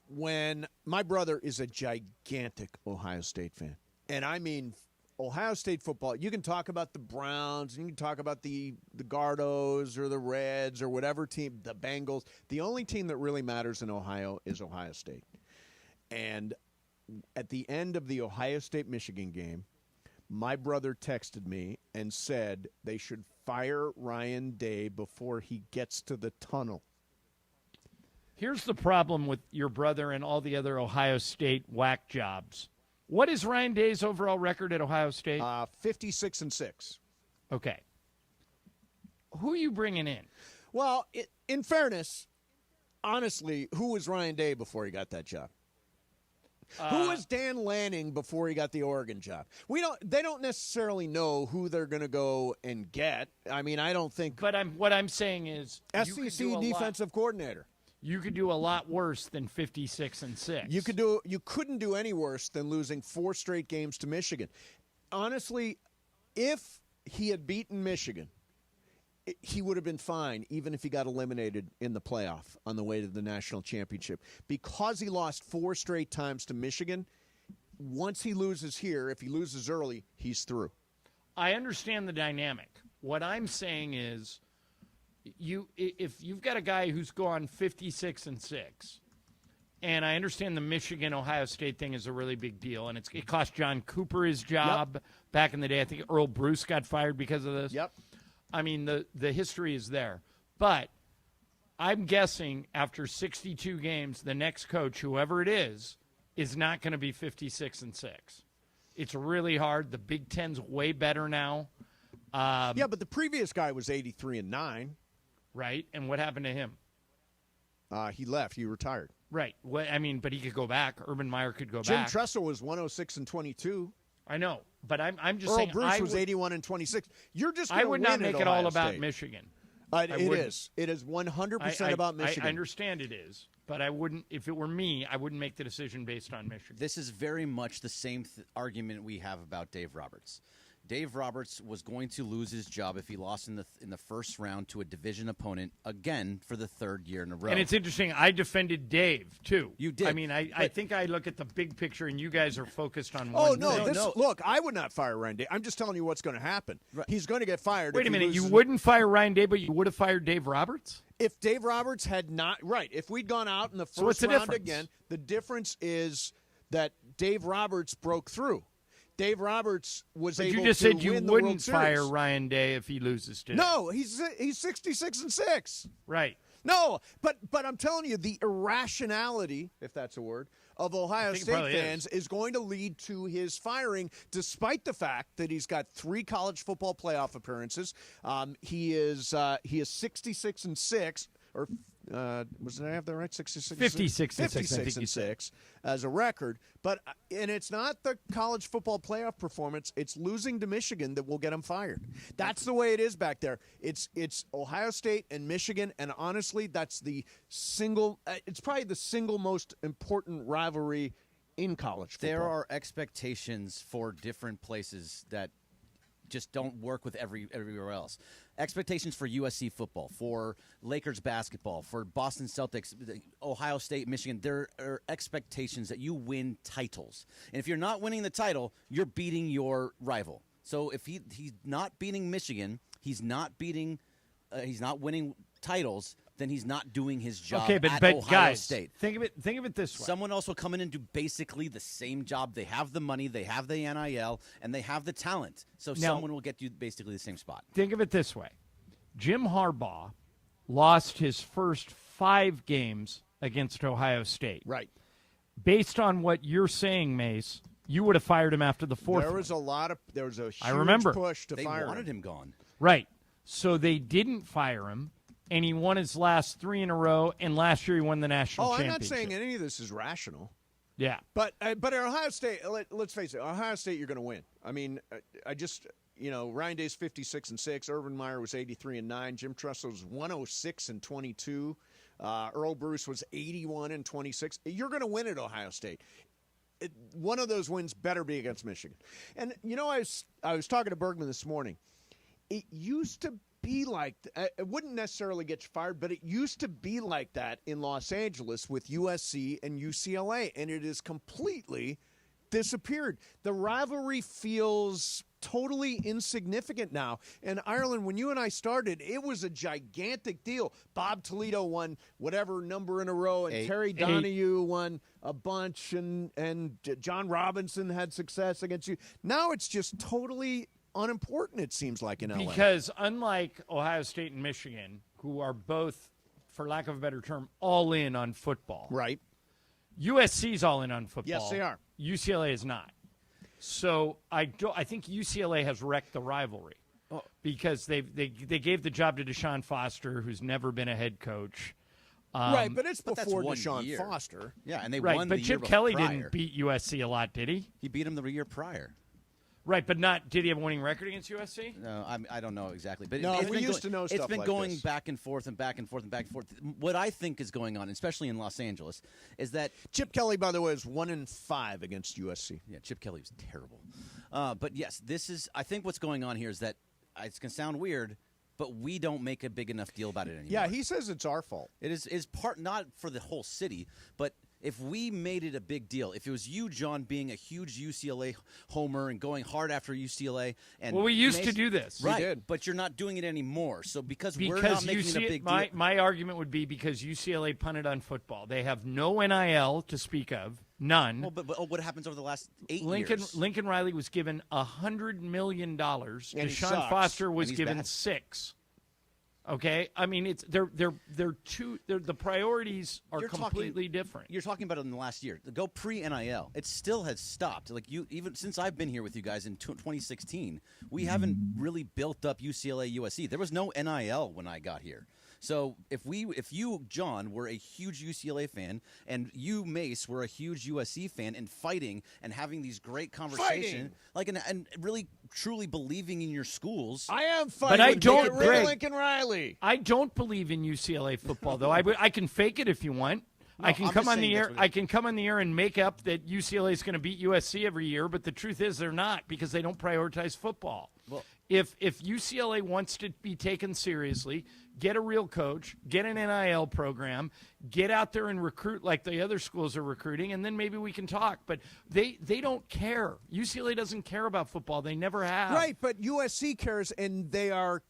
When my brother is a gigantic Ohio State fan, and I mean Ohio State football, you can talk about the Browns, and you can talk about the Gardos or the Reds or whatever team, the Bengals. The only team that really matters in Ohio is Ohio State. And at the end of the Ohio State-Michigan game, my brother texted me and said they should fire Ryan Day before he gets to the tunnel. Here's the problem with your brother and all the other Ohio State whack jobs. What is Ryan Day's overall record at Ohio State? 56-6. Okay. Who are you bringing in? Well, in fairness, honestly, who was Ryan Day before he got that job? Who was Dan Lanning before he got the Oregon job? They don't necessarily know who they're going to go and get. I mean, I don't think. But what I'm saying is, SEC defensive coordinator. You could do a lot worse than 56-6. You couldn't do any worse than losing 4 straight games to Michigan. Honestly, if he had beaten Michigan, he would have been fine, even if he got eliminated in the playoff on the way to the national championship. Because he lost 4 straight times to Michigan, once he loses here, if he loses early, he's through. I understand the dynamic. What I'm saying is, if you've got a guy who's gone 56-6, and I understand the Michigan-Ohio State thing is a really big deal, and it cost John Cooper his job back in the day. I think Earl Bruce got fired because of this. Yep. I mean, the history is there. But I'm guessing after 62 games, the next coach, whoever it is not going to be 56-6. It's really hard. The Big Ten's way better now. Yeah, but the previous guy was 83-9. Right, and what happened to him? He left. He retired. Right. Well, I mean, but he could go back. Urban Meyer could go Jim back. Jim Tressel was 106-22. I know, but I'm just Earl saying. Bruce was 81-26. You're just. I would not make it all about Michigan. It is. It is 100% about Michigan. I understand it is, but I wouldn't. If it were me, I wouldn't make the decision based on Michigan. This is very much the same argument we have about Dave Roberts. Dave Roberts was going to lose his job if he lost in the first round to a division opponent again for the 3rd year in a row. And it's interesting. I defended Dave too. You did. I mean, I think I look at the big picture, and you guys are focused on Oh one no! thing. Look, I would not fire Ryan Day. I'm just telling you what's going to happen. Right. He's going to get fired. Wait a minute. You wouldn't fire Ryan Day, but you would have fired Dave Roberts? If Dave Roberts had not if we'd gone out in the first round again, the difference is that Dave Roberts broke through. Dave Roberts was able to win the World Series. You just said you wouldn't fire Ryan Day if he loses today. No, he's 66-6. Right. No, but I'm telling you, the irrationality, if that's a word, of Ohio State fans is going to lead to his firing, despite the fact that he's got 3 college football playoff appearances. He is 66-6, or did I have that right? 56-6 as a record. But and it's not the college football playoff performance; it's losing to Michigan that will get him fired. That's the way it is back there. It's Ohio State and Michigan, and honestly, that's the single. It's probably the single most important rivalry in college football. There are expectations for different places that just don't work with everywhere else. Expectations for USC football, for Lakers basketball, for Boston Celtics, Ohio State, Michigan. There are expectations that you win titles. And if you're not winning the title, you're beating your rival. So if he's not beating Michigan, he's not winning titles, then he's not doing his job Okay, but at Ohio guys, State. think of it this way. Someone else will come in and do basically the same job. They have the money, they have the NIL, and they have the talent. So Now- someone will get you basically the same spot. Think of it this way. Jim Harbaugh lost his first 5 games against Ohio State. Right. Based on what you're saying, Mace, you would have fired him after the 4th. There was a huge I remember. push to They fire wanted him. him gone. Right. So they didn't fire him, and he won his last 3 in a row, and last year he won the national I'm championship. not saying any of this is rational. Yeah. But at Ohio State, let's face it, Ohio State, you're going to win. I mean, I just, Ryan Day's 56-6. Urban Meyer was 83-9. Jim Tressel was 106-22. Earl Bruce was 81-26. You're going to win at Ohio State. One of those wins better be against Michigan. And I was talking to Bergman this morning. It used to be like it wouldn't necessarily get you fired, but it used to be like that in Los Angeles with USC and UCLA, and it has completely disappeared. The rivalry feels totally insignificant now. And Ireland, when you and I started, it was a gigantic deal. Bob Toledo won whatever number in a row, and Terry Donahue won a bunch, and John Robinson had success against you. Now it's just totally unimportant, it seems like, in LA. Because unlike Ohio State and Michigan, who are both, for lack of a better term, all in on football. Right. USC's all in on football. Yes, they are. UCLA is not. So I think UCLA has wrecked the rivalry because they gave the job to Deshaun Foster, who's never been a head coach. Right, but it's But that's before 1 Deshaun year. Foster. Yeah, and they Right, won but the year Chip Kelly prior. didn't beat USC a lot, did he? He beat him the year prior. Right, but not. Did he have a winning record against USC? No, I don't know exactly. But No, it's we been used to know It's stuff been like going this. back and forth and back and forth and back and forth. What I think is going on, especially in Los Angeles, is that Chip Kelly, by the way, is 1-5 against USC. Yeah, Chip Kelly was terrible. But yes, I think what's going on here is that it's going to sound weird, but we don't make a big enough deal about it anymore. Yeah, he says it's our fault. It is part not for the whole city, but if we made it a big deal, if it was you, John, being a huge UCLA homer and going hard after UCLA, and Well, we used to do this. right? We did. But you're not doing it anymore. So because we're Because not making it a big my, deal, my argument would be because UCLA punted on football. They have no NIL to speak of, none. well, but what happens over the last 8 Lincoln years? Lincoln Riley was given $100 million. he Deshaun sucks. Foster was And he's given bad. 6. Okay, I mean the priorities are You're completely different. You're talking about it in the last year. Go pre-NIL. It still has stopped. Like even since I've been here with you guys in 2016, we haven't really built up UCLA USC. There was no NIL when I got here. So if you, John, were a huge UCLA fan and you, Mace, were a huge USC fan and fighting and having these great conversations, and really truly believing in your schools. I am fighting. But I don't, Get rid of Greg, Lincoln Riley. I don't believe in UCLA football, though. I can fake it if you want. I can I'm come just on the saying air. that's what I can come on the air and make up that UCLA is going to beat USC every year, but the truth is they're not because they don't prioritize football. Well, if UCLA wants to be taken seriously, get a real coach, get an NIL program, get out there and recruit like the other schools are recruiting, and then maybe we can talk. But they don't care. UCLA doesn't care about football. They never have. Right, but USC cares, and they are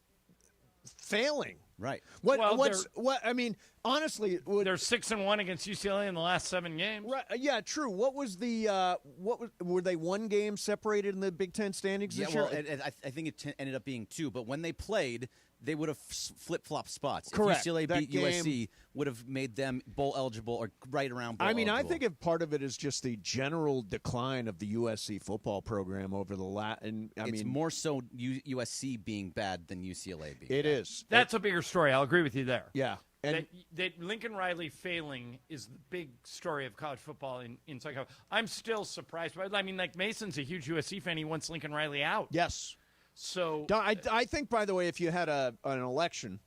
failing. Right. I mean, honestly, they're 6-1 against UCLA in the last 7 games. Right, yeah, true. What was the were they 1 game separated in the Big Ten standings this year? Well, I think it ended up being 2. But when they played, they would have flip-flopped spots. Correct. If UCLA That beat game- USC, would have made them bowl eligible or right around bowl I mean, eligible. I think if part of it is just the general decline of the USC football program over the it's more so USC being bad than UCLA being It bad. is. That's a bigger story. I'll agree with you there. Yeah. And that Lincoln Riley failing is the big story of college football in psycho. I'm still surprised by it. I mean, like Mason's a huge USC fan. He wants Lincoln Riley out. Yes. So I think, by the way, if you had an election,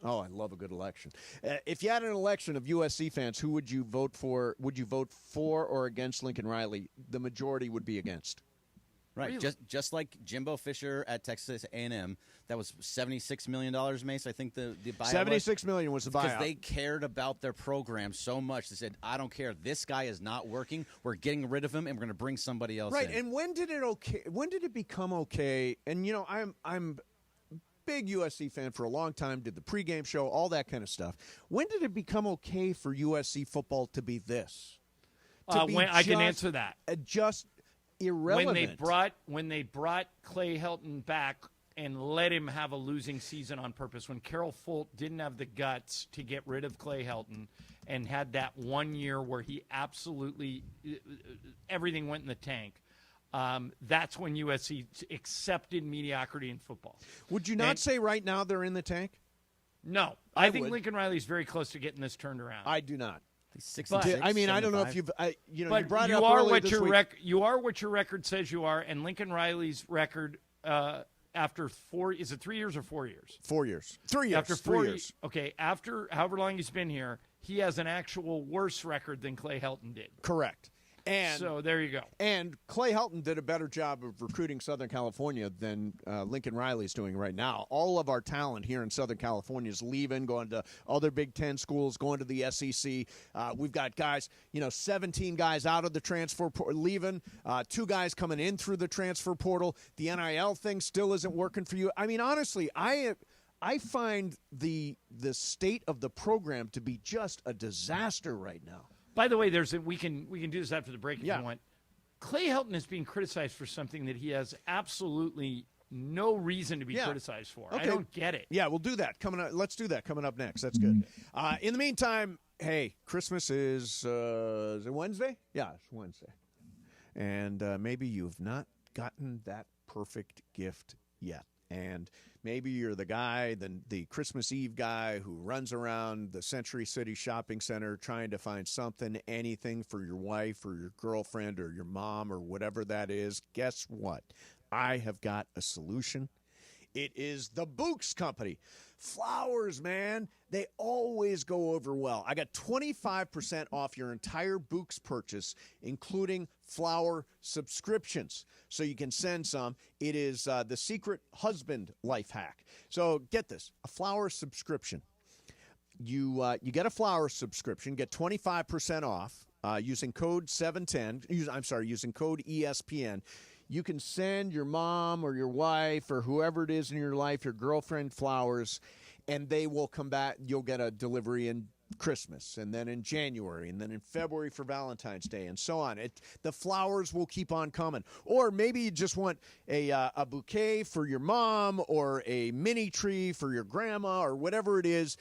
I love a good election. If you had an election of USC fans, who would you vote for? Would you vote for or against Lincoln Riley? The majority would be against. Right, Really? just like Jimbo Fisher at Texas A&M, that was $76 million, Mace. I think the buyout $76 million was the buyout. because they cared about their program so much. They said, "I don't care. This guy is not working. We're getting rid of him, and we're going to bring somebody else Right, in." and when did it become okay? And I'm big USC fan for a long time, did the pregame show, all that kind of stuff. When did it become okay for USC football to be this? When I can answer that. Just irrelevant. When they brought Clay Helton back and let him have a losing season on purpose, when Carol Folt didn't have the guts to get rid of Clay Helton and had that 1 year where he absolutely everything went in the tank. That's when USC accepted mediocrity in football. Would you not say right now they're in the tank? No. I think Lincoln Riley's very close to getting this turned around. I do not. I mean, I don't know if you've, you brought it you up are earlier what this your week. you are what your record says you are, and Lincoln Riley's record after 4 is it 3 years or 4 years? 4 years. 3 years. After 3 years. Okay, after however long he's been here, he has an actual worse record than Clay Helton did. Correct. And so there you go. And Clay Helton did a better job of recruiting Southern California than Lincoln Riley's doing right now. All of our talent here in Southern California is leaving, going to other Big Ten schools, going to the SEC. We've got guys, 17 guys out of the transfer portal, leaving, 2 guys coming in through the transfer portal. The NIL thing still isn't working for you. I mean, honestly, I find the state of the program to be just a disaster right now. By the way, we can do this after the break if you want. Clay Helton is being criticized for something that he has absolutely no reason to be criticized for. Okay. I don't get it. Yeah, we'll do that. Let's do that coming up next. That's good. In the meantime, hey, Christmas is it Wednesday? Yeah, it's Wednesday. And maybe you've not gotten that perfect gift yet. And maybe you're the guy, the Christmas Eve guy who runs around the Century City Shopping Center trying to find something, anything for your wife or your girlfriend or your mom or whatever that is. Guess what? I have got a solution. It is the Books Company. Flowers, man. They always go over well. I got 25% off your entire Books purchase, including flower subscriptions. So you can send some. It is the secret husband life hack. So get this, a flower subscription. You get a flower subscription, get 25% off using code 710. Using code ESPN. You can send your mom or your wife or whoever it is in your life, your girlfriend, flowers, and they will come back. You'll get a delivery in Christmas, and then in January, and then in February for Valentine's Day, and so on. The flowers will keep on coming. Or maybe you just want a bouquet for your mom or a mini tree for your grandma or whatever it is.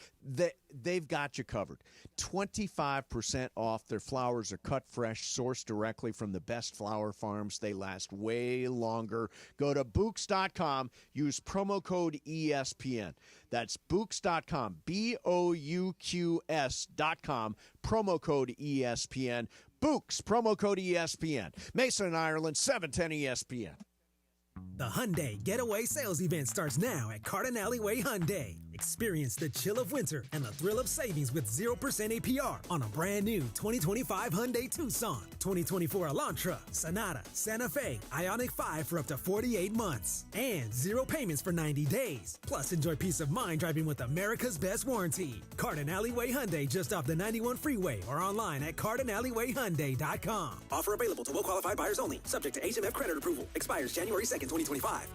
They've got you covered. 25% off. Their flowers are cut fresh, sourced directly from the best flower farms. They last way longer. Go to Books.com. Use promo code ESPN. That's Books.com. BOUQS.com. Promo code ESPN. Books. Promo code ESPN. Mason and Ireland, 710 ESPN. The Hyundai Getaway Sales Event starts now at Carden Alleyway Hyundai. Experience the chill of winter and the thrill of savings with 0% APR on a brand new 2025 Hyundai Tucson, 2024 Elantra, Sonata, Santa Fe, Ioniq 5 for up to 48 months, and 0 payments for 90 days. Plus, enjoy peace of mind driving with America's best warranty. Carden Alleyway Hyundai just off the 91 freeway or online at CardenAlleyWayHyundai.com. Offer available to well-qualified buyers only, subject to HMF credit approval. Expires January 2nd, 2025.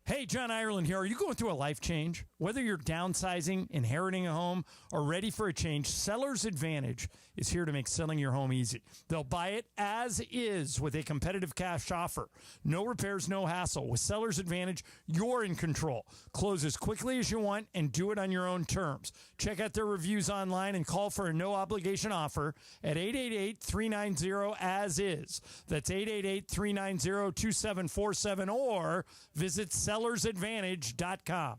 Hey, John Ireland here. Are you going through a life change? Whether you're downsizing, inheriting a home, or ready for a change, Seller's Advantage is here to make selling your home easy. They'll buy it as is with a competitive cash offer. No repairs, no hassle. With Seller's Advantage, you're in control. Close as quickly as you want and do it on your own terms. Check out their reviews online and call for a no-obligation offer at 888-390-AS-IS. That's 888-390-2747 or visit sellersadvantage.com.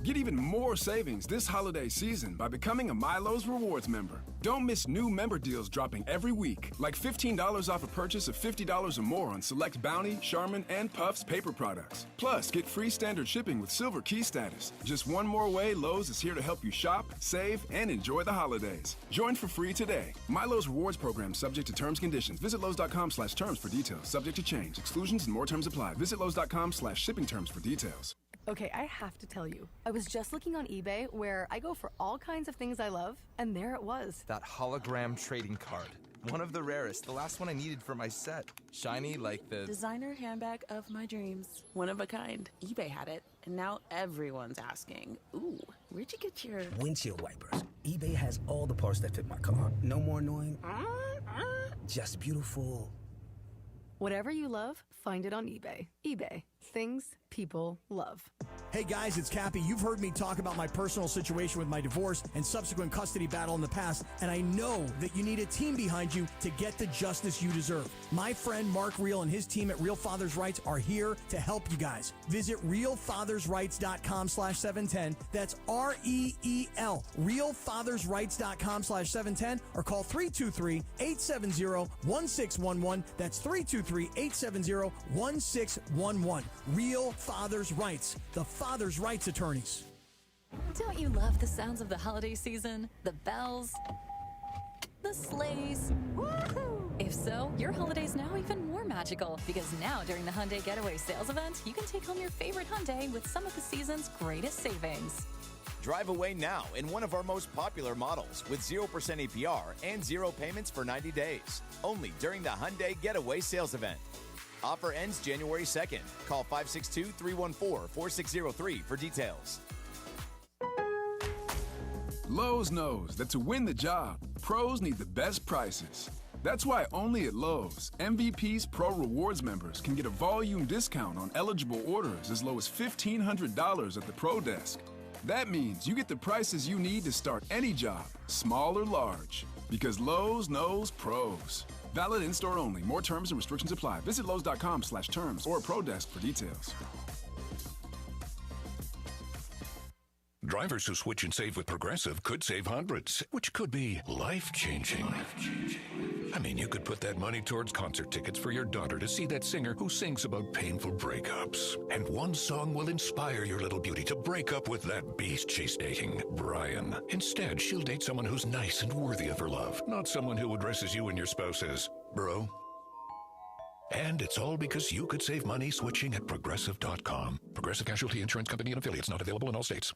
Get even more savings this holiday season by becoming a Milo's Rewards member. Don't miss new member deals dropping every week, like $15 off a purchase of $50 or more on select Bounty, Charmin, and Puffs paper products. Plus, get free standard shipping with Silver Key status. Just one more way Lowe's is here to help you shop, save, and enjoy the holidays. Join for free today. Milo's Rewards program subject to terms and conditions. Visit Lowe's.com/terms for details. Subject to change. Exclusions and more terms apply. Visit Lowe's.com/shipping terms for details. Okay, I have to tell you, I was just looking on eBay where I go for all kinds of things I love, and there it was. That hologram trading card. One of the rarest. The last one I needed for my set. Shiny like the... Designer handbag of my dreams. One of a kind. eBay had it, and now everyone's asking, ooh, where'd you get your... Windshield wipers. eBay has all the parts that fit my car. No more annoying. Just beautiful. Whatever you love, find it on eBay. eBay. Things people love. Hey guys, it's Cappy. You've heard me talk about my personal situation with my divorce and subsequent custody battle in the past, and I know that you need a team behind you to get the justice you deserve. My friend Mark Reel and his team at Real Fathers Rights are here to help you guys. Visit realfathersrights.com/710. That's REEL. realfathersrights.com/710 or call 323-870-1611. That's 323-870-1611. Real Fathers Rights, the Fathers Rights Attorneys. Don't you love the sounds of the holiday season? The bells, the sleighs. Woohoo! If so, your holiday's now even more magical because now during the Hyundai Getaway Sales Event, you can take home your favorite Hyundai with some of the season's greatest savings. Drive away now in one of our most popular models with 0% APR and 0 payments for 90 days. Only during the Hyundai Getaway Sales Event. Offer ends January 2nd. Call 562-314-4603 for details. Lowe's knows that to win the job, pros need the best prices. That's why only at Lowe's, MVP's Pro Rewards members can get a volume discount on eligible orders as low as $1,500 at the Pro Desk. That means you get the prices you need to start any job, small or large, because Lowe's knows pros. Valid in-store only. More terms and restrictions apply. Visit Lowe's.com/terms or Pro Desk for details. Drivers who switch and save with Progressive could save hundreds, which could be life-changing. I mean, you could put that money towards concert tickets for your daughter to see that singer who sings about painful breakups. And one song will inspire your little beauty to break up with that beast she's dating, Brian. Instead, she'll date someone who's nice and worthy of her love, not someone who addresses you and your spouse as bro. And it's all because you could save money switching at Progressive.com. Progressive Casualty Insurance Company and affiliates, not available in all states.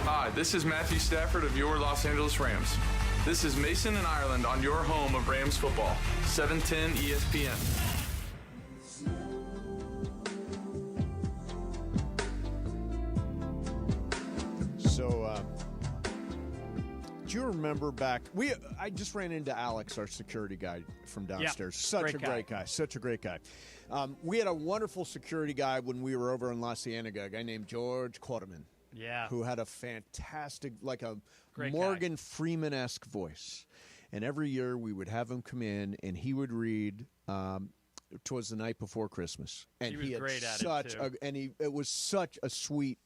Hi, this is Matthew Stafford of your Los Angeles Rams. This is Mason and Ireland on your home of Rams football, 710 ESPN. So, do you remember back? I just ran into Alex, our security guy from downstairs. Yeah, Such a great guy. Such a great guy. We had a wonderful security guy when we were over in La Cienega, a guy named George Quarterman. Yeah. Who had a fantastic, like a Great Morgan Freeman-esque voice. And every year we would have him come in and he would read "'Twas the Night Before Christmas." And he was had great at such it, too. it was such a sweet,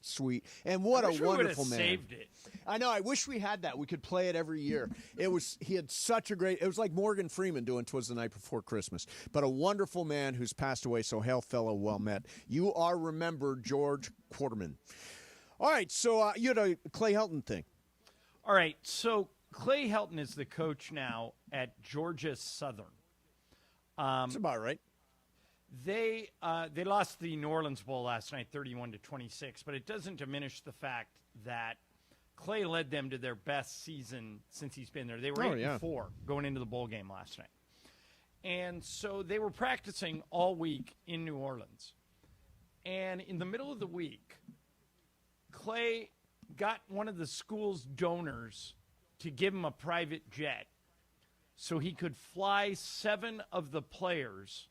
and what a wonderful man. Saved it. I know. I wish we had that. We could play it every year. He had such a great. It was like Morgan Freeman doing "'Twas the Night Before Christmas," but a wonderful man who's passed away. So hail, fellow, well met. You are remembered, George Quarterman. All right, so you had a Clay Helton thing. All right, so Clay Helton is the coach now at Georgia Southern. That's about right. They lost the New Orleans Bowl last night, 31-26, but it doesn't diminish the fact that Clay led them to their best season since he's been there. They were 8-4 going into the bowl game last night. And so they were practicing all week in New Orleans. And in the middle of the week, Clay got one of the school's donors to give him a private jet so he could fly 7 of the players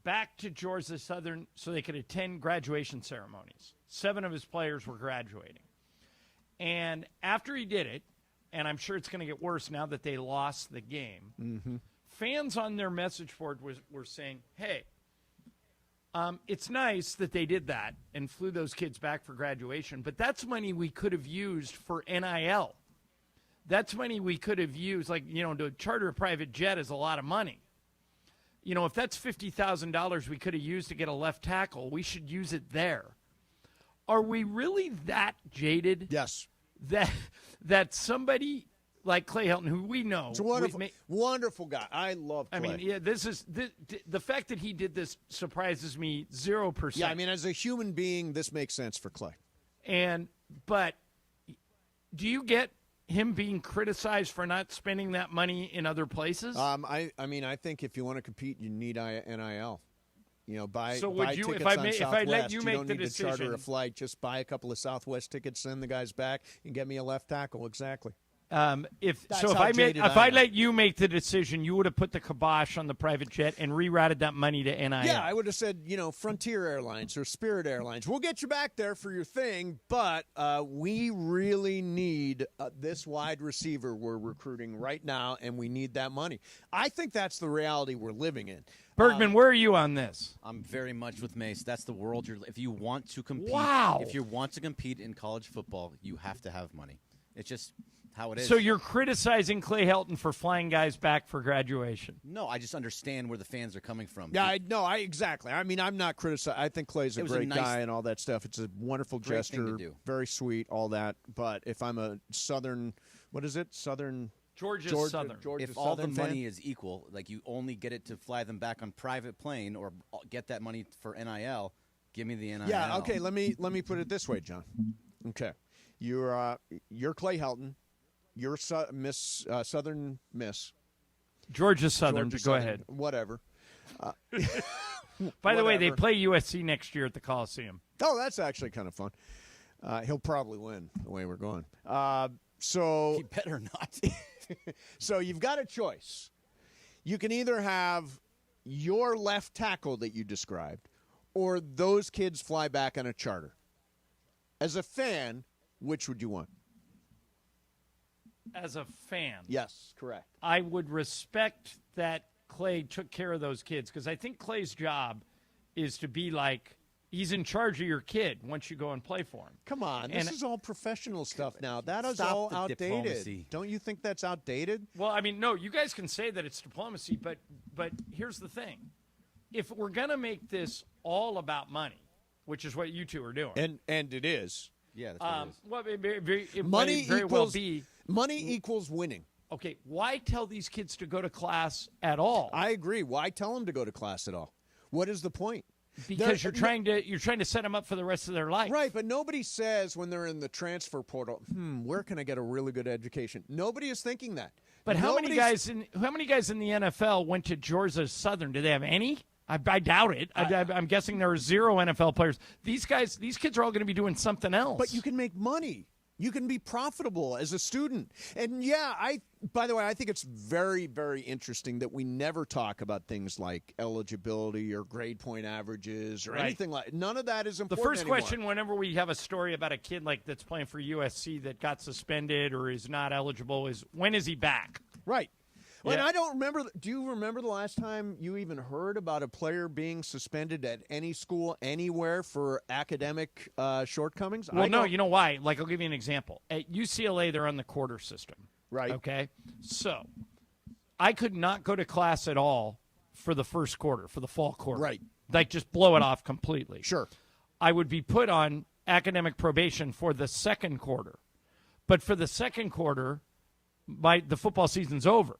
back to Georgia Southern so they could attend graduation ceremonies. 7 of his players were graduating. And after he did it, and I'm sure it's going to get worse now that they lost the game, fans on their message board were saying, hey, it's nice that they did that and flew those kids back for graduation, but that's money we could have used for NIL. That's money we could have used, to charter a private jet is a lot of money. If that's $50,000 we could have used to get a left tackle, we should use it there. Are we really that jaded? Yes. That somebody like Clay Helton, who we know. It's a wonderful guy. I love Clay. I mean, yeah, the fact that he did this surprises me 0%. Yeah, I mean, as a human being, this makes sense for Clay. But do you get him being criticized for not spending that money in other places? I mean, I think if you want to compete, you need NIL. Buy So would buy you, tickets if I on may, if Southwest. I let you make don't the need to charter decision, a flight. Just buy a couple of Southwest tickets, send the guys back, and get me a left tackle. Exactly. if That's I how jaded I am. let you make the decision, you would have put the kibosh on the private jet and rerouted that money to NIL. Yeah, I would have said, Frontier Airlines or Spirit Airlines. We'll get you back there for your thing, but we really need this wide receiver we're recruiting right now, and we need that money. I think that's the reality we're living in. Bergman, where are you on this? I'm very much with Mace. That's the world if you want to compete. Wow. If you want to compete in college football, you have to have money. It's just how it is. So you're criticizing Clay Helton for flying guys back for graduation? No, I just understand where the fans are coming from. Yeah, exactly. I mean, I'm not criticizing. I think Clay's a great guy and all that stuff. It's a wonderful Great thing gesture, to do. very sweet, all that. But if I'm a Southern, Georgia Southern. If all the money is equal, like you only get it to fly them back on private plane or get that money for NIL, give me the NIL. Yeah, okay, let me put it this way, John. Okay. You're Clay Helton. You're Southern Miss. Georgia Southern. Go ahead. Whatever. By the way, they play USC next year at the Coliseum. Oh, that's actually kind of fun. He'll probably win the way we're going. So he better not. So you've got a choice. You can either have your left tackle that you described or those kids fly back on a charter. As a fan, which would you want? As a fan. Yes, correct. I would respect that Clay took care of those kids because I think Clay's job is to be like, he's in charge of your kid once you go and play for him. Come on, this is all professional stuff now. That is Stop all the outdated. diplomacy. Don't you think that's outdated? Well, I mean, no, you guys can say that it's diplomacy, but here's the thing. If we're going to make this all about money, which is what you two are doing. And it is. Yeah, that's what it is. Well, it Money might very equals, well be. Money equals winning. Okay, why tell these kids to go to class at all? I agree. Why tell them to go to class at all? What is the point? Because you're trying to set them up for the rest of their life. Right, but nobody says when they're in the transfer portal, where can I get a really good education? Nobody is thinking that. But how many guys in the NFL went to Georgia Southern? Do they have any? I doubt it. I'm guessing there are 0 NFL players. These kids are all going to be doing something else. But you can make money. You can be profitable as a student. And by the way, I think it's very, very interesting that we never talk about things like eligibility or grade point averages or anything like. None of that is important. The first anymore. question, whenever we have a story about a kid like that's playing for USC that got suspended or is not eligible, is when is he back? Right. Well, Yeah. and I don't remember. Do you remember the last time you even heard about a player being suspended at any school anywhere for academic shortcomings? Well, no, you know why? Like, I'll give you an example. At UCLA, they're on the quarter system. Right. Okay? So, I could not go to class at all for the first quarter, for the fall quarter. Right. Like, just blow it off completely. Sure. I would be put on academic probation for the second quarter. But for the second quarter, the football season's over.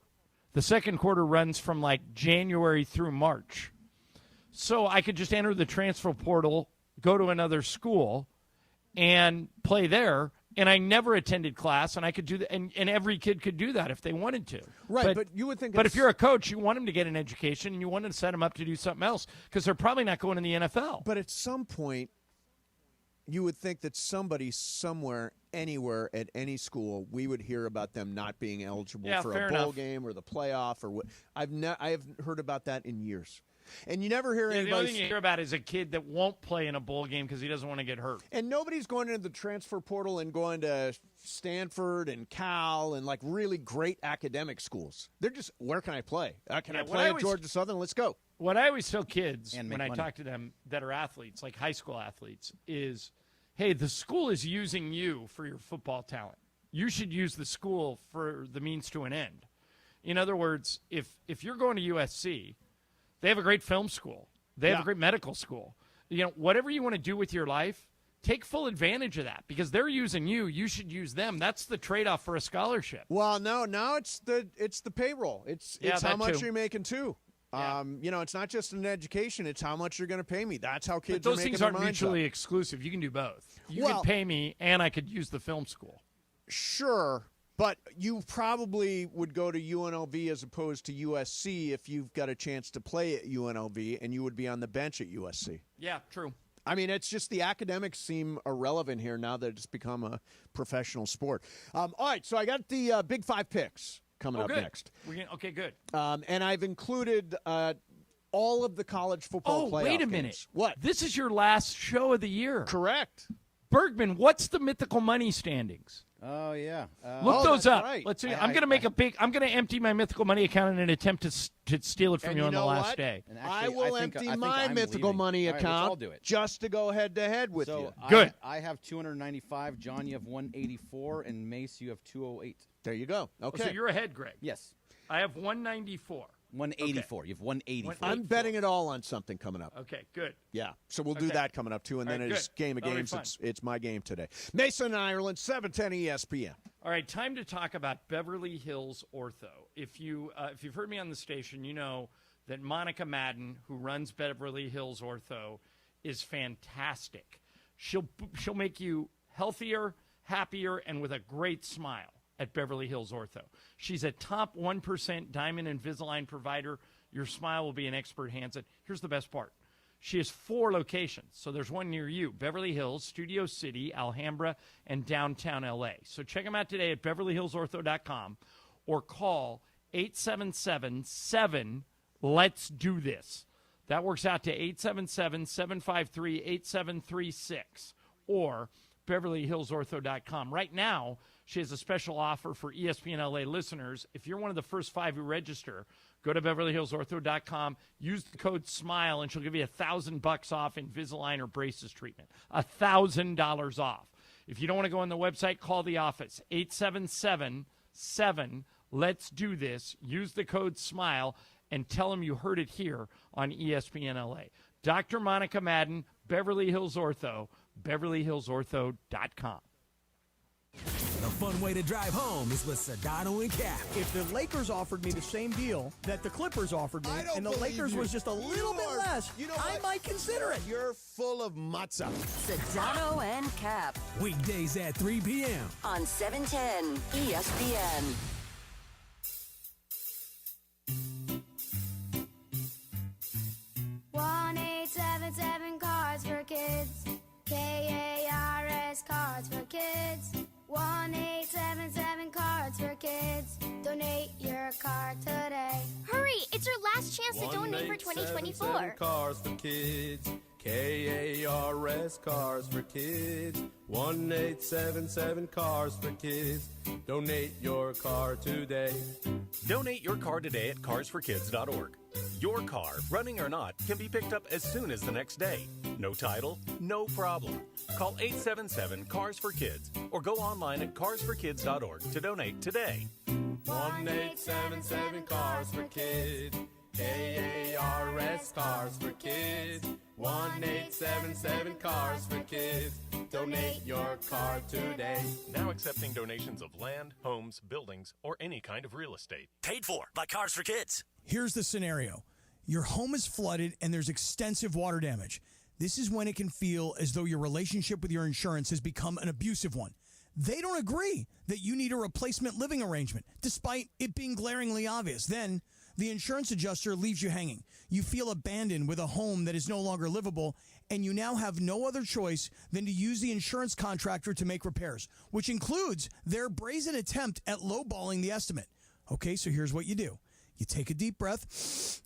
The second quarter runs from like January through March. So I could just enter the transfer portal, go to another school, and play there. And I never attended class, and I could do that. And every kid could do that if they wanted to. Right, but you would think. But if you're a coach, you want them to get an education, and you want to set them up to do something else because they're probably not going to the NFL. But at some point, you would think that somebody somewhere, anywhere, at any school, we would hear about them not being eligible for a bowl game or the playoff or what. I haven't heard about that in years. And you never hear anybody. The only thing you hear about is a kid that won't play in a bowl game because he doesn't want to get hurt. And nobody's going into the transfer portal and going to Stanford and Cal and like really great academic schools. They're just, where can I play? Can I play at Georgia Southern? Let's go. What I always tell kids And when make I money. talk to them that are athletes, like high school athletes, is, hey, the school is using you for your football talent. You should use the school for the means to an end. In other words, if you're going to USC, they have a great film school. They have a great medical school. You know, whatever you want to do with your life, take full advantage of that because they're using you. You should use them. That's the trade-off for a scholarship. Well, no, now it's the payroll. It's how much you're making too. Yeah. It's not just an education. It's how much you're going to pay me. That's how kids But are those making things their aren't minds mutually up. exclusive. You can do both. You Well- could pay me, and I could use the film school. Sure, But you probably would go to UNLV as opposed to USC if you've got a chance to play at UNLV, and you would be on the bench at USC. Yeah, true. I mean, it's just the academics seem irrelevant here now that it's become a professional sport. All right, so I got the Big Five picks coming up good. next. Okay, good. And I've included all of the college football playoff wait a games. minute. What? This is your last show of the year. Correct. Bergman, what's the mythical money standings? Oh, yeah. Look those up. Right. Let's see. I'm going to empty my mythical money account in an attempt to steal it from you on the last day. I will empty my mythical money account just to go head-to-head with you. Good. I have 295. John, you have 184. And Mace, you have 208. There you go. Okay. So you're ahead, Greg. Yes. I have 194. 184. Okay. You have 184. I'm betting it all on something coming up. Okay, good. Yeah, so we'll do that coming up, too. And then it's Game of Games. It's my game today. Mason, Ireland, 710 ESPN. All right, time to talk about Beverly Hills Ortho. If you've heard me on the station, you know that Monica Madden, who runs Beverly Hills Ortho, is fantastic. She'll make you healthier, happier, and with a great smile at Beverly Hills Ortho. She's a top 1% Diamond Invisalign provider. Your smile will be in expert hands. And here's the best part. She has 4 locations. So there's one near you, Beverly Hills, Studio City, Alhambra, and downtown LA. So check them out today at beverlyhillsortho.com or call 877-7-LET'S-DO-THIS. That works out to 877-753-8736 or beverlyhillsortho.com. Right now, she has a special offer for ESPN LA listeners. If you're one of the first 5 who register, go to beverlyhillsortho.com, use the code SMILE, and she'll give you $1,000 off Invisalign or braces treatment. $1,000 off. If you don't want to go on the website, call the office. 877-7-LET'S-DO-THIS. Use the code SMILE and tell them you heard it here on ESPN LA. Dr. Monica Madden, Beverly Hills Ortho, beverlyhillsortho.com. The fun way to drive home is with Sedano and Cap. If the Lakers offered me the same deal that the Clippers offered me, and the Lakers was just a little bit less, I might consider it. You're full of matzah. Sedano and Cap. Weekdays at 3 p.m. on 710 ESPN. Cards for Kids. KARS Cards for Kids. 1-877 Cards for Kids. Donate your card today. Hurry! It's your last chance to donate for 2024. Cars for Kids. KARS Cars for Kids. 1-877 Cars for Kids. Donate your car today. Donate your car today at carsforkids.org. Your car, running or not, can be picked up as soon as the next day. No title? No problem. Call 877-CARS-FOR-KIDS or go online at carsforkids.org to donate today. 1-877 Cars for Kids. KARS Cars for Kids. 1-877 Cars for Kids. Donate your car today. Now accepting donations of land, homes, buildings, or any kind of real estate. Paid for by Cars for Kids. Here's the scenario. Your home is flooded and there's extensive water damage. This is when it can feel as though your relationship with your insurance has become an abusive one. They don't agree that you need a replacement living arrangement, despite it being glaringly obvious. Then, the insurance adjuster leaves you hanging. You feel abandoned with a home that is no longer livable, and you now have no other choice than to use the insurance contractor to make repairs, which includes their brazen attempt at lowballing the estimate. Okay, so here's what you do. You take a deep breath,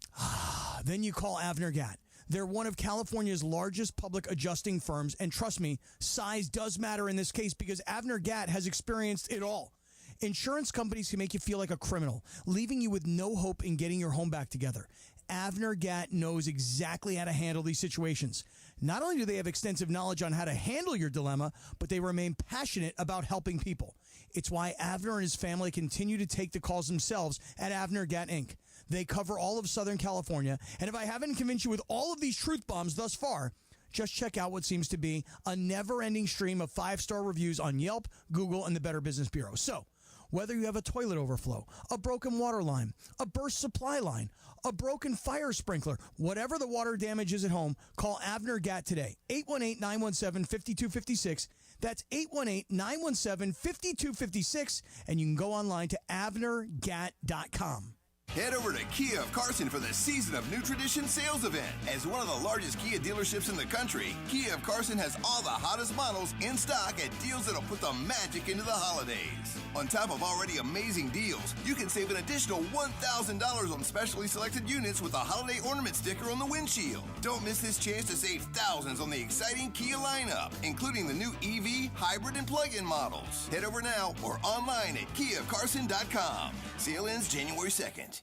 then you call Avner Gatt. They're one of California's largest public adjusting firms, and trust me, size does matter in this case because Avner Gatt has experienced it all. Insurance companies can make you feel like a criminal, leaving you with no hope in getting your home back together. Avner Gatt knows exactly how to handle these situations. Not only do they have extensive knowledge on how to handle your dilemma, but they remain passionate about helping people. It's why Avner and his family continue to take the calls themselves at Avner Gatt Inc. They cover all of Southern California, and if I haven't convinced you with all of these truth bombs thus far, just check out what seems to be a never-ending stream of 5-star reviews on Yelp, Google, and the Better Business Bureau. So, Whether you have a toilet overflow, a broken water line, a burst supply line, a broken fire sprinkler, whatever the water damage is at home, call Avner Gat today. 818-917-5256. That's 818-917-5256. And you can go online to avnergat.com. Head over to Kia of Carson for the Season of New Tradition sales event. As one of the largest Kia dealerships in the country, Kia of Carson has all the hottest models in stock at deals that'll put the magic into the holidays. On top of already amazing deals, you can save an additional $1,000 on specially selected units with a holiday ornament sticker on the windshield. Don't miss this chance to save thousands on the exciting Kia lineup, including the new EV, hybrid, and plug-in models. Head over now or online at KiaofCarson.com. Sale ends January 2nd.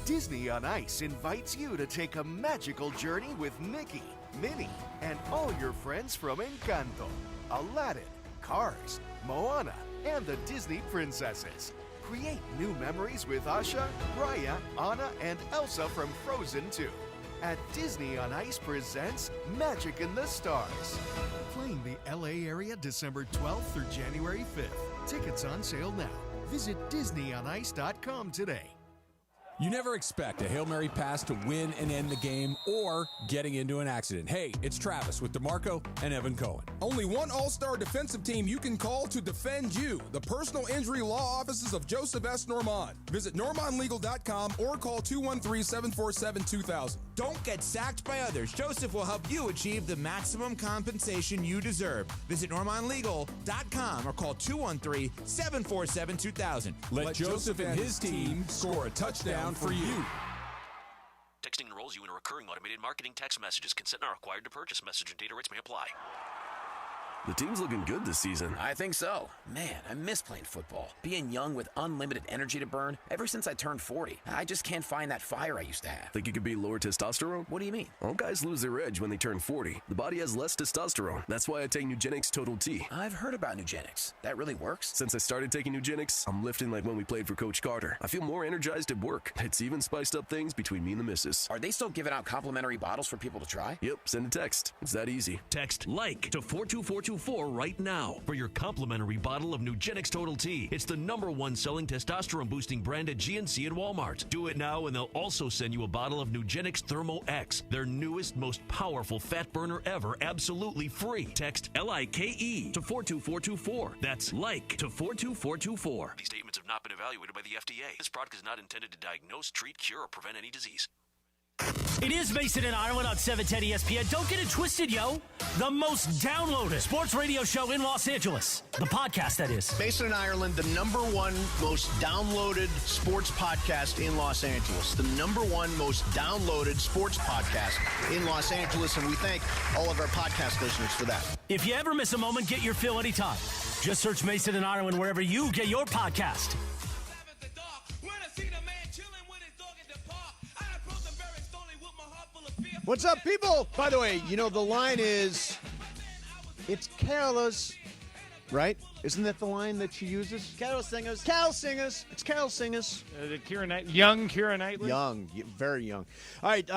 Disney on Ice invites you to take a magical journey with Mickey, Minnie, and all your friends from Encanto, Aladdin, Cars, Moana, and the Disney princesses. Create new memories with Asha, Raya, Anna, and Elsa from Frozen 2. At Disney on Ice presents Magic in the Stars. Playing the LA area December 12th through January 5th. Tickets on sale now. Visit DisneyOnIce.com today. You never expect a Hail Mary pass to win and end the game or getting into an accident. Hey, it's Travis with DeMarco and Evan Cohen. Only one all-star defensive team you can call to defend you. The personal injury law offices of Joseph S. Normand. Visit normandlegal.com or call 213-747-2000. Don't get sacked by others. Joseph will help you achieve the maximum compensation you deserve. Visit normandlegal.com or call 213-747-2000. Let Joseph and his team score a touchdown for you. Texting enrolls you in a recurring automated marketing text messages. Consent not required to purchase. Message and data rates may apply. The team's looking good this season. I think so. Man, I miss playing football. Being young with unlimited energy to burn. Ever since I turned 40, I just can't find that fire I used to have. Think it could be lower testosterone? What do you mean? All guys lose their edge when they turn 40. The body has less testosterone. That's why I take Nugenix Total T. I've heard about Nugenix. That really works? Since I started taking Nugenix, I'm lifting like when we played for Coach Carter. I feel more energized at work. It's even spiced up things between me and the missus. Are they still giving out complimentary bottles for people to try? Yep, send a text. It's that easy. Text LIKE to 42424 right now for your complimentary bottle of Nugenix Total T. It's the #1 selling testosterone boosting brand at GNC and Walmart. Do it now and they'll also send you a bottle of Nugenix Thermo X, their newest, most powerful fat burner ever, absolutely free. Text LIKE to 42424. That's LIKE to 42424. These statements have not been evaluated by the FDA. This product is not intended to diagnose, treat, cure, or prevent any disease. It is Mason and Ireland on 710 ESPN. Don't get it twisted, yo. The most downloaded sports radio show in Los Angeles. The podcast, that is. Mason and Ireland, the #1 most downloaded sports podcast in Los Angeles. The #1 most downloaded sports podcast in Los Angeles, and we thank all of our podcast listeners for that. If you ever miss a moment, get your fill anytime. Just search Mason and Ireland wherever you get your podcast. What's up, people? By the way, you know, the line is, it's carolers, right? Isn't that the line that she uses? Carol singers. Carol singers. It's Carol singers. Young Keira Knightley? Young. Very young. All right.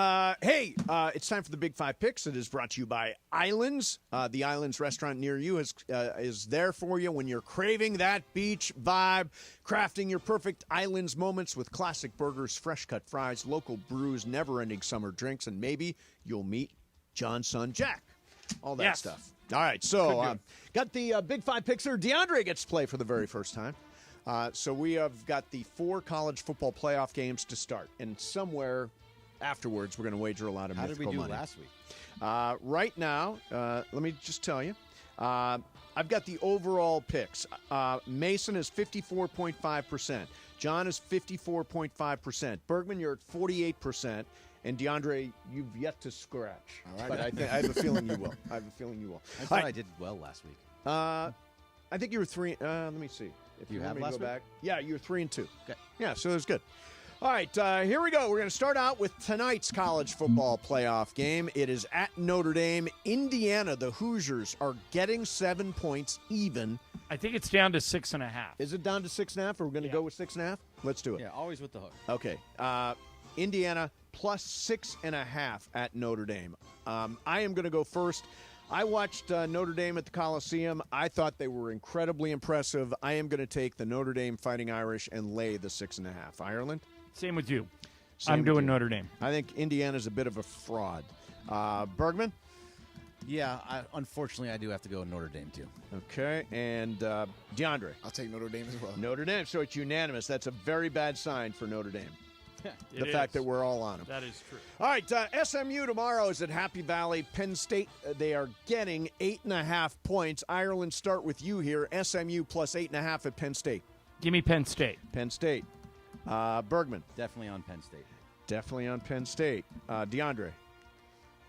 Hey, it's time for the Big Five Picks. It is brought to you by Islands. The Islands restaurant near you is there for you when you're craving that beach vibe. Crafting your perfect Islands moments with classic burgers, fresh-cut fries, local brews, never-ending summer drinks, and maybe you'll meet John's son, Jack. All that stuff. All right, so got the Big Five Picks here. DeAndre gets to play for the very first time. So we have got the 4 college football playoff games to start. And somewhere afterwards, we're going to wager a lot of mythical money. How did we do last week? Right now, let me just tell you. I've got the overall picks. Mason is 54.5%. John is 54.5%. Bergman, you're at 48%. And DeAndre, you've yet to scratch. All right. But I have a feeling you will. I thought I did well last week. I think you were 3. Let me see. If you want had me to last go week? back. Yeah, you were 3 and 2. Okay. Yeah, so it was good. All right, here we go. We're going to start out with tonight's college football playoff game. It is at Notre Dame. Indiana, the Hoosiers, are getting 7 points even. I think it's down to 6.5. Is it down to 6.5? Are we going to go with 6.5? Let's do it. Yeah, always with the hook. Okay. Indiana plus 6.5 at Notre Dame. I am going to go first. I watched Notre Dame at the Coliseum. I thought they were incredibly impressive. I am going to take the Notre Dame Fighting Irish and lay the 6.5. Ireland? Same with you. Same I'm with doing you. Notre Dame. I think Indiana's a bit of a fraud. Bergman? Yeah, unfortunately, I do have to go with Notre Dame, too. Okay, and DeAndre? I'll take Notre Dame as well. Notre Dame, so it's unanimous. That's a very bad sign for Notre Dame. The It fact is. that we're all on them. That is true. All right, SMU tomorrow is at Happy Valley. Penn State, they are getting 8.5 points. Ireland, start with you here. SMU plus 8.5 at Penn State. Give me Penn State. Penn State. Bergman. Definitely on Penn State. Definitely on Penn State. DeAndre.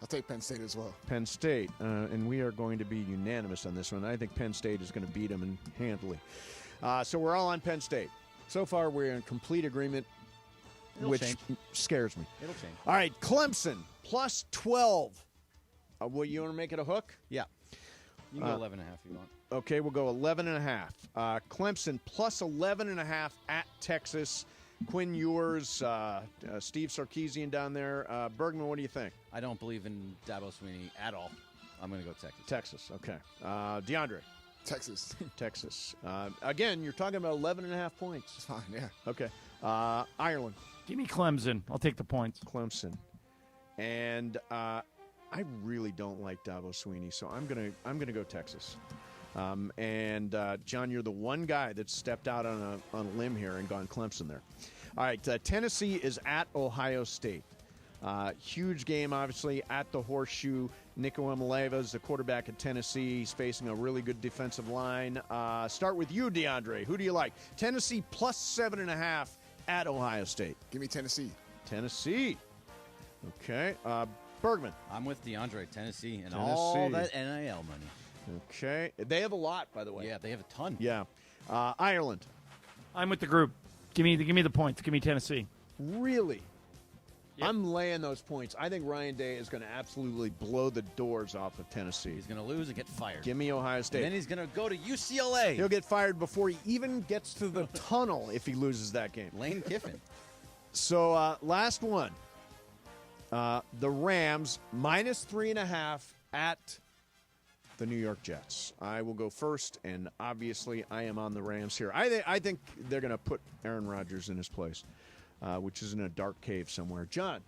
I'll take Penn State as well. Penn State. And we are going to be unanimous on this one. I think Penn State is going to beat them handily. So we're all on Penn State. So far, we're in complete agreement, which scares me. It'll change. All right, Clemson plus 12. You want to make it a hook? Yeah. You can go 11.5 if you want. Okay, we'll go 11.5. Clemson plus 11.5 at Texas. Quinn Ewers, Steve Sarkisian down there. Bergman, what do you think? I don't believe in Dabo Swinney at all. I'm going to go Texas. Texas, okay. DeAndre? Texas. Texas. Again, you're talking about 11.5 points. It's fine, yeah. Okay. Ireland? Give me Clemson. I'll take the points. Clemson. And I really don't like Dabo Swinney, so I'm gonna go Texas. And John, you're the one guy that stepped out on a limb here and gone Clemson there. All right, Tennessee is at Ohio State. Huge game, obviously, at the Horseshoe. Nico Iamaleava is the quarterback at Tennessee. He's facing a really good defensive line. Start with you, DeAndre. Who do you like? Tennessee plus 7.5 at Ohio State. Give me Tennessee. Tennessee. Okay. Bergman. I'm with DeAndre. Tennessee and all that NIL money. Okay. They have a lot, by the way. Yeah, they have a ton. Yeah. Ireland. I'm with the group. Give me the points. Give me Tennessee. Really? Yep. I'm laying those points. I think Ryan Day is going to absolutely blow the doors off of Tennessee. He's going to lose and get fired. Give me Ohio State. And then he's going to go to UCLA. He'll get fired before he even gets to the tunnel if he loses that game. Lane Kiffin. So, last one. The Rams minus 3.5 at the New York Jets. I will go first, and obviously I am on the Rams here. I think they're going to put Aaron Rodgers in his place, which is in a dark cave somewhere. John.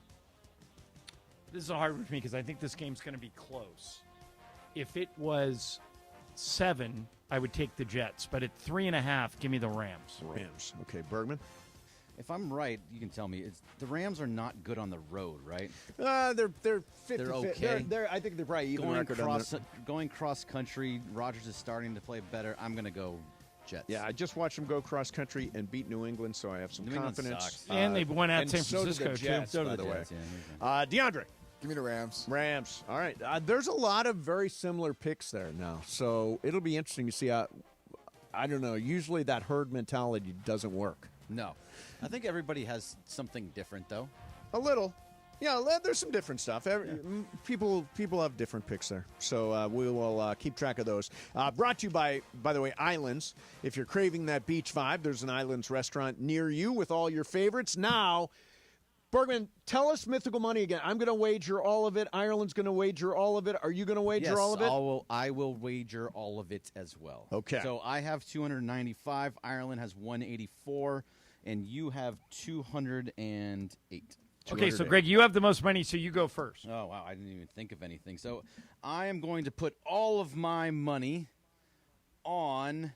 This is a hard one for me because I think this game's going to be close. If it was 7, I would take the Jets, but at 3.5, give me the Rams. Rams. Okay, Bergman. If I'm right, you can tell me. The Rams are not good on the road, right? They're 50. They're okay. I think they're probably even record going cross country. Rodgers is starting to play better. I'm going to go Jets. Yeah, I just watched them go cross country and beat New England, so I have some confidence. And they went at San so Francisco did the Jets, too. by the way. Jets, yeah. DeAndre. Give me the Rams. Rams. All right. There's a lot of very similar picks there now, so it'll be interesting to see how. I don't know. Usually that herd mentality doesn't work. No. I think everybody has something different, though. A little. Yeah, there's some different stuff. People have different picks there. So we will keep track of those. Brought to you by the way, Islands. If you're craving that beach vibe, there's an Islands restaurant near you with all your favorites. Now, Bergman, tell us Mythical Money again. I'm going to wager all of it. Ireland's going to wager all of it. Are you going to wager all of it? I will wager all of it as well. Okay. So I have 295. Ireland has 184. And you have 208. Okay, so Greg, you have the most money, so you go first. Oh, wow, I didn't even think of anything. So I am going to put all of my money on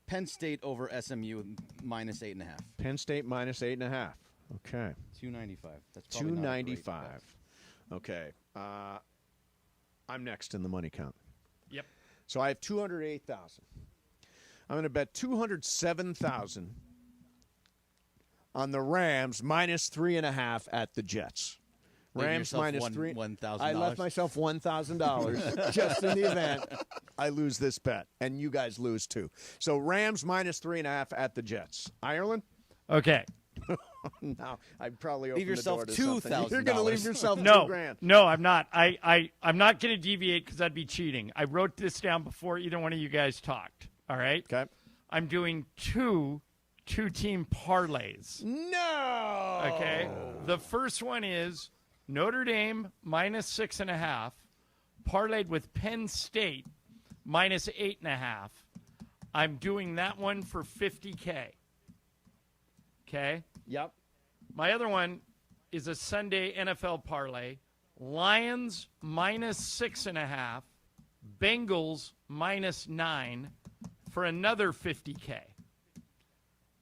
Penn State over SMU minus 8.5. Penn State minus 8.5. Okay. 295. That's 295. Okay. I'm next in the money count. Yep. So I have 208,000. I'm going to bet 207,000 on the Rams minus 3.5 at the Jets. Rams minus $1,000. I left myself $1,000 just in the event I lose this bet, and you guys lose too. So Rams minus 3.5 at the Jets. Ireland. Okay. Now I'd probably open leave yourself the door to $2,000. You're going to leave yourself no, $2,000. No, I'm not. I'm not going to deviate because that'd be cheating. I wrote this down before either one of you guys talked. All right. Okay. I'm doing two-team parlays. No. Okay. The first one is Notre Dame minus 6.5 parlayed with Penn State minus 8.5. I'm doing that one for $50K. Okay? Yep. My other one is a Sunday NFL parlay. Lions minus 6.5. Bengals minus 9 for another $50K.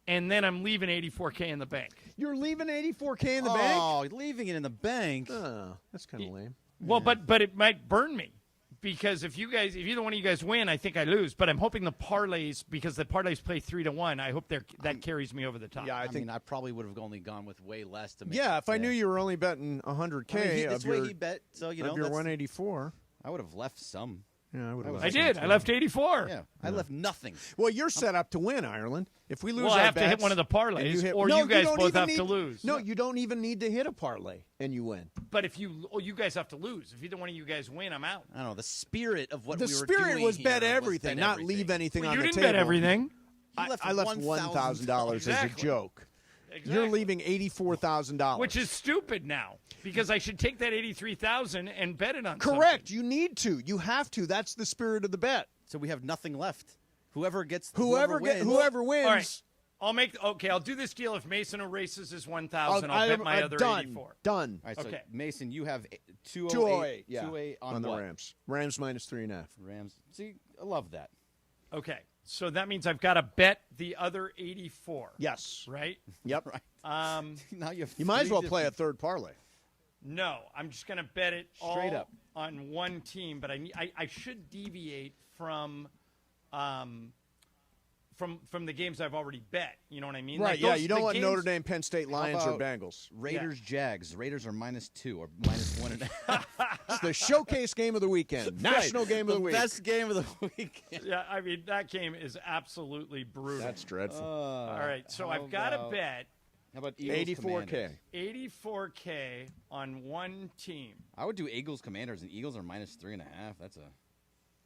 And then I'm leaving $84K in the bank. You're leaving $84K in the bank? Oh, leaving it in the bank. Oh, that's kind of lame. Well, but it might burn me. Because if either one of you guys win, I think I lose. But I'm hoping the parlays, because the parlays play 3-1, I hope that carries me over the top. Yeah, I mean, I probably would have only gone with way less to make. Yeah, if I knew you were only betting $100K this way he bet, so you know, your 184, I would have left some. Yeah, I would have. I did. I left 84. Yeah, I left nothing. Well, you're set up to win, Ireland. If we lose, well, our I have bets, to hit one of the parlays, or no, you guys both have need to lose. No, you don't even need to hit a parlay, and you win. But if you guys have to lose. If either one of you guys win, I'm out. I don't know. The spirit of what the we were spirit doing was bet here everything, was bet not everything. leave anything Well, on you the didn't table. bet everything. I left $1,000 as a Exactly. joke. Exactly. You're leaving $84,000, which is stupid now because I should take that $83,000 and bet it on. Correct. You need to. You have to. That's the spirit of the bet. So we have nothing left. Whoever wins. Whoever wins. All right. I'll do this deal if Mason erases his 1,000. I'll bet my other 84. Done. All right, so okay. Mason, you have 208. 208 on the what? Rams. Rams minus 3.5. Rams. See, I love that. Okay. So that means I've got to bet the other 84. Yes. Right? Yep. Right. Now you might as well play a third parlay. No, I'm just going to bet it straight all up on one team, but I should deviate from the games I've already bet. You know what I mean? Right, Like yeah. those- You don't the want games- Notre Dame, Penn State, Lions, or about Bengals. Raiders, Jags. Raiders are -2 or -1.5. It's the showcase game of the weekend. National game of the week. Best game of the weekend. Yeah, I mean, that game is absolutely brutal. That's dreadful. All right, so I've got to bet How about Eagles 84K. Commanders? 84K on one team. I would do Eagles Commanders, and Eagles are -3.5.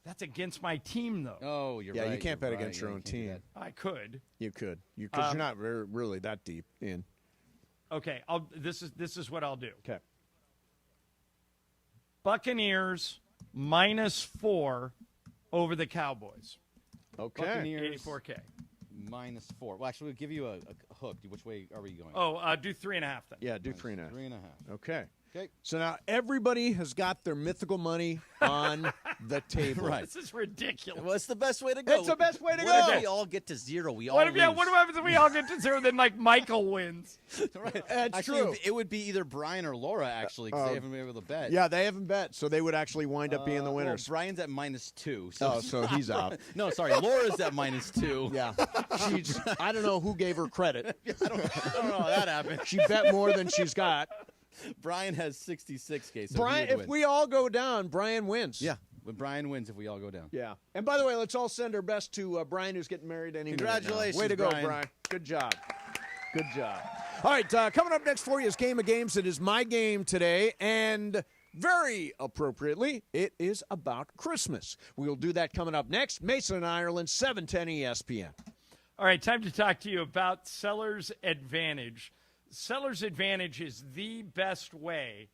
That's against my team, though. Oh, you're Yeah, right. you can't bet you're against right. your Yeah, own you can't do team. that. I could. You could. Because you're not really that deep in. Okay, this is what I'll do. Okay. Buccaneers -4 over the Cowboys. Okay. Buccaneers 84K. -4. Well, actually, we'll give you a hook. Which way are we going? Oh, do 3.5 then. Yeah, do 3.5. 3.5. Okay. Okay. So now everybody has got their mythical money on the table. Right. This is ridiculous. Well, it's the best way to go. It's the best way to What go. if we all get to 0? We all What lose. happens if we all get to 0? Then Michael wins. Right. That's Actually, true. It would be either Brian or Laura, actually, because they haven't been able to bet. Yeah, they haven't bet, so they would actually wind up being the Well, winners. Brian's at -2. So he's out. No, sorry. Laura's at -2. Yeah. I don't know who gave her credit. I don't know how that happened. She bet more than she's got. Brian has 66K. So Brian, he would if win. we all go down, Brian wins. Yeah, but Brian wins if we all go down. Yeah. And by the way, let's all send our best to Brian, who's getting married any minute now. Congratulations, Way to go, Brian. Good job. Good job. All right, coming up next for you is Game of Games. It is my game today, and very appropriately, it is about Christmas. We'll do that coming up next. Mason and Ireland, 710 ESPN. All right, time to talk to you about Seller's Advantage. Seller's Advantage is the best way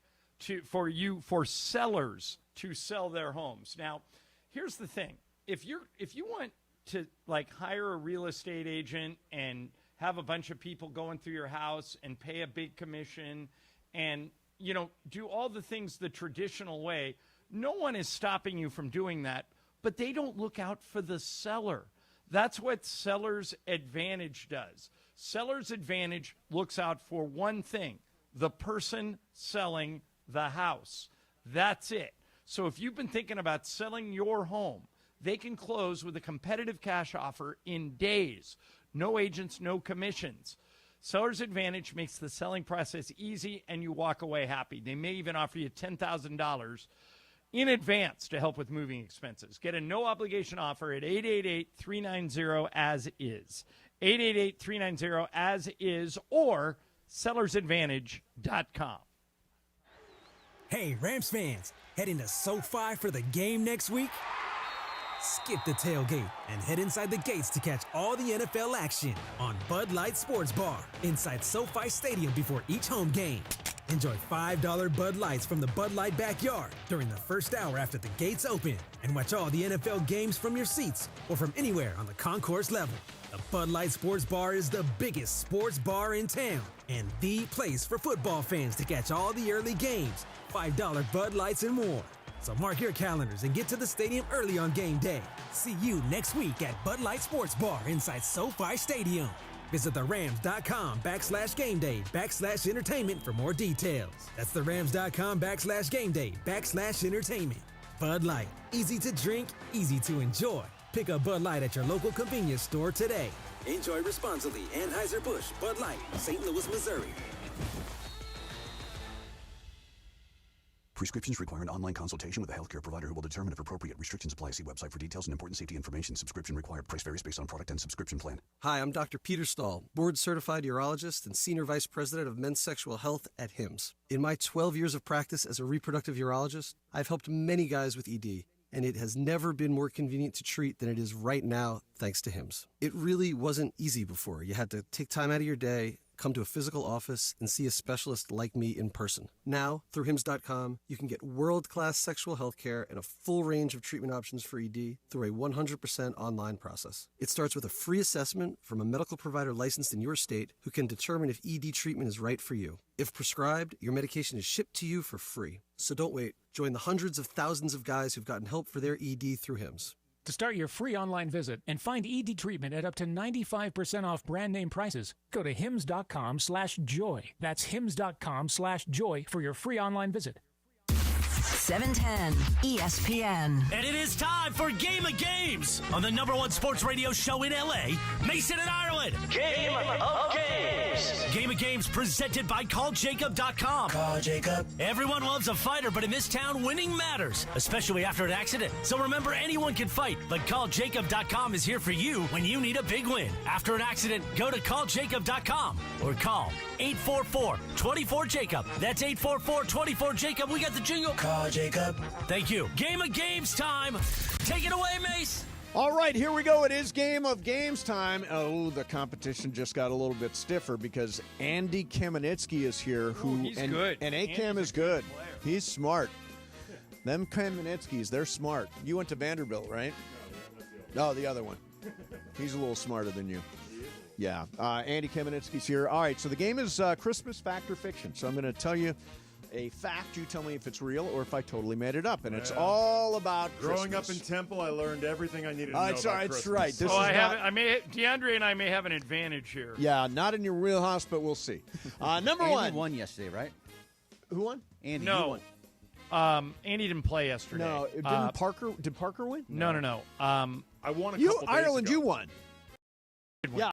for sellers to sell their homes. Now, here's the thing. If you want to hire a real estate agent and have a bunch of people going through your house and pay a big commission and do all the things the traditional way, no one is stopping you from doing that, but they don't look out for the seller. That's what Seller's Advantage does. Seller's Advantage looks out for one thing, the person selling the house. That's it. So if you've been thinking about selling your home, they can close with a competitive cash offer in days. No agents, no commissions. Seller's Advantage makes the selling process easy and you walk away happy. They may even offer you $10,000 in advance to help with moving expenses. Get a no-obligation offer at 888-390-AS-IS. 888-390-AS-IS or sellersadvantage.com. Hey, Rams fans, heading to SoFi for the game next week? Skip the tailgate and head inside the gates to catch all the NFL action on Bud Light Sports Bar inside SoFi Stadium before each home game. Enjoy $5 Bud Lights from the Bud Light backyard during the first hour after the gates open. And watch all the NFL games from your seats or from anywhere on the concourse level. The Bud Light Sports Bar is the biggest sports bar in town and the place for football fans to catch all the early games, $5 Bud Lights and more. So mark your calendars and get to the stadium early on game day. See you next week at Bud Light Sports Bar inside SoFi Stadium. Visit therams.com/gameday/entertainment for more details. That's therams.com/gameday/entertainment. Bud Light. Easy to drink, easy to enjoy. Pick up Bud Light at your local convenience store today. Enjoy responsibly. Anheuser-Busch, Bud Light, St. Louis, Missouri. Prescriptions require an online consultation with a healthcare provider who will determine if appropriate. Restrictions apply. See website for details and important safety information. Subscription required. Price varies based on product and subscription plan. Hi, I'm Dr. Peter Stahl, board-certified urologist and senior vice president of men's sexual health at HIMSS. In my 12 years of practice as a reproductive urologist, I've helped many guys with ED, and it has never been more convenient to treat than it is right now, thanks to HIMSS. It really wasn't easy before. You had to take time out of your day, come to a physical office, and see a specialist like me in person. Now, through HIMSS.com, you can get world-class sexual health care and a full range of treatment options for ED through a 100% online process. It starts with a free assessment from a medical provider licensed in your state who can determine if ED treatment is right for you. If prescribed, your medication is shipped to you for free. So don't wait. Join the hundreds of thousands of guys who've gotten help for their ED through HIMSS. To start your free online visit and find ED treatment at up to 95% off brand name prices, go to hims.com/joy. That's hims.com/joy for your free online visit. 710 ESPN. And it is time for Game of Games on the #1 sports radio show in LA, Mason and Ireland. Game of Games. Game of Games presented by CallJacob.com. Call Jacob. Everyone loves a fighter, but in this town, winning matters, especially after an accident. So remember, anyone can fight, but CallJacob.com is here for you when you need a big win. After an accident, go to CallJacob.com or call 844-24-JACOB. That's 844-24-JACOB. We got the jingle. Call Jacob. Thank you. Game of Games time. Take it away, Mace. All right, here we go. It is Game of Games time. Oh, the competition just got a little bit stiffer because Andy Kamenetsky is here. He's good. And A-Cam is good. He's smart. Them Kamenetskys, they're smart. You went to Vanderbilt, right? No, the other one. He's a little smarter than you. Yeah. Andy Kamenetsky's here. All right, so the game is Christmas Fact or Fiction. So I'm going to tell you a fact. You tell me if it's real or if I totally made it up. And it's all about Growing Christmas. up in Temple, I learned everything I needed to know about That's Christmas. right. This DeAndre and I may have an advantage here. Yeah, not in your wheelhouse, but we'll see. Number Andy one. won yesterday, right? Who won? Andy. No. You won. Andy didn't play yesterday. No, didn't Parker? Did Parker win? No. I won a You, couple days Ireland, ago. you won. Yeah,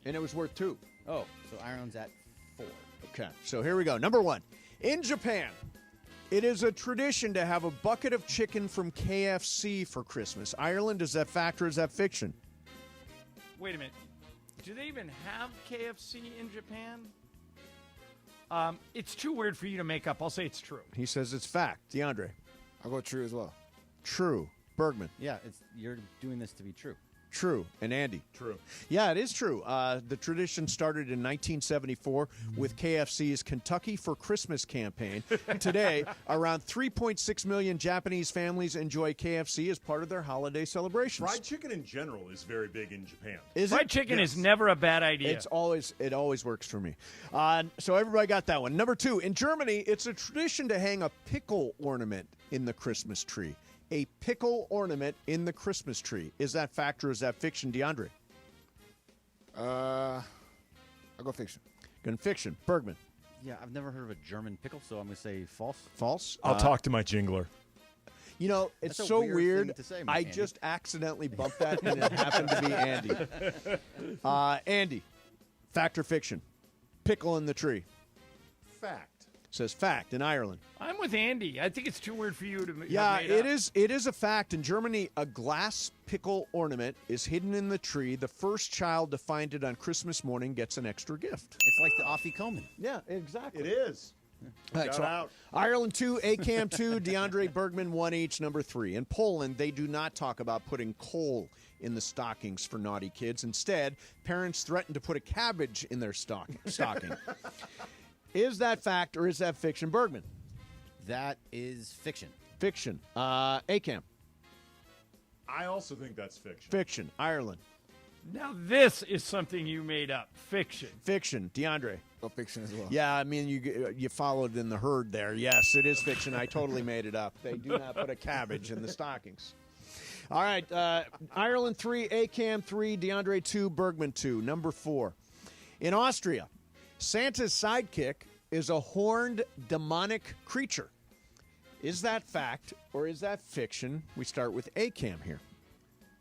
and it was worth 2. Oh, so Ireland's at 4. Okay, so here we go. Number one. In Japan, it is a tradition to have a bucket of chicken from KFC for Christmas. Ireland, is that fact or is that fiction? Wait a minute. Do they even have KFC in Japan? It's too weird for you to make up. I'll say it's true. He says it's fact. DeAndre? I'll go true as well. True. Bergman? Yeah, you're doing this to be true. True. And Andy? True. Yeah, it is true. The tradition started in 1974 with KFC's Kentucky for Christmas campaign. Today, around 3.6 million Japanese families enjoy KFC as part of their holiday celebrations. Fried chicken in general is very big in Japan. Fried chicken is never a bad idea. It always works for me. So everybody got that one. Number two, in Germany, it's a tradition to hang a pickle ornament in the Christmas tree. A pickle ornament in the Christmas tree. Is that fact or is that fiction, DeAndre? I'll go fiction. Going fiction. Bergman? Yeah, I've never heard of a German pickle, so I'm going to say false. False? I'll talk to my jingler. You know, it's That's a so weird weird. thing to say, I Andy. just accidentally bumped that, and it happened to be Andy. Andy, fact or fiction? Pickle in the tree. Fact. Says fact in Ireland. I'm with Andy. I think it's too weird for you to. Yeah, have made it is. It is a fact. In Germany, a glass pickle ornament is hidden in the tree. The first child to find it on Christmas morning gets an extra gift. It's like the Afikoman. Yeah, exactly. It is. All right, so Ireland 2, A-Cam 2, DeAndre Bergman 1 each. Number 3. In Poland, they do not talk about putting coal in the stockings for naughty kids. Instead, parents threaten to put a cabbage in their stocking. Is that fact or is that fiction? Bergman. That is fiction. Fiction. Acam. I also think that's fiction. Fiction. Ireland. Now this is something you made up. Fiction. Fiction. DeAndre. Oh, fiction as well. Yeah, I mean, you followed in the herd there. Yes, it is fiction. I totally made it up. They do not put a cabbage in the stockings. All right, Ireland 3, Acam 3, DeAndre 2, Bergman 2. Number 4. In Austria, Santa's sidekick is a horned demonic creature. Is that fact or is that fiction? We start with Acam here.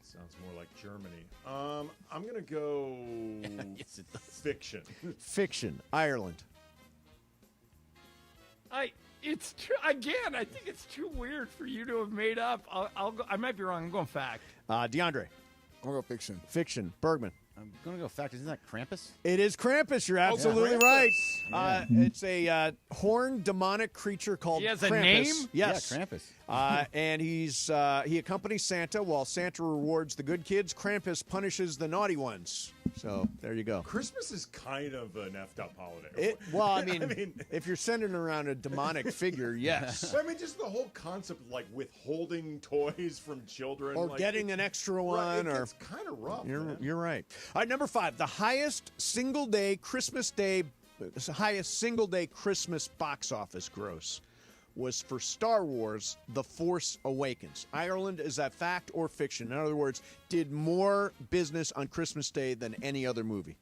Sounds more like Germany. I'm going to go Yes, it does. fiction. Fiction. Ireland. It's too, again, I think it's too weird for you to have made up. I'll go, I might be wrong. I'm going fact. DeAndre. I'm going to go fiction. Fiction. Bergman. I'm going to go fact. Isn't that Krampus? It is Krampus. You're absolutely right. It's a horned demonic creature called He has Krampus. a name? Yes. Yeah, Krampus. And he accompanies Santa. While Santa rewards the good kids, Krampus punishes the naughty ones. So there you go. Christmas is kind of an effed up holiday. I mean, if you're sending around a demonic figure, yes. I mean, just the whole concept of like withholding toys from children, Or like, getting an extra one, Right, or it's kind of rough. You're right. All right, number 5, the highest single day Christmas box office gross was for Star Wars: The Force Awakens. Ireland, is that fact or fiction? In other words, did more business on Christmas Day than any other movie?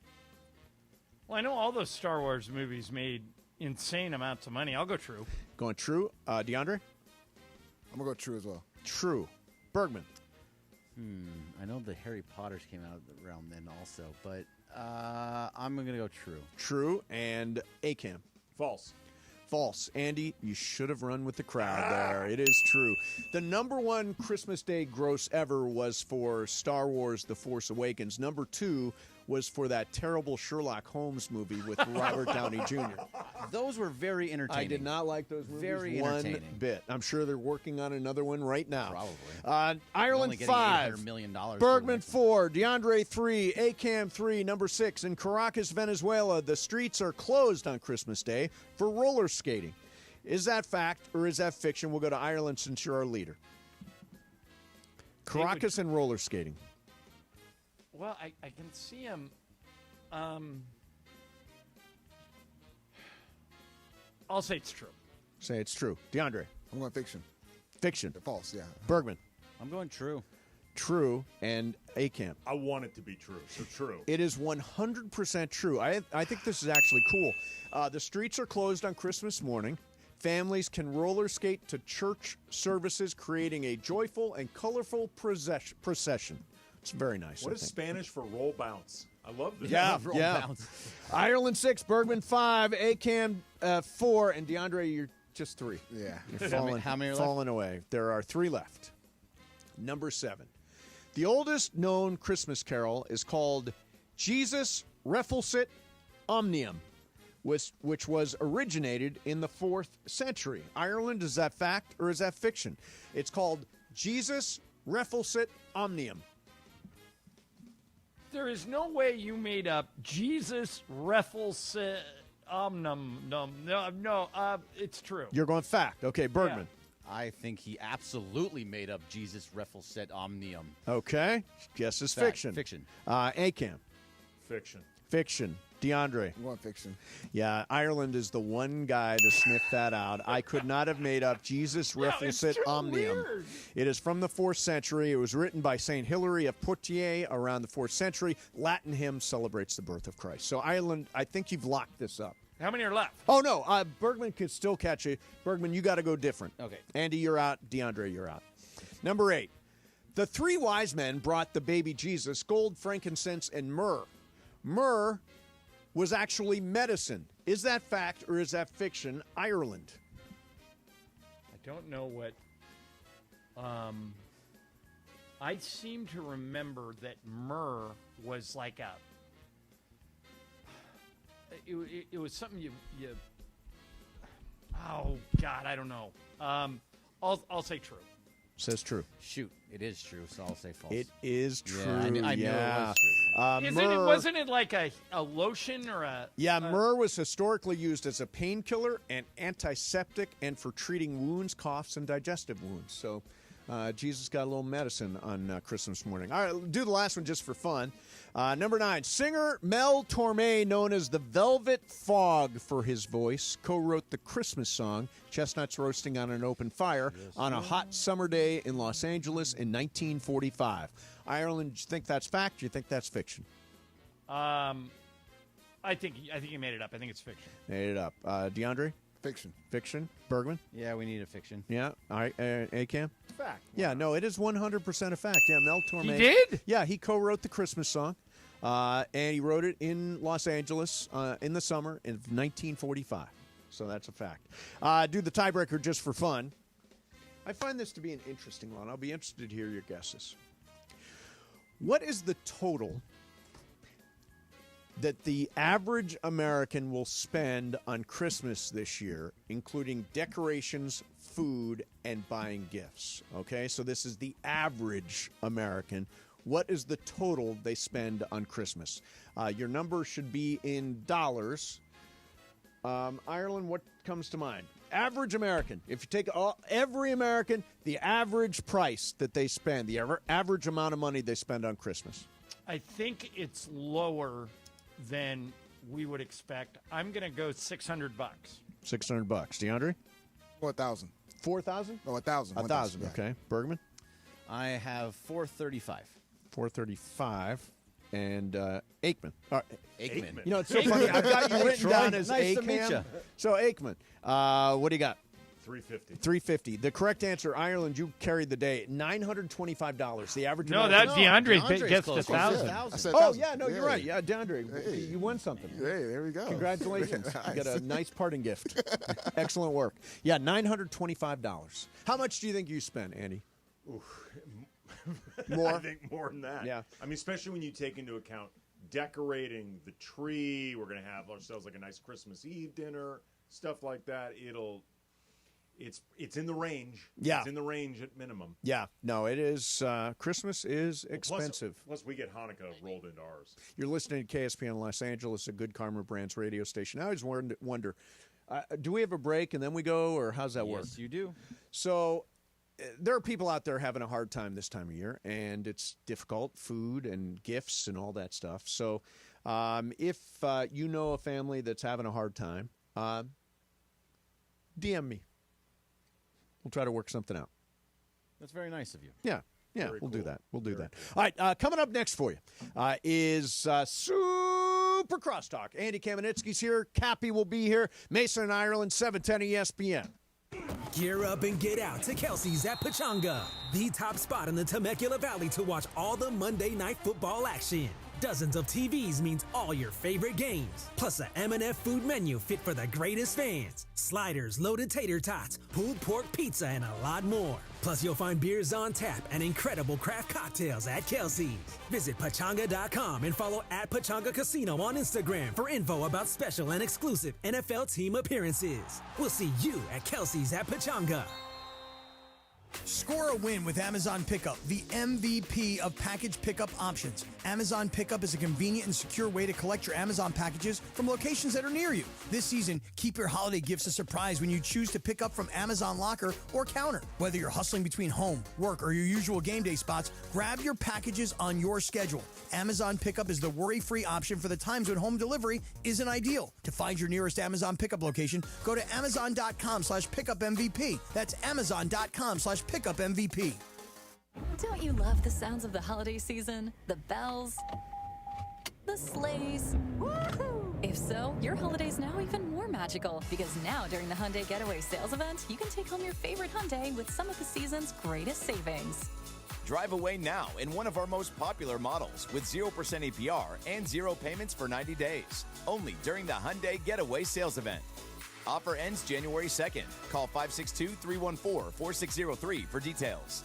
Well, I know all those Star Wars movies made insane amounts of money. I'll go true. Going true. DeAndre? I'm going to go true as well. True. Bergman? I know the Harry Potters came out around then also, but I'm going to go true. True. And Acam? False. False. Andy, you should have run with the crowd there. It is true. The number 1 Christmas Day gross ever was for Star Wars: The Force Awakens. Number 2 was for that terrible Sherlock Holmes movie with Robert Downey Jr. Those were very entertaining. I did not like those movies Very one entertaining. bit. I'm sure they're working on another one right now. Probably. Ireland Only getting $5. $800 million. Bergman 4. DeAndre 3. Acam 3. Number 6. In Caracas, Venezuela, the streets are closed on Christmas Day for roller skating. Is that fact or is that fiction? We'll go to Ireland since you're our leader. Caracas and roller skating. Well, I can see him. I'll say it's true. Say it's true. DeAndre. I'm going fiction. Fiction. False, yeah. Bergman. I'm going true. True. And Acamp. I want it to be true, so true. It is 100% true. I think this is actually cool. The streets are closed on Christmas morning. Families can roller skate to church services, creating a joyful and colorful procession. It's very nice. What I is think. Spanish for roll bounce? I love this. Yeah. Ireland 6, Bergman 5, Acam 4, and DeAndre, you're just 3. Yeah. You're falling, How many are left? falling away. There are 3 left. Number 7. The oldest known Christmas carol is called Jesus Refulsit Omnium, which was originated in the 4th century. Ireland, is that fact or is that fiction? It's called Jesus Refulsit Omnium. There is no way you made up Jesus Refulsit Omnum. No, it's true. You're going fact. Okay, Bergman. I think he absolutely made up Jesus Refulsit Omnium. Okay. Guess it's Fact. fiction. Fiction. Acam. Fiction. Fiction. DeAndre. I'm going fiction. Yeah, Ireland is the one guy to sniff that out. I could not have made up Jesus Refulsit Omnium. Weird. It is from the 4th century. It was written by St. Hilary of Poitiers around the 4th century. Latin hymn celebrates the birth of Christ. So Ireland, I think you've locked this up. How many are left? Oh, no. Bergman could still catch you. Bergman, you got to go different. Okay. Andy, you're out. DeAndre, you're out. Number 8. The 3 wise men brought the baby Jesus gold, frankincense, and myrrh. Myrrh was actually medicine. Is that fact or is that fiction? Ireland. I don't know what. I seem to remember that myrrh was like a. It was something you. Oh God, I don't know. I'll say true. Says true. Shoot, it is true, so I'll say false. It is true. Yeah, I knew it was true. Wasn't it like a lotion or a... Yeah, myrrh was historically used as a painkiller and antiseptic and for treating wounds, coughs, and digestive wounds. So Jesus got a little medicine on Christmas morning. All right, we'll do the last one just for fun. Number 9, singer Mel Torme, known as the Velvet Fog for his voice, co-wrote the Christmas song, Chestnuts Roasting on an Open Fire, on a hot summer day in Los Angeles in 1945. Ireland, do you think that's fact? Do you think that's fiction? I think you made it up. I think it's fiction. Made it up. DeAndre? Fiction. Fiction. Bergman? Yeah, we need a fiction. Yeah. All right. A-Cam? Fact. Yeah, no, it is 100% a fact. Yeah, Mel Torme. He did? Yeah, he co-wrote the Christmas song, and he wrote it in Los Angeles in the summer of 1945. So that's a fact. Do the tiebreaker just for fun. I find this to be an interesting one. I'll be interested to hear your guesses. What is the total that the average American will spend on Christmas this year, including decorations, food, and buying gifts? Okay, so this is the average American. What is the total they spend on Christmas? Your number should be in dollars. Ireland, what comes to mind? Average American. If you take every American, the average price that they spend, the average amount of money they spend on Christmas. I think it's lower than we would expect. I'm going to go $600. $600. DeAndre? 4,000. 4,000? Oh, 1,000. 1,000. Yeah. Okay. Bergman? I have 435. 435. And Aikman. Aikman. You know, it's so funny. I've got you written down as nice to meet Aikman. you. So Aikman. What do you got? 350. 350. The correct answer, Ireland, you carried the day. $925. The average. No, American. that DeAndre gets to 1,000. Oh, yeah, no, you're right. Yeah, DeAndre, you won something. Hey, there we go. Congratulations. You got a nice parting gift. Excellent work. Yeah, $925. How much do you think you spent, Andy? More? I think more than that. Yeah. I mean, especially when you take into account decorating the tree. We're going to have ourselves like a nice Christmas Eve dinner, stuff like that. It's in the range. Yeah. It's in the range at minimum. Yeah. No, it is. Christmas is expensive. Plus, we get Hanukkah rolled into ours. You're listening to KSPN Los Angeles, a Good Karma Brands radio station. I always wonder, do we have a break and then we go, or how's that work? Yes, you do. So there are people out there having a hard time this time of year, and it's difficult, food and gifts and all that stuff. So if you know a family that's having a hard time, DM me. We'll try to work something out. That's very nice of you. Yeah, Very we'll cool. do that. We'll do Very that. All right, coming up next for you is Super Crosstalk. Andy Kamenetsky's here. Cappy will be here. Mason and Ireland, 710 ESPN. Gear up and get out to Kelsey's at Pachanga, the top spot in the Temecula Valley to watch all the Monday Night Football action. Dozens of TVs means all your favorite games, plus a M&F food menu fit for the greatest fans. Sliders, loaded tater tots, pulled pork pizza, and a lot more. Plus, you'll find beers on tap and incredible craft cocktails at Kelsey's. Visit Pachanga.com and follow at Pachanga Casino on Instagram for info about special and exclusive NFL team appearances. We'll see you at Kelsey's at Pachanga. Score a win with Amazon Pickup, the MVP of package pickup options. Amazon Pickup is a convenient and secure way to collect your Amazon packages from locations that are near you. This season, keep your holiday gifts a surprise when you choose to pick up from Amazon Locker or Counter. Whether you're hustling between home, work, or your usual game day spots, grab your packages on your schedule. Amazon Pickup is the worry-free option for the times when home delivery isn't ideal. To find your nearest Amazon Pickup location, go to Amazon.com/pickupMVP. That's Amazon.com/pickupMVP. Don't you love the sounds of the holiday season? The bells, the sleighs. Woohoo! If so, your holiday's now even more magical, because now during the Hyundai Getaway Sales Event, you can take home your favorite Hyundai with some of the season's greatest savings. Drive away now in one of our most popular models with 0% APR and 0 payments for 90 days. Only during the Hyundai Getaway Sales Event. Offer ends January 2nd. Call 562-314-4603 for details.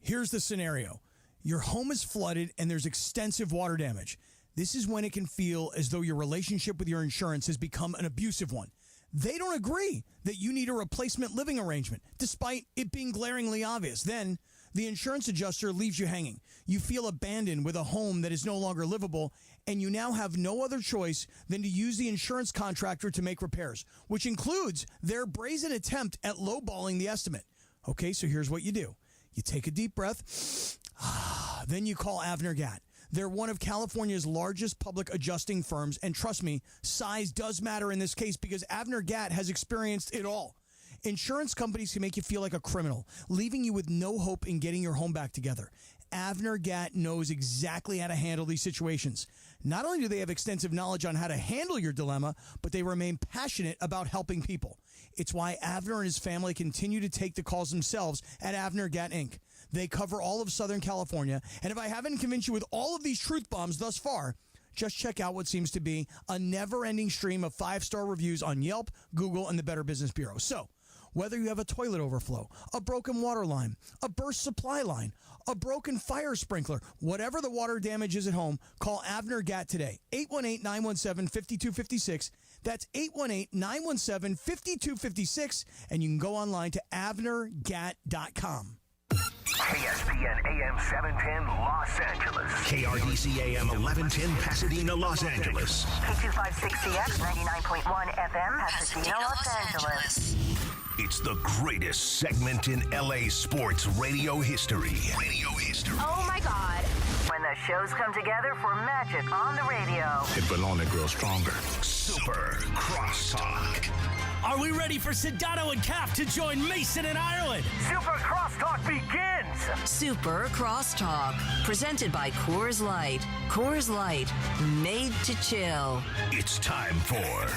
Here's the scenario. Your home is flooded and there's extensive water damage. This is when it can feel as though your relationship with your insurance has become an abusive one. They don't agree that you need a replacement living arrangement, despite it being glaringly obvious. Then the insurance adjuster leaves you hanging. You feel abandoned with a home that is no longer livable, and you now have no other choice than to use the insurance contractor to make repairs, which includes their brazen attempt at lowballing the estimate. Okay, so here's what you do. You take a deep breath, then you call Avner Gatt. They're one of California's largest public adjusting firms, and trust me, size does matter in this case because Avner Gatt has experienced it all. Insurance companies can make you feel like a criminal, leaving you with no hope in getting your home back together. Avner Gatt knows exactly how to handle these situations. Not only do they have extensive knowledge on how to handle your dilemma, but they remain passionate about helping people. It's why Avner and his family continue to take the calls themselves at Avner Gatt Inc. They cover all of Southern California, and if I haven't convinced you with all of these truth bombs thus far, just check out what seems to be a never-ending stream of 5-star reviews on Yelp, Google, and the Better Business Bureau. So, whether you have a toilet overflow, a broken water line, a burst supply line, a broken fire sprinkler, whatever the water damage is at home, call Avner Gatt today. 818-917-5256. That's 818-917-5256. And you can go online to avnergatt.com. ESPN AM 710 Los Angeles. KRDC AM 1110 Pasadena, Los Angeles. K256CX 99.1 FM Pasadena, Los Angeles. It's the greatest segment in LA sports radio history. Oh my God. When the shows come together for magic on the radio. It will only grow stronger. Super Crosstalk. Are we ready for Sedano and Cap to join Mason in Ireland? Super Crosstalk begins. Super Crosstalk. Presented by Coors Light. Coors Light. Made to chill. It's time for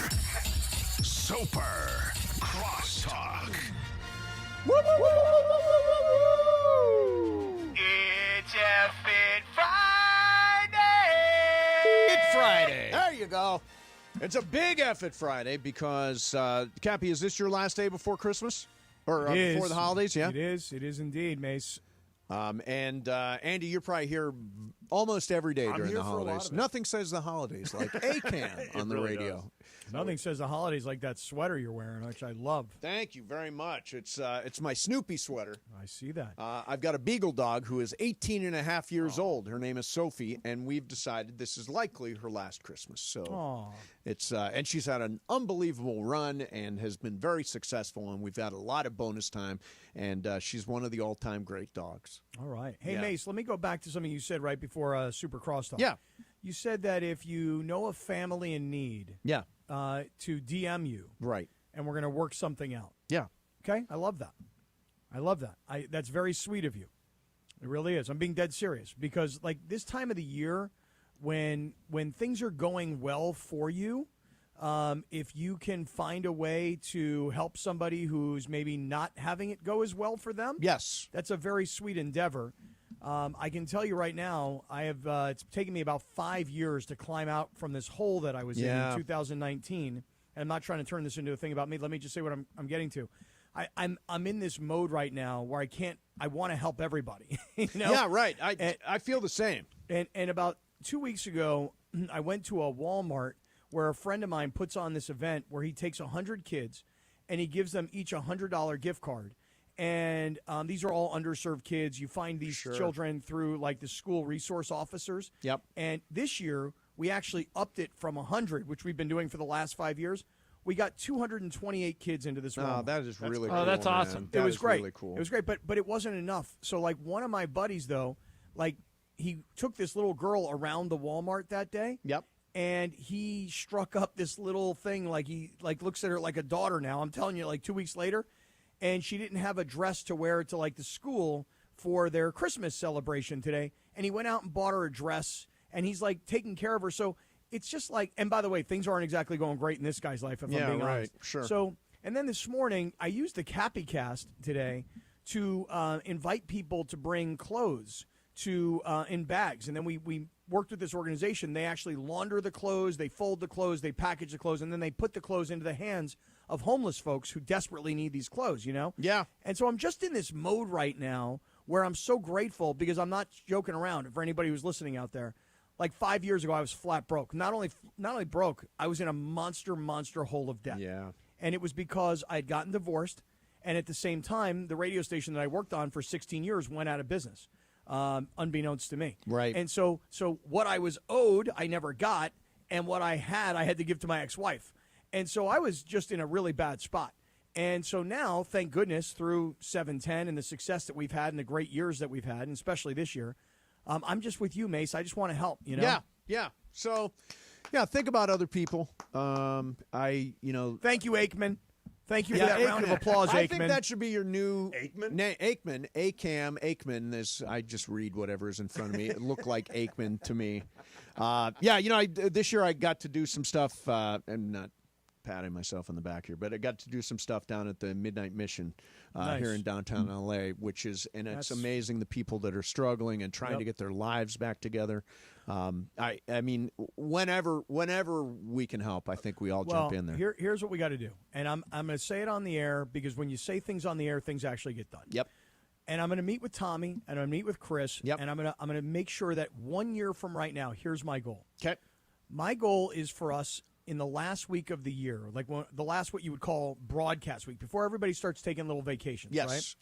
Super Crosstalk. It's F-It Friday! It's Friday. There you go. It's a big F-It Friday because, Cappy, is this your last day before Christmas? Or before the holidays, yeah? It is. It is indeed, Mace. And Andy, you're probably here almost every day during the holidays. Nothing says the holidays like ACAN on the really radio. does. Nothing says the holidays like that sweater you're wearing, which I love. Thank you very much. It's my Snoopy sweater. I see that. I've got a beagle dog who is 18 and a half years old. Her name is Sophie, and we've decided this is likely her last Christmas. So it's and she's had an unbelievable run and has been very successful, and we've had a lot of bonus time, and she's one of the all-time great dogs. All right. Hey, Mace, let me go back to something you said right before Super Crosstalk. Yeah. You said that if you know a family in need, to DM you. Right. And we're going to work something out. Yeah. Okay? I love that. That's very sweet of you. It really is. I'm being dead serious because, like, this time of the year when things are going well for you, if you can find a way to help somebody who's maybe not having it go as well for them, yes, that's a very sweet endeavor. I can tell you right now, I have. It's taken me about 5 years to climb out from this hole that I was in 2019. And I'm not trying to turn this into a thing about me. Let me just say what I'm getting to. I'm in this mode right now where I want to help everybody. You know? Yeah, right. I feel the same. And about 2 weeks ago, I went to a Walmart where a friend of mine puts on this event where he takes 100 kids and he gives them each a $100 gift card. And these are all underserved kids. You find these children through, like, the school resource officers. Yep. And this year, we actually upped it from 100, which we've been doing for the last 5 years. We got 228 kids into this Walmart. Oh, that is really cool. Oh, that's awesome. It was great. Really cool. It was great, but it wasn't enough. So, like, one of my buddies, though, like, he took this little girl around the Walmart that day. Yep. And he struck up this little thing, like, he, like, looks at her like a daughter now. I'm telling you, like, 2 weeks later. And she didn't have a dress to wear to, like, the school for their Christmas celebration today. And he went out and bought her a dress, and he's, like, taking care of her. So it's just like, and by the way, things aren't exactly going great in this guy's life, if I'm being honest. Sure. So, and then this morning, I used the Cappy Cast today to invite people to bring clothes to in bags. And then we worked with this organization. They actually launder the clothes, they fold the clothes, they package the clothes, and then they put the clothes into the hands of homeless folks who desperately need these clothes, you know? Yeah. And so I'm just in this mode right now where I'm so grateful because I'm not joking around. For anybody who's listening out there, like 5 years ago, I was flat broke. Not only broke, I was in a monster hole of debt. Yeah. And it was because I'd gotten divorced, and at the same time, the radio station that I worked on for 16 years went out of business, unbeknownst to me. Right. And so what I was owed, I never got, and what I had to give to my ex-wife. And so I was just in a really bad spot. And so now, thank goodness, through 710 and the success that we've had and the great years that we've had, and especially this year, I'm just with you, Mace. I just want to help, you know? Yeah. So, think about other people. Thank you, Aikman. Thank you for that round of applause, Aikman. I think that should be your new Aikman. Aikman. I just read whatever is in front of me. It looked like Aikman to me. This year I got to do some stuff, and not patting myself on the back here, but I got to do some stuff down at the Midnight Mission here in downtown LA, it's amazing the people that are struggling and trying to get their lives back together. I mean, whenever we can help, I think we all jump in there. Here's what we got to do, and I'm going to say it on the air because when you say things on the air, things actually get done. Yep. And I'm going to meet with Tommy, and I'm going to meet with Chris, and I'm going to make sure that 1 year from right now, here's my goal. Okay. My goal is for us in the last week of the year, like the last what you would call broadcast week, before everybody starts taking little vacations, right?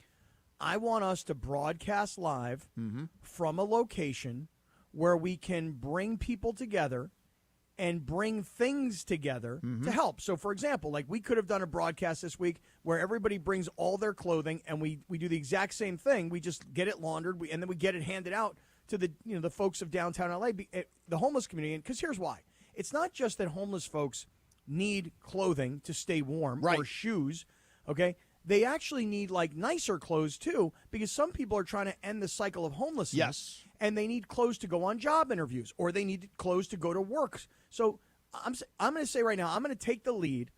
I want us to broadcast live from a location where we can bring people together and bring things together to help. So, for example, like we could have done a broadcast this week where everybody brings all their clothing and we do the exact same thing. We just get it laundered and then we get it handed out to the folks of downtown LA, the homeless community. Because here's why. It's not just that homeless folks need clothing to stay warm or shoes, okay? They actually need, like, nicer clothes, too, because some people are trying to end the cycle of homelessness. Yes. And they need clothes to go on job interviews, or they need clothes to go to work. So I'm going to say right now, I'm going to take the lead,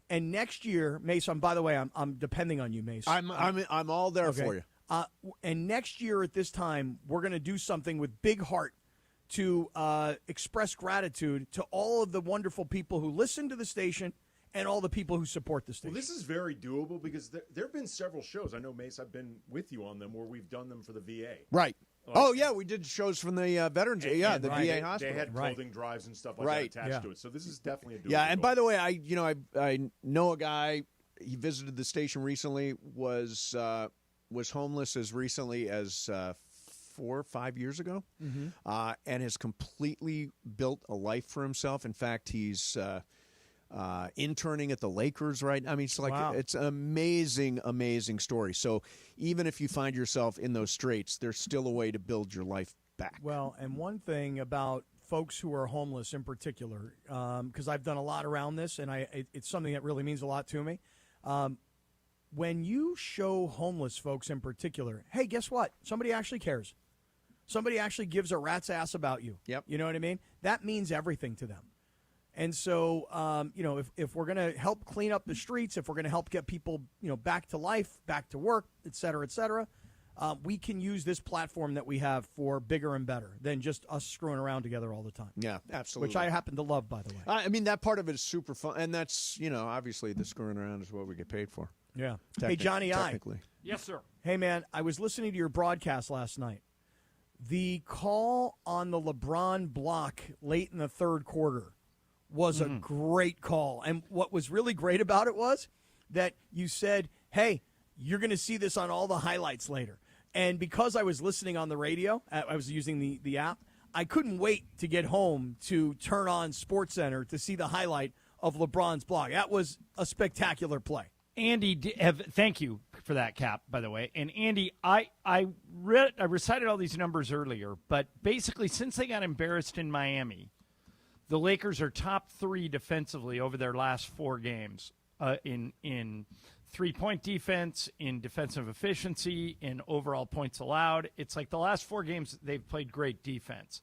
and next year, Mace, by the way, I'm depending on you, Mace. I'm all there for you. And next year at this time, we're going to do something with Big Heart to express gratitude to all of the wonderful people who listen to the station and all the people who support the station. Well, this is very doable because there have been several shows. I know, Mace, I've been with you on them where we've done them for the VA. Right. We did shows from the Veterans. VA hospital. They had clothing drives and stuff like that attached to it. So this is definitely a doable and by the way, I know a guy, he visited the station recently, was homeless as recently as 4 or 5 years ago, and has completely built a life for himself. In fact, he's interning at the Lakers right now. I mean, it's an amazing story. So even if you find yourself in those straits, there's still a way to build your life back. Well, and one thing about folks who are homeless in particular, because I've done a lot around this, and it's something that really means a lot to me. When you show homeless folks in particular, hey, guess what? Somebody actually cares. Somebody actually gives a rat's ass about you. Yep. You know what I mean? That means everything to them. And so, if we're going to help clean up the streets, if we're going to help get people, back to life, back to work, et cetera, we can use this platform that we have for bigger and better than just us screwing around together all the time. Yeah, absolutely. Which I happen to love, by the way. I mean, that part of it is super fun. And that's, obviously the screwing around is what we get paid for. Yeah. Hey, Johnny I. Technically. Yes, sir. Hey, man, I was listening to your broadcast last night. The call on the LeBron block late in the third quarter was a great call. And what was really great about it was that you said, hey, you're going to see this on all the highlights later. And because I was listening on the radio, I was using the app, I couldn't wait to get home to turn on SportsCenter to see the highlight of LeBron's block. That was a spectacular play. Andy, thank you for that, Cap, by the way. And Andy, I recited all these numbers earlier, but basically since they got embarrassed in Miami, the Lakers are top 3 defensively over their last 4 games in three-point defense, in defensive efficiency, in overall points allowed. It's like the last 4 games they've played great defense.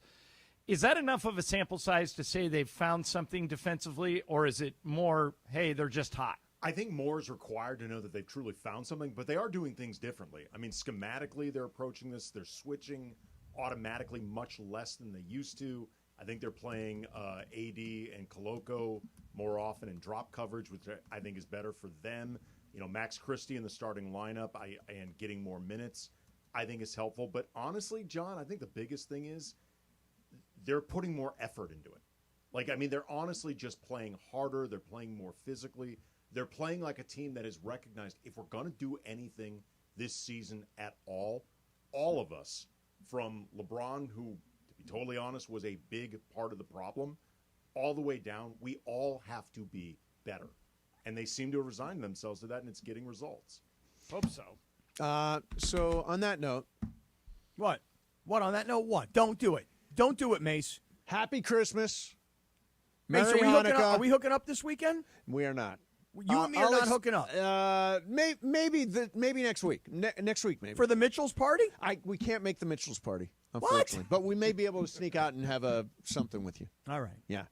Is that enough of a sample size to say they've found something defensively, or is it more, hey, they're just hot? I think more is required to know that they've truly found something, but they are doing things differently. I mean, schematically, they're approaching this. They're switching automatically much less than they used to. I think they're playing AD and Koloko more often in drop coverage, which I think is better for them. Max Christie in the starting lineup and getting more minutes, I think is helpful. But honestly, John, I think the biggest thing is they're putting more effort into it. They're honestly just playing harder. They're playing more physically. They're playing like a team that is recognized. If we're going to do anything this season at all of us, from LeBron, who, to be totally honest, was a big part of the problem, all the way down, we all have to be better. And they seem to have resigned themselves to that, and it's getting results. Hope so. So on that note. What? What on that note? What? Don't do it. Don't do it, Mace. Happy Christmas. Mace, Merry Hanukkah. Are we hooking up this weekend? We are not. You and me are not hooking up. Maybe next week. Next week, maybe. For the Mitchells party? We can't make the Mitchells party, unfortunately. But we may be able to sneak out and have something with you. All right. Yeah.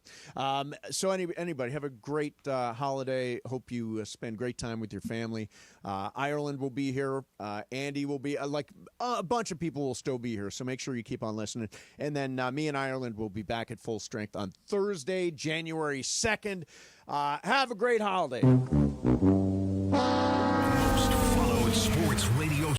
So anybody, have a great holiday. Hope you spend great time with your family. Ireland will be here. Andy will be. A bunch of people will still be here, so make sure you keep on listening. And then me and Ireland will be back at full strength on Thursday, January 2nd. Have a great holiday.